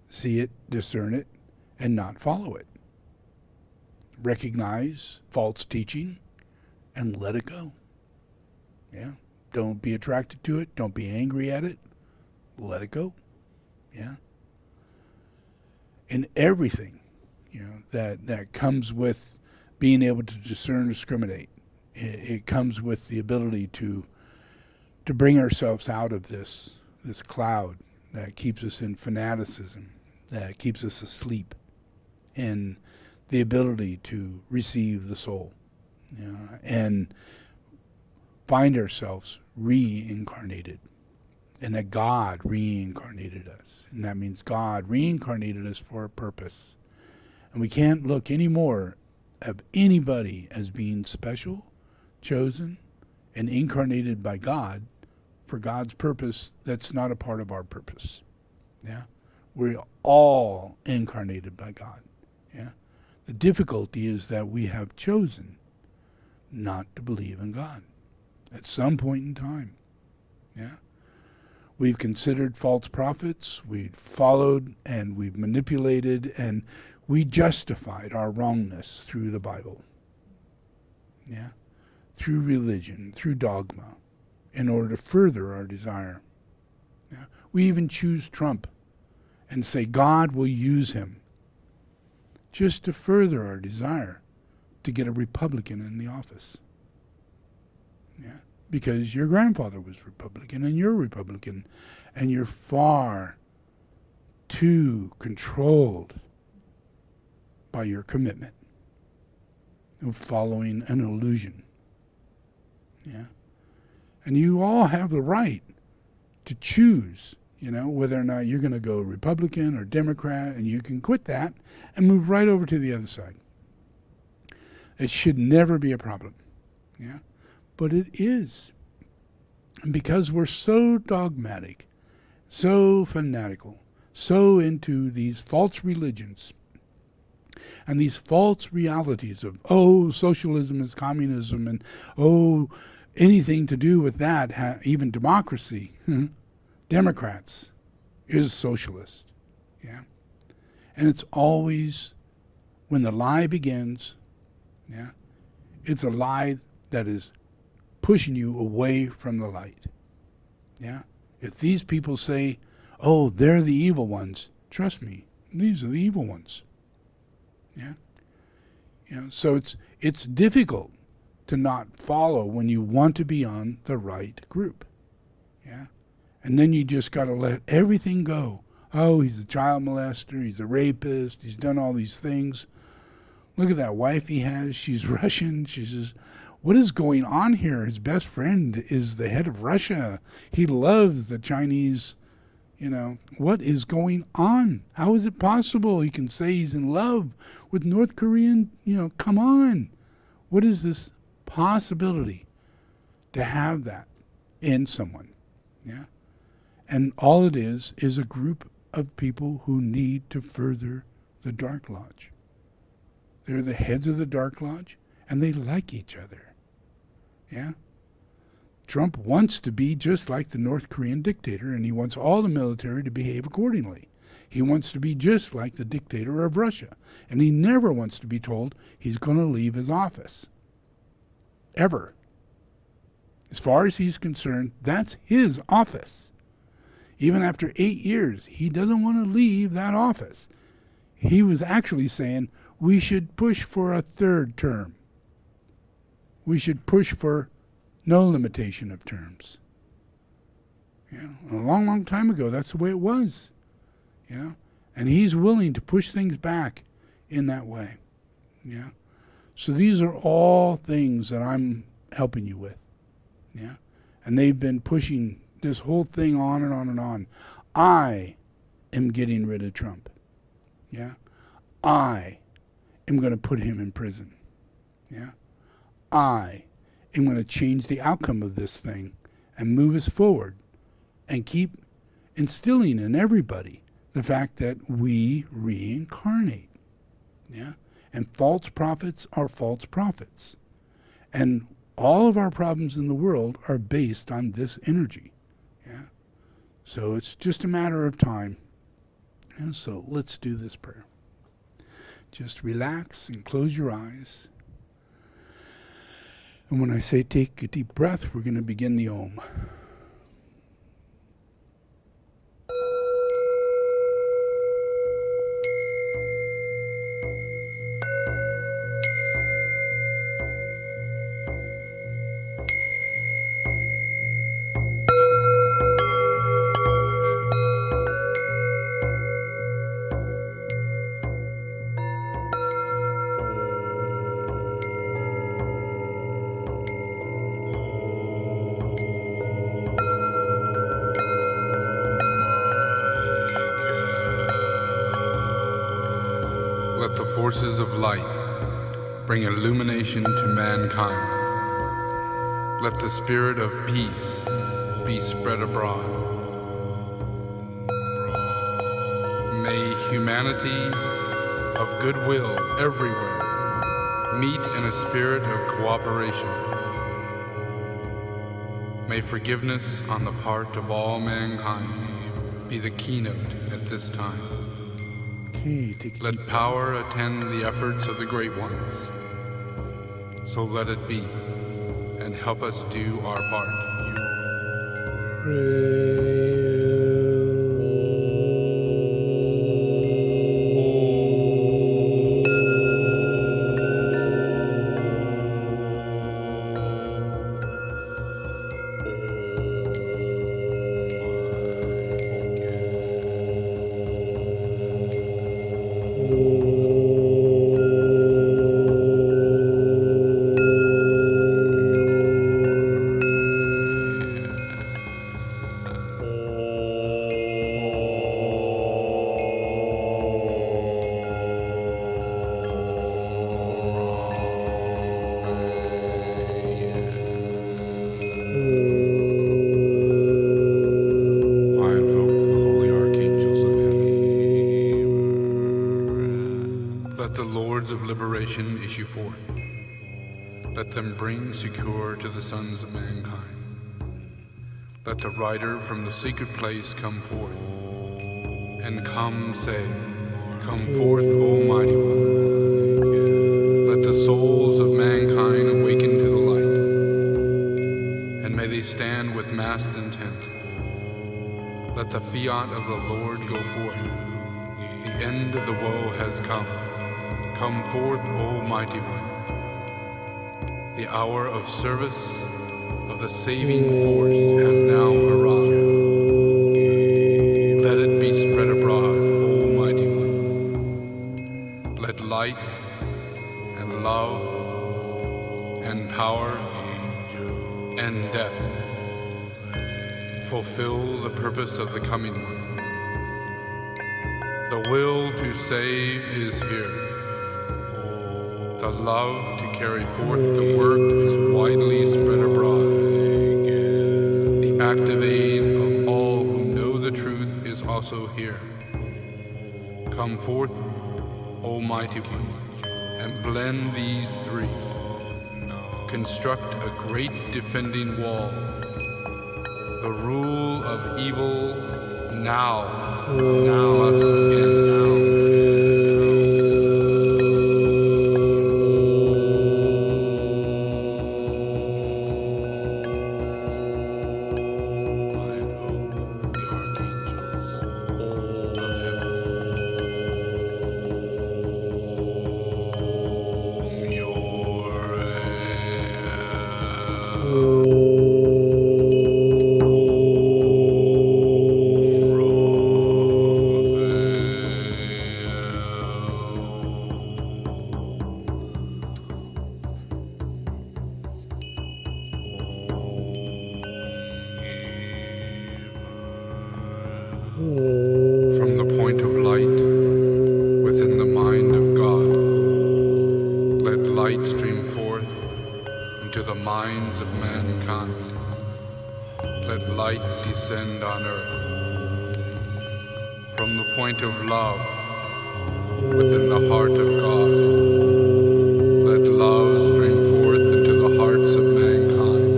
See it, discern it, and not follow it. Recognize false teaching and let it go. Yeah. Don't be attracted to it. Don't be angry at it. Let it go. Yeah. In everything, that comes with being able to discern, discriminate. It comes with the ability to bring ourselves out of this cloud that keeps us in fanaticism, that keeps us asleep, and the ability to receive the soul, and find ourselves reincarnated, and that God reincarnated us. And that means God reincarnated us for a purpose. And we can't look anymore of anybody as being special, chosen, and incarnated by God for God's purpose that's not a part of our purpose. Yeah? We're all incarnated by God. Yeah? The difficulty is that we have chosen not to believe in God at some point in time. Yeah? We've considered false prophets, we've followed and we've manipulated, and we justified our wrongness through the Bible. Yeah? Through religion, through dogma, in order to further our desire. Yeah? We even choose Trump and say God will use him just to further our desire to get a Republican in the office. Yeah? Because your grandfather was Republican and you're Republican, and you're far too controlled by your commitment of following an illusion. Yeah? And you all have the right to choose whether or not you're going to go Republican or Democrat, and you can quit that and move right over to the other side. It should never be a problem. Yeah. But it is. And because we're so dogmatic, so fanatical, so into these false religions and these false realities of, socialism is communism, and, anything to do with that, even democracy, Democrats, is socialist. Yeah. And it's always, when the lie begins, yeah, it's a lie that is pushing you away from the light. Yeah. If these people say, they're the evil ones, trust me, these are the evil ones. Yeah. So it's difficult to not follow when you want to be on the right group. Yeah. And then you just got to let everything go. He's a child molester, he's a rapist, he's done all these things. Look at that wife he has, she's Russian. She says, what is going on here? His best friend is the head of Russia. He loves the Chinese, what is going on? How is it possible he can say he's in love with North Korean? Come on. What is this possibility to have that in someone? Yeah. And all it is a group of people who need to further the Dark Lodge. They're the heads of the Dark Lodge, and they like each other. Yeah? Trump wants to be just like the North Korean dictator, and he wants all the military to behave accordingly. He wants to be just like the dictator of Russia, and he never wants to be told he's going to leave his office. Ever. As far as he's concerned, that's his office. Even after 8 years, he doesn't want to leave that office. He was actually saying, we should push for a third term. We should push for no limitation of terms. A long, long time ago, that's the way it was. And he's willing to push things back in that way. Yeah. So these are all things that I'm helping you with. Yeah. And they've been pushing this whole thing on and on and on. I am getting rid of Trump. Yeah. I am going to put him in prison. Yeah. I am going to change the outcome of this thing and move us forward and keep instilling in everybody the fact that we reincarnate. Yeah. And false prophets are false prophets. And all of our problems in the world are based on this energy. Yeah. So it's just a matter of time. And so let's do this prayer. Just relax and close your eyes. And when I say take a deep breath, we're going to begin the Om. Let the forces of light bring illumination to mankind. Let the spirit of peace be spread abroad. May humanity of goodwill everywhere meet in a spirit of cooperation. May forgiveness on the part of all mankind be the keynote at this time. Let power attend the efforts of the great ones. So let it be, and help us do our part. of liberation issue forth. Let them bring succor to the sons of mankind. Let the rider from the secret place come forth, and come say, come forth, O Mighty One. Let the souls of mankind awaken to the light, and may they stand with massed intent. Let the fiat of the Lord go forth. The end of the woe has come. Come forth, O Mighty One. The hour of service of the saving force has now arrived. Let it be spread abroad, O Mighty One. Let light and love and power and death fulfill the purpose of the coming one. The will to save is here. The love to carry forth the work is widely spread abroad. The active aid of all who know the truth is also here. Come forth, O Mighty One, and blend these three. Construct a great defending wall. The rule of evil now must end. From the point of light within the mind of God, let light stream forth into the minds of mankind. Let light descend on earth. From the point of love within the heart of God, let love stream forth into the hearts of mankind.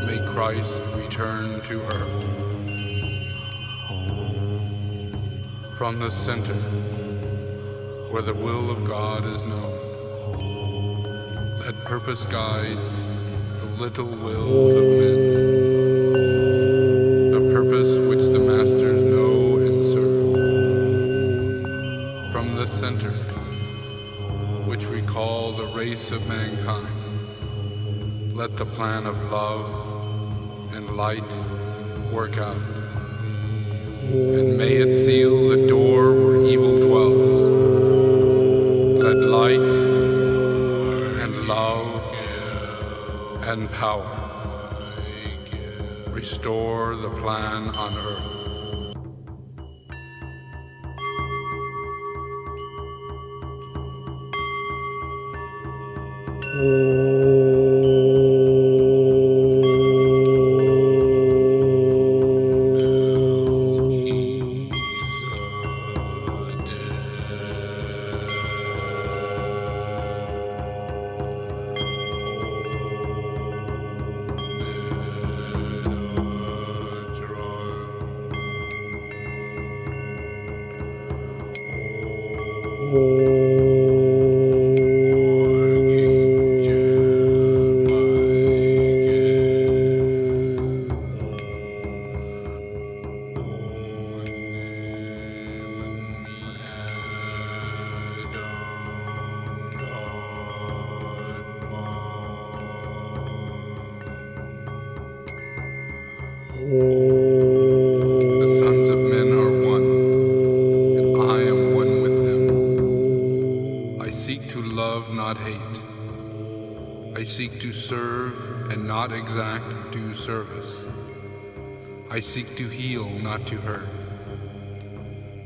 May Christ return to earth. From the center, where the will of God is known, let purpose guide the little wills of men, a purpose which the masters know and serve. From the center, which we call the race of mankind, let the plan of love and light work out. And may it seal the door where evil dwells. Let light and love and power restore the plan on earth. The sons of men are one, and I am one with them. I seek to love, not hate. I seek to serve and not exact due service. I seek to heal, not to hurt.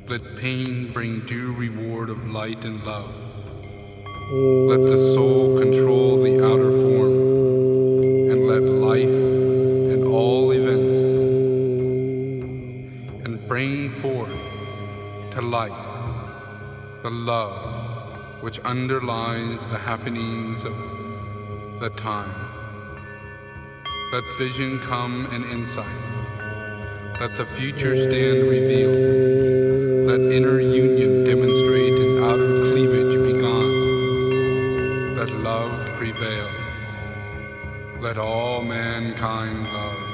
Let pain bring due reward of light and love. Let the soul control the outer form, and let life and all events and bring forth to light the love which underlies the happenings of the time. Let vision come and insight. Let the future stand revealed. Let inner union demonstrate and outer cleavage be gone. Let love prevail. Let all mankind love.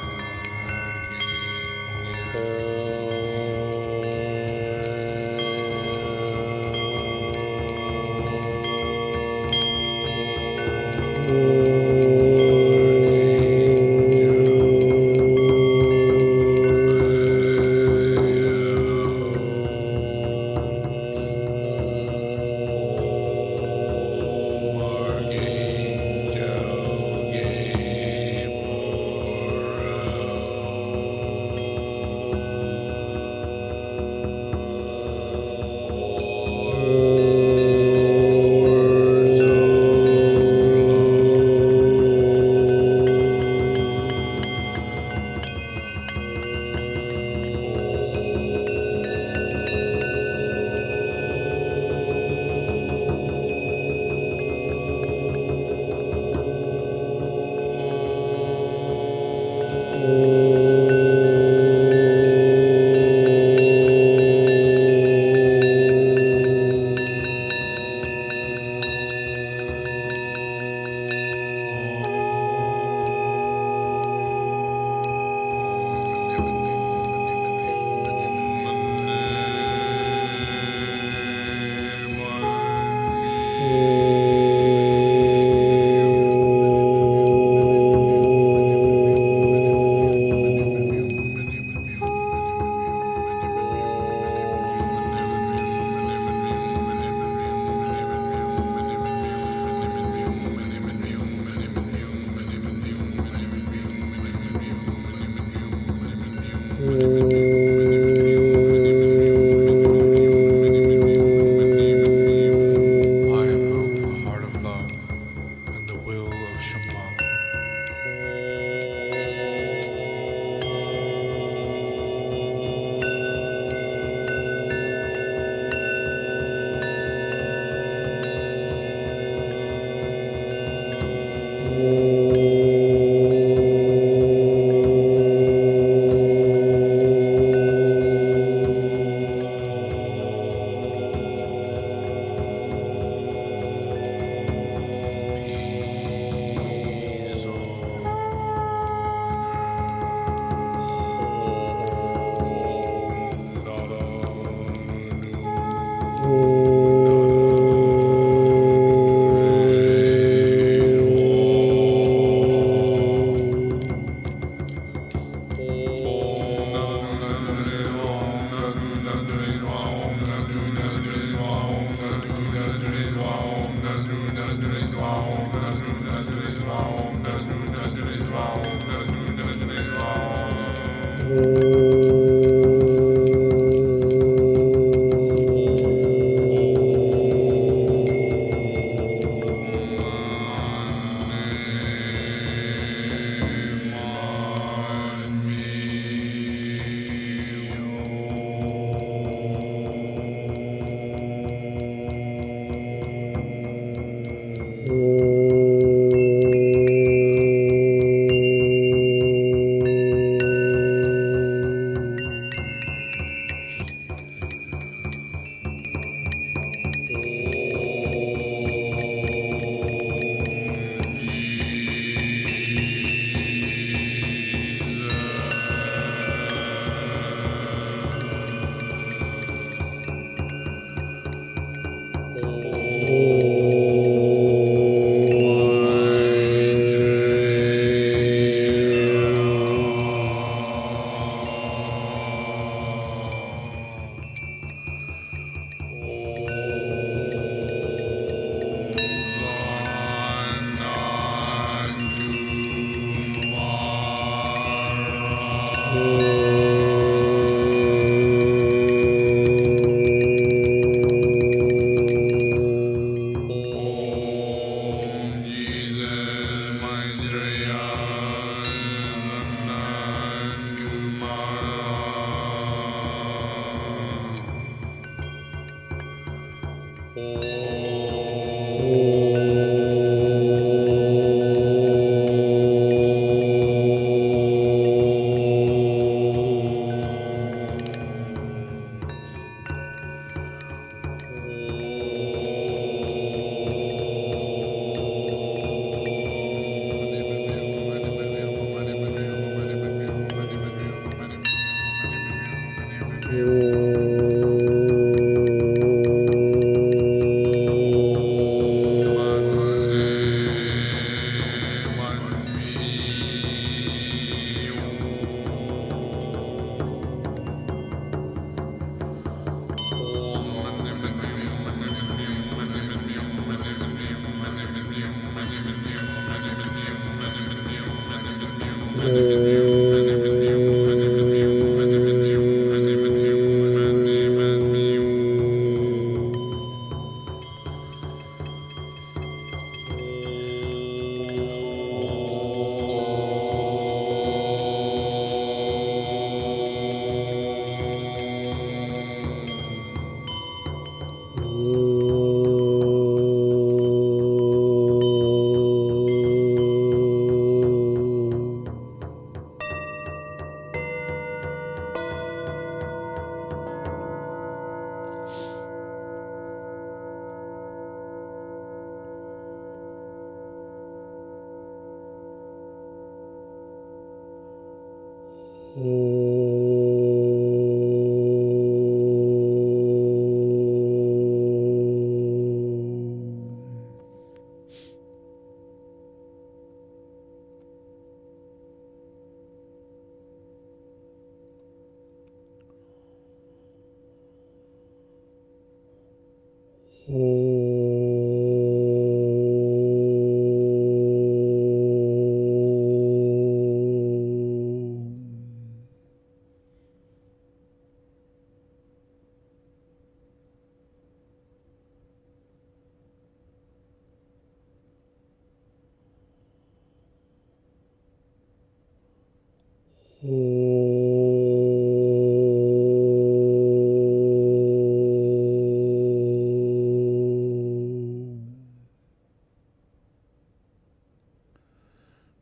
Om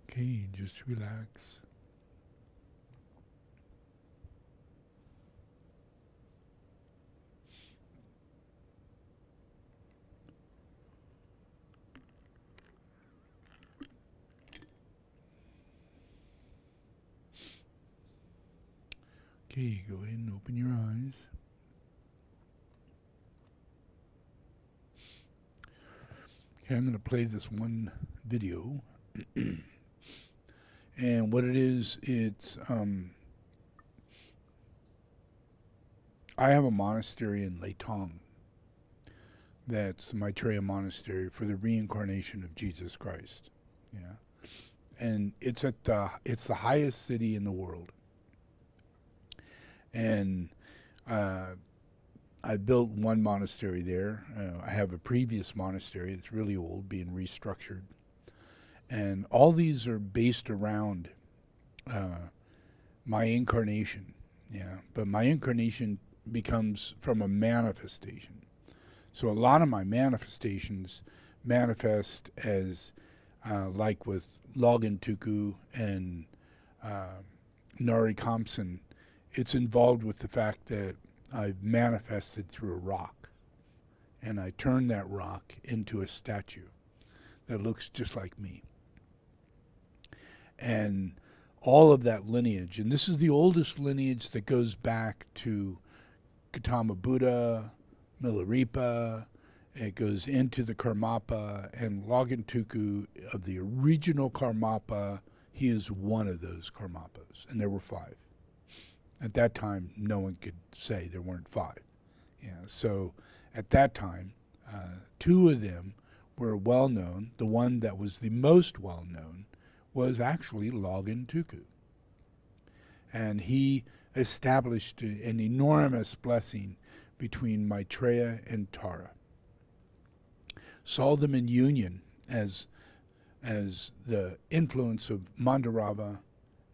Okay, just relax. Okay, go ahead and open your eyes. Okay, I'm going to play this one video. And what it is, it's, I have a monastery in Leitong. That's the Maitreya Monastery for the reincarnation of Jesus Christ. Yeah. And it's the highest city in the world. And I built one monastery there. I have a previous monastery that's really old, being restructured. And all these are based around my incarnation. Yeah, but my incarnation becomes from a manifestation. So a lot of my manifestations manifest as, like with Logan Tuku and Nari Compson, it's involved with the fact that I've manifested through a rock. And I turn that rock into a statue that looks just like me. And all of that lineage, and this is the oldest lineage that goes back to Gautama Buddha, Milarepa, it goes into the Karmapa, and Logan Tuku of the original Karmapa, he is one of those Karmapas, and there were 5. At that time, no one could say there weren't 5. Yeah, so at that time, 2 of them were well known. The one that was the most well known was actually Logan Tuku. And he established an enormous blessing between Maitreya and Tara. Saw them in union as the influence of Mandarava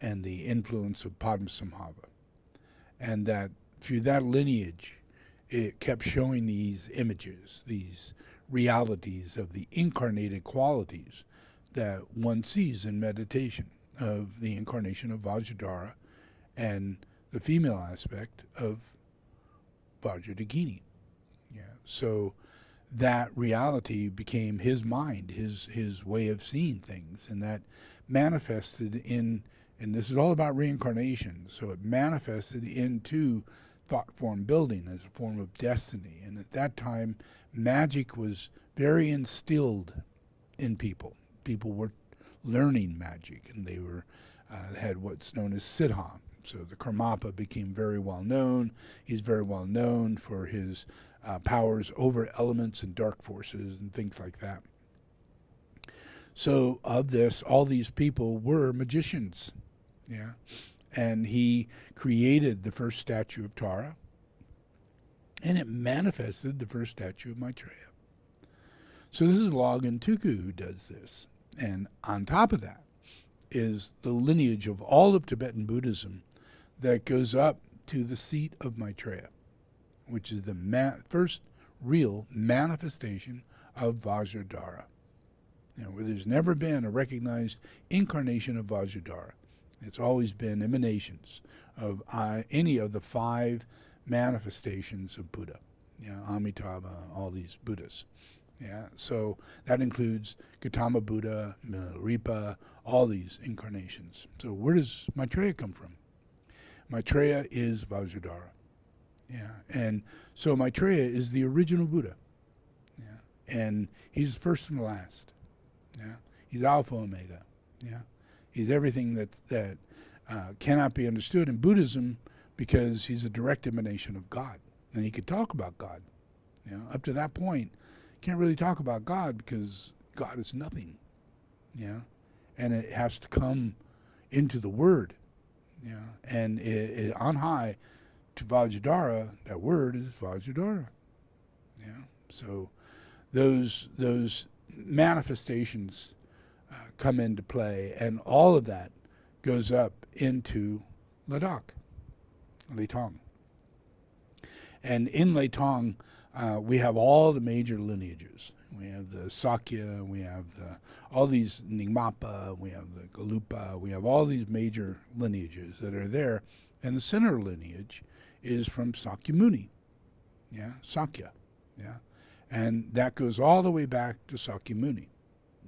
and the influence of Padmasambhava. And that through that lineage, it kept showing these images, these realities of the incarnated qualities that one sees in meditation of the incarnation of Vajradhara and the female aspect of Vajradagini. Yeah. So that reality became his mind, his way of seeing things, and that manifested in, and this is all about reincarnation, so it manifested into thought form building, as a form of destiny. And at that time, magic was very instilled in people. People were learning magic, and they were had what's known as siddha. So the Karmapa became very well known. He's very well known for his powers over elements and dark forces and things like that. So of this, all these people were magicians, yeah. And he created the first statue of Tara, and it manifested the first statue of Maitreya. So this is Logan Tuku who does this. And on top of that is the lineage of all of Tibetan Buddhism that goes up to the seat of Maitreya, which is the first real manifestation of Vajradhara. You know, where there's never been a recognized incarnation of Vajradhara. It's always been emanations of any of the 5 manifestations of Buddha. Yeah, Amitabha, all these Buddhas. Yeah, so that includes Gautama Buddha, Milarepa, all these incarnations. So where does Maitreya come from? Maitreya is Vajradhara. Yeah, and so Maitreya is the original Buddha. Yeah, and he's first and last. Yeah, he's Alpha Omega. Yeah, he's everything that cannot be understood in Buddhism, because he's a direct emanation of God, and he could talk about God. You know, up to that point, can't really talk about God because God is nothing. Yeah, and it has to come into the Word. Yeah, and on high to Vajradhara, that word is Vajradhara. Yeah, so those manifestations come into play, and all of that goes up into Ladakh, Leitong. And in Leitong, we have all the major lineages. We have the Sakya, we have all these Nyingmapa, we have the Galupa, we have all these major lineages that are there. And the center lineage is from Sakyamuni, yeah, Sakya, yeah. And that goes all the way back to Sakyamuni.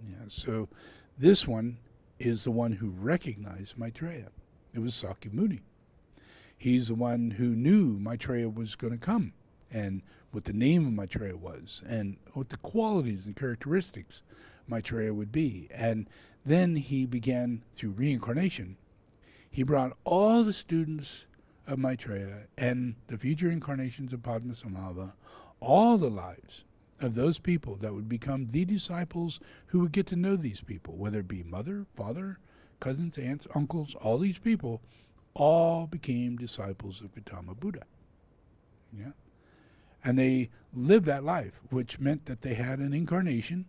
Yeah, so this one is the one who recognized Maitreya. It was Sakyamuni. He's the one who knew Maitreya was going to come, and what the name of Maitreya was, and what the qualities and characteristics Maitreya would be. And then he began, through reincarnation, he brought all the students of Maitreya and the future incarnations of Padmasambhava, all the lives of those people that would become the disciples who would get to know these people, whether it be mother, father, cousins, aunts, uncles, all these people all became disciples of Gautama Buddha. Yeah. And they lived that life, which meant that they had an incarnation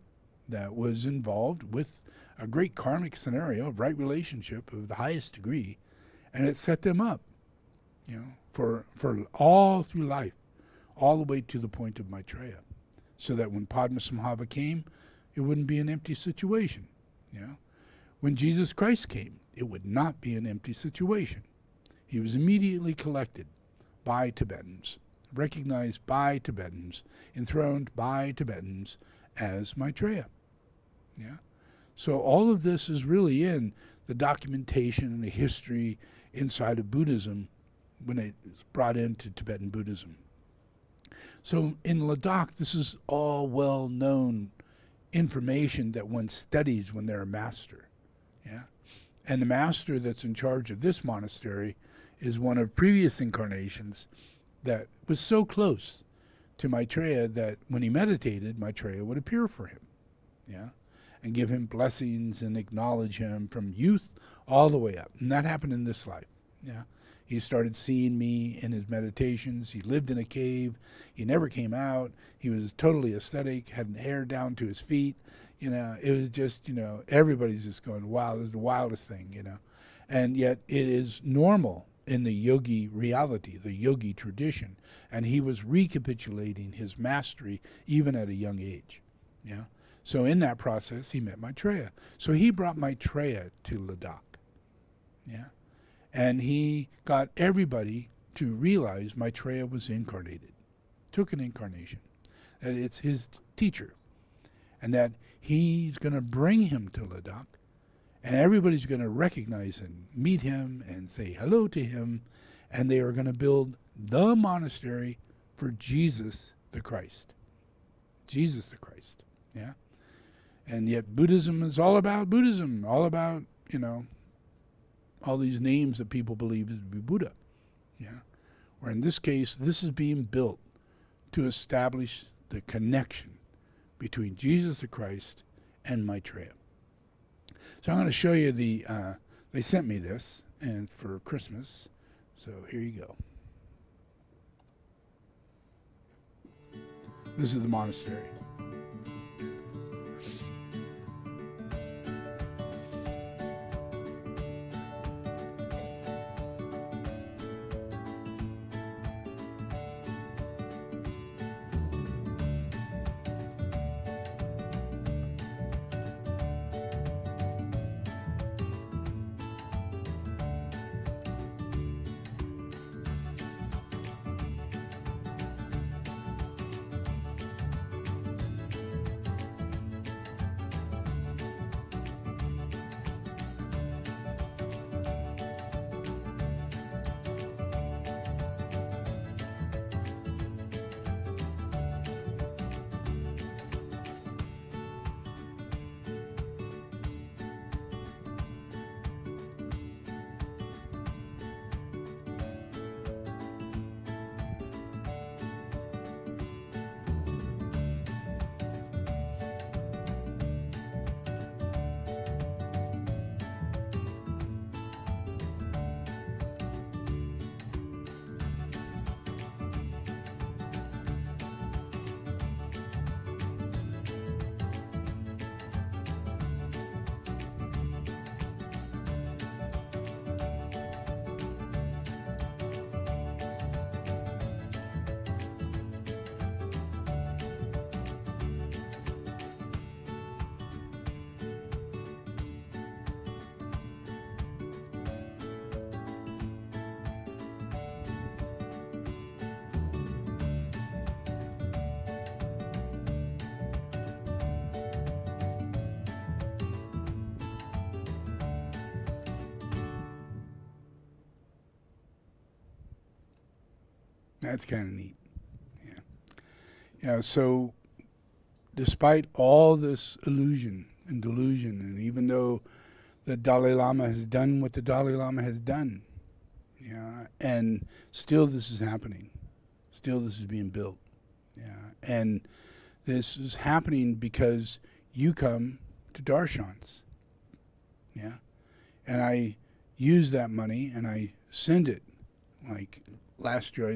that was involved with a great karmic scenario of right relationship of the highest degree, and it set them up, you know, for all through life, all the way to the point of Maitreya, so that when Padmasambhava came, it wouldn't be an empty situation. You know, when Jesus Christ came, it would not be an empty situation. He was immediately collected by Tibetans, recognized by Tibetans, enthroned by Tibetans as Maitreya. Yeah. So all of this is really in the documentation and the history inside of Buddhism when it's brought into Tibetan Buddhism. So in Ladakh, this is all well-known information that one studies when they're a master. Yeah. And the master that's in charge of this monastery is one of previous incarnations that was so close to Maitreya that when he meditated, Maitreya would appear for him, yeah, and give him blessings and acknowledge him from youth all the way up. And that happened in this life, yeah. He started seeing me in his meditations. He lived in a cave. He never came out. He was totally ascetic, had hair down to his feet. You know, it was just, you know, everybody's just going, wow, this is the wildest thing, you know. And yet it is normal in the yogi reality, the yogi tradition. And he was recapitulating his mastery even at a young age. Yeah. So in that process, he met Maitreya. So he brought Maitreya to Ladakh. Yeah. And he got everybody to realize Maitreya was incarnated, took an incarnation, that it's his teacher, and that he's going to bring him to Ladakh, and everybody's going to recognize and meet him and say hello to him, and they are going to build the monastery for Jesus the Christ. Jesus the Christ, yeah? And yet Buddhism is all about Buddhism, all about, all these names that people believe to be Buddha, yeah? Where in this case, this is being built to establish the connection between Jesus the Christ and Maitreya. So I'm going to show you they sent me this and for Christmas, so here you go. This is the monastery. That's kind of neat. Yeah. So despite all this illusion and delusion, and even though the Dalai Lama has done what the Dalai Lama has done, and still this is happening. Still this is being built. And this is happening because you come to darshans. And I use that money and I send it. Like last year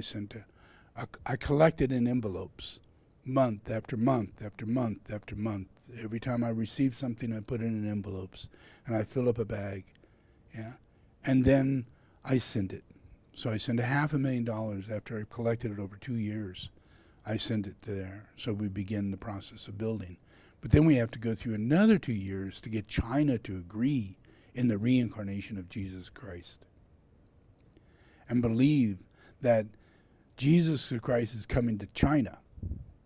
I collected in envelopes month after month after month after month. Every time I receive something, I put it in envelopes and I fill up a bag. And then I send it. So I send $500,000 after I've collected it over 2 years. I send it there. So we begin the process of building. But then we have to go through another 2 years to get China to agree in the reincarnation of Jesus Christ and believe that Jesus Christ is coming to China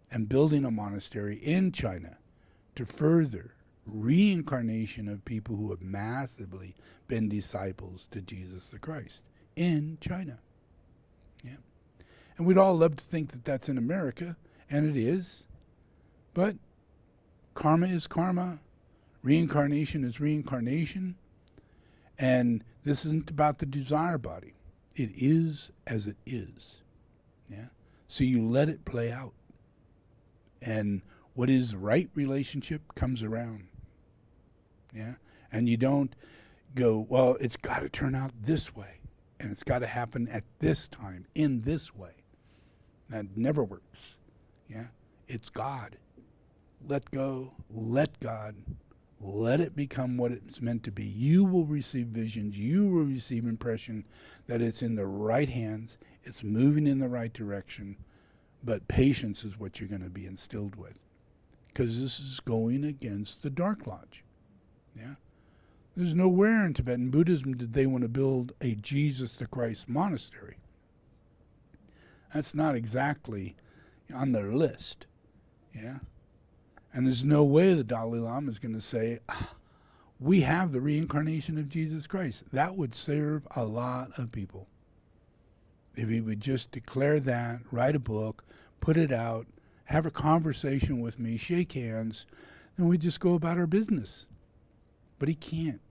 and building a monastery in China to further reincarnation of people who have massively been disciples to Jesus the Christ in China. And we'd all love to think that that's in America, and it is, but karma is karma, reincarnation is reincarnation, and this isn't about the desire body. It is as it is. So you let it play out. And what is the right relationship comes around. And you don't go, well, it's got to turn out this way. And it's got to happen at this time, in this way. That never works. It's God. Let go, let God, let it become what it's meant to be. You will receive visions, you will receive impression that it's in the right hands, it's moving in the right direction, but patience is what you're going to be instilled with. Because this is going against the Dark Lodge. There's nowhere in Tibetan Buddhism did they want to build a Jesus the Christ monastery. That's not exactly on their list. And there's no way the Dalai Lama is going to say, we have the reincarnation of Jesus Christ. That would serve a lot of people. If he would just declare that, write a book, put it out, have a conversation with me, shake hands, then we just go about our business. But he can't,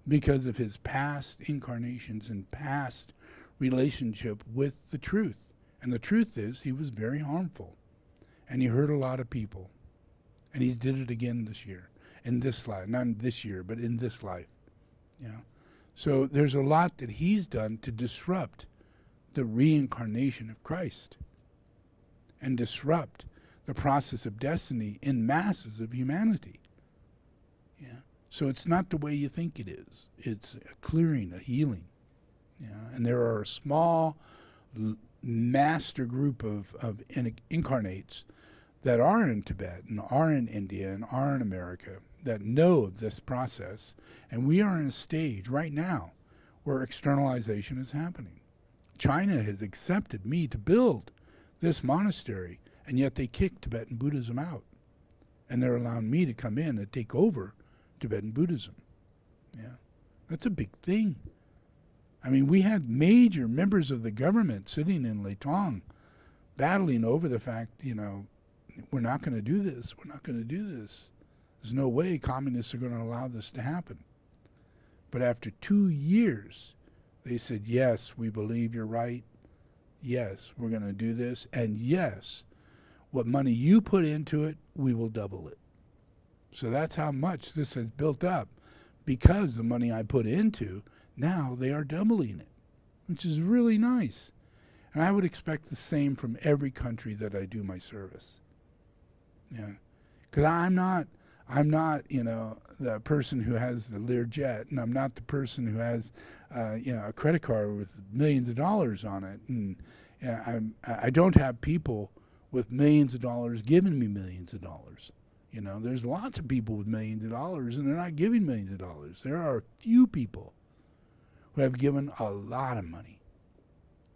because of his past incarnations and past relationship with the truth. And the truth is, he was very harmful. And he hurt a lot of people. And he did it again this year, in this life. Not this year, but in this life. You know? So there's a lot that he's done to disrupt the reincarnation of Christ and disrupt the process of destiny in masses of humanity. Yeah. So it's not the way you think it is. It's a clearing, a healing. Yeah. And there are a small master group of incarnates that are in Tibet and are in India and are in America that know of this process. And we are in a stage right now where externalization is happening. China has accepted me to build this monastery, and yet they kicked Tibetan Buddhism out. And they're allowing me to come in and take over Tibetan Buddhism. Yeah, that's a big thing. I mean, we had major members of the government sitting in Leitong battling over the fact, you know, we're not going to do this. We're not going to do this. There's no way communists are going to allow this to happen. But after 2 years, they said, yes, we believe you're right. Yes, we're going to do this. And yes, what money you put into it, we will double it. So that's how much this has built up. Because the money I put into, now they are doubling it, which is really nice. And I would expect the same from every country that I do my service. Yeah, because I'm not, you know, the person who has the Learjet, and I'm not the person who has, you know, a credit card with millions of dollars on it. And I don't have people with millions of dollars giving me millions of dollars. You know, there's lots of people with millions of dollars, and they're not giving millions of dollars. There are a few people who have given a lot of money.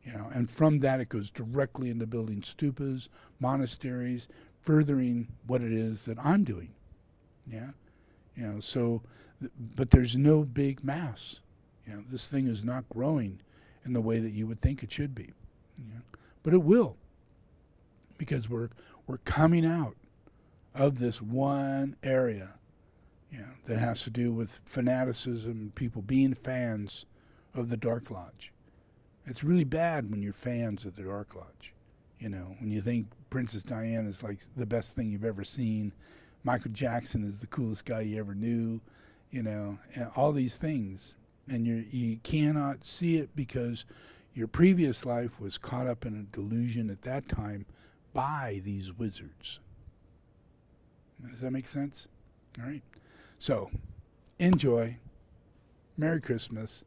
You know, and from that it goes directly into building stupas, monasteries, furthering what it is that I'm doing. Yeah, you know, so, but there's no big mass. You know, this thing is not growing in the way that you would think it should be. You know? But it will, because we're coming out of this one area, you know, that has to do with fanaticism, people being fans of the Dark Lodge. It's really bad when you're fans of the Dark Lodge. You know, when you think Princess Diana is like the best thing you've ever seen, Michael Jackson is the coolest guy you ever knew, you know, and all these things. And you cannot see it because your previous life was caught up in a delusion at that time by these wizards. Does that make sense? All right. So, enjoy. Merry Christmas.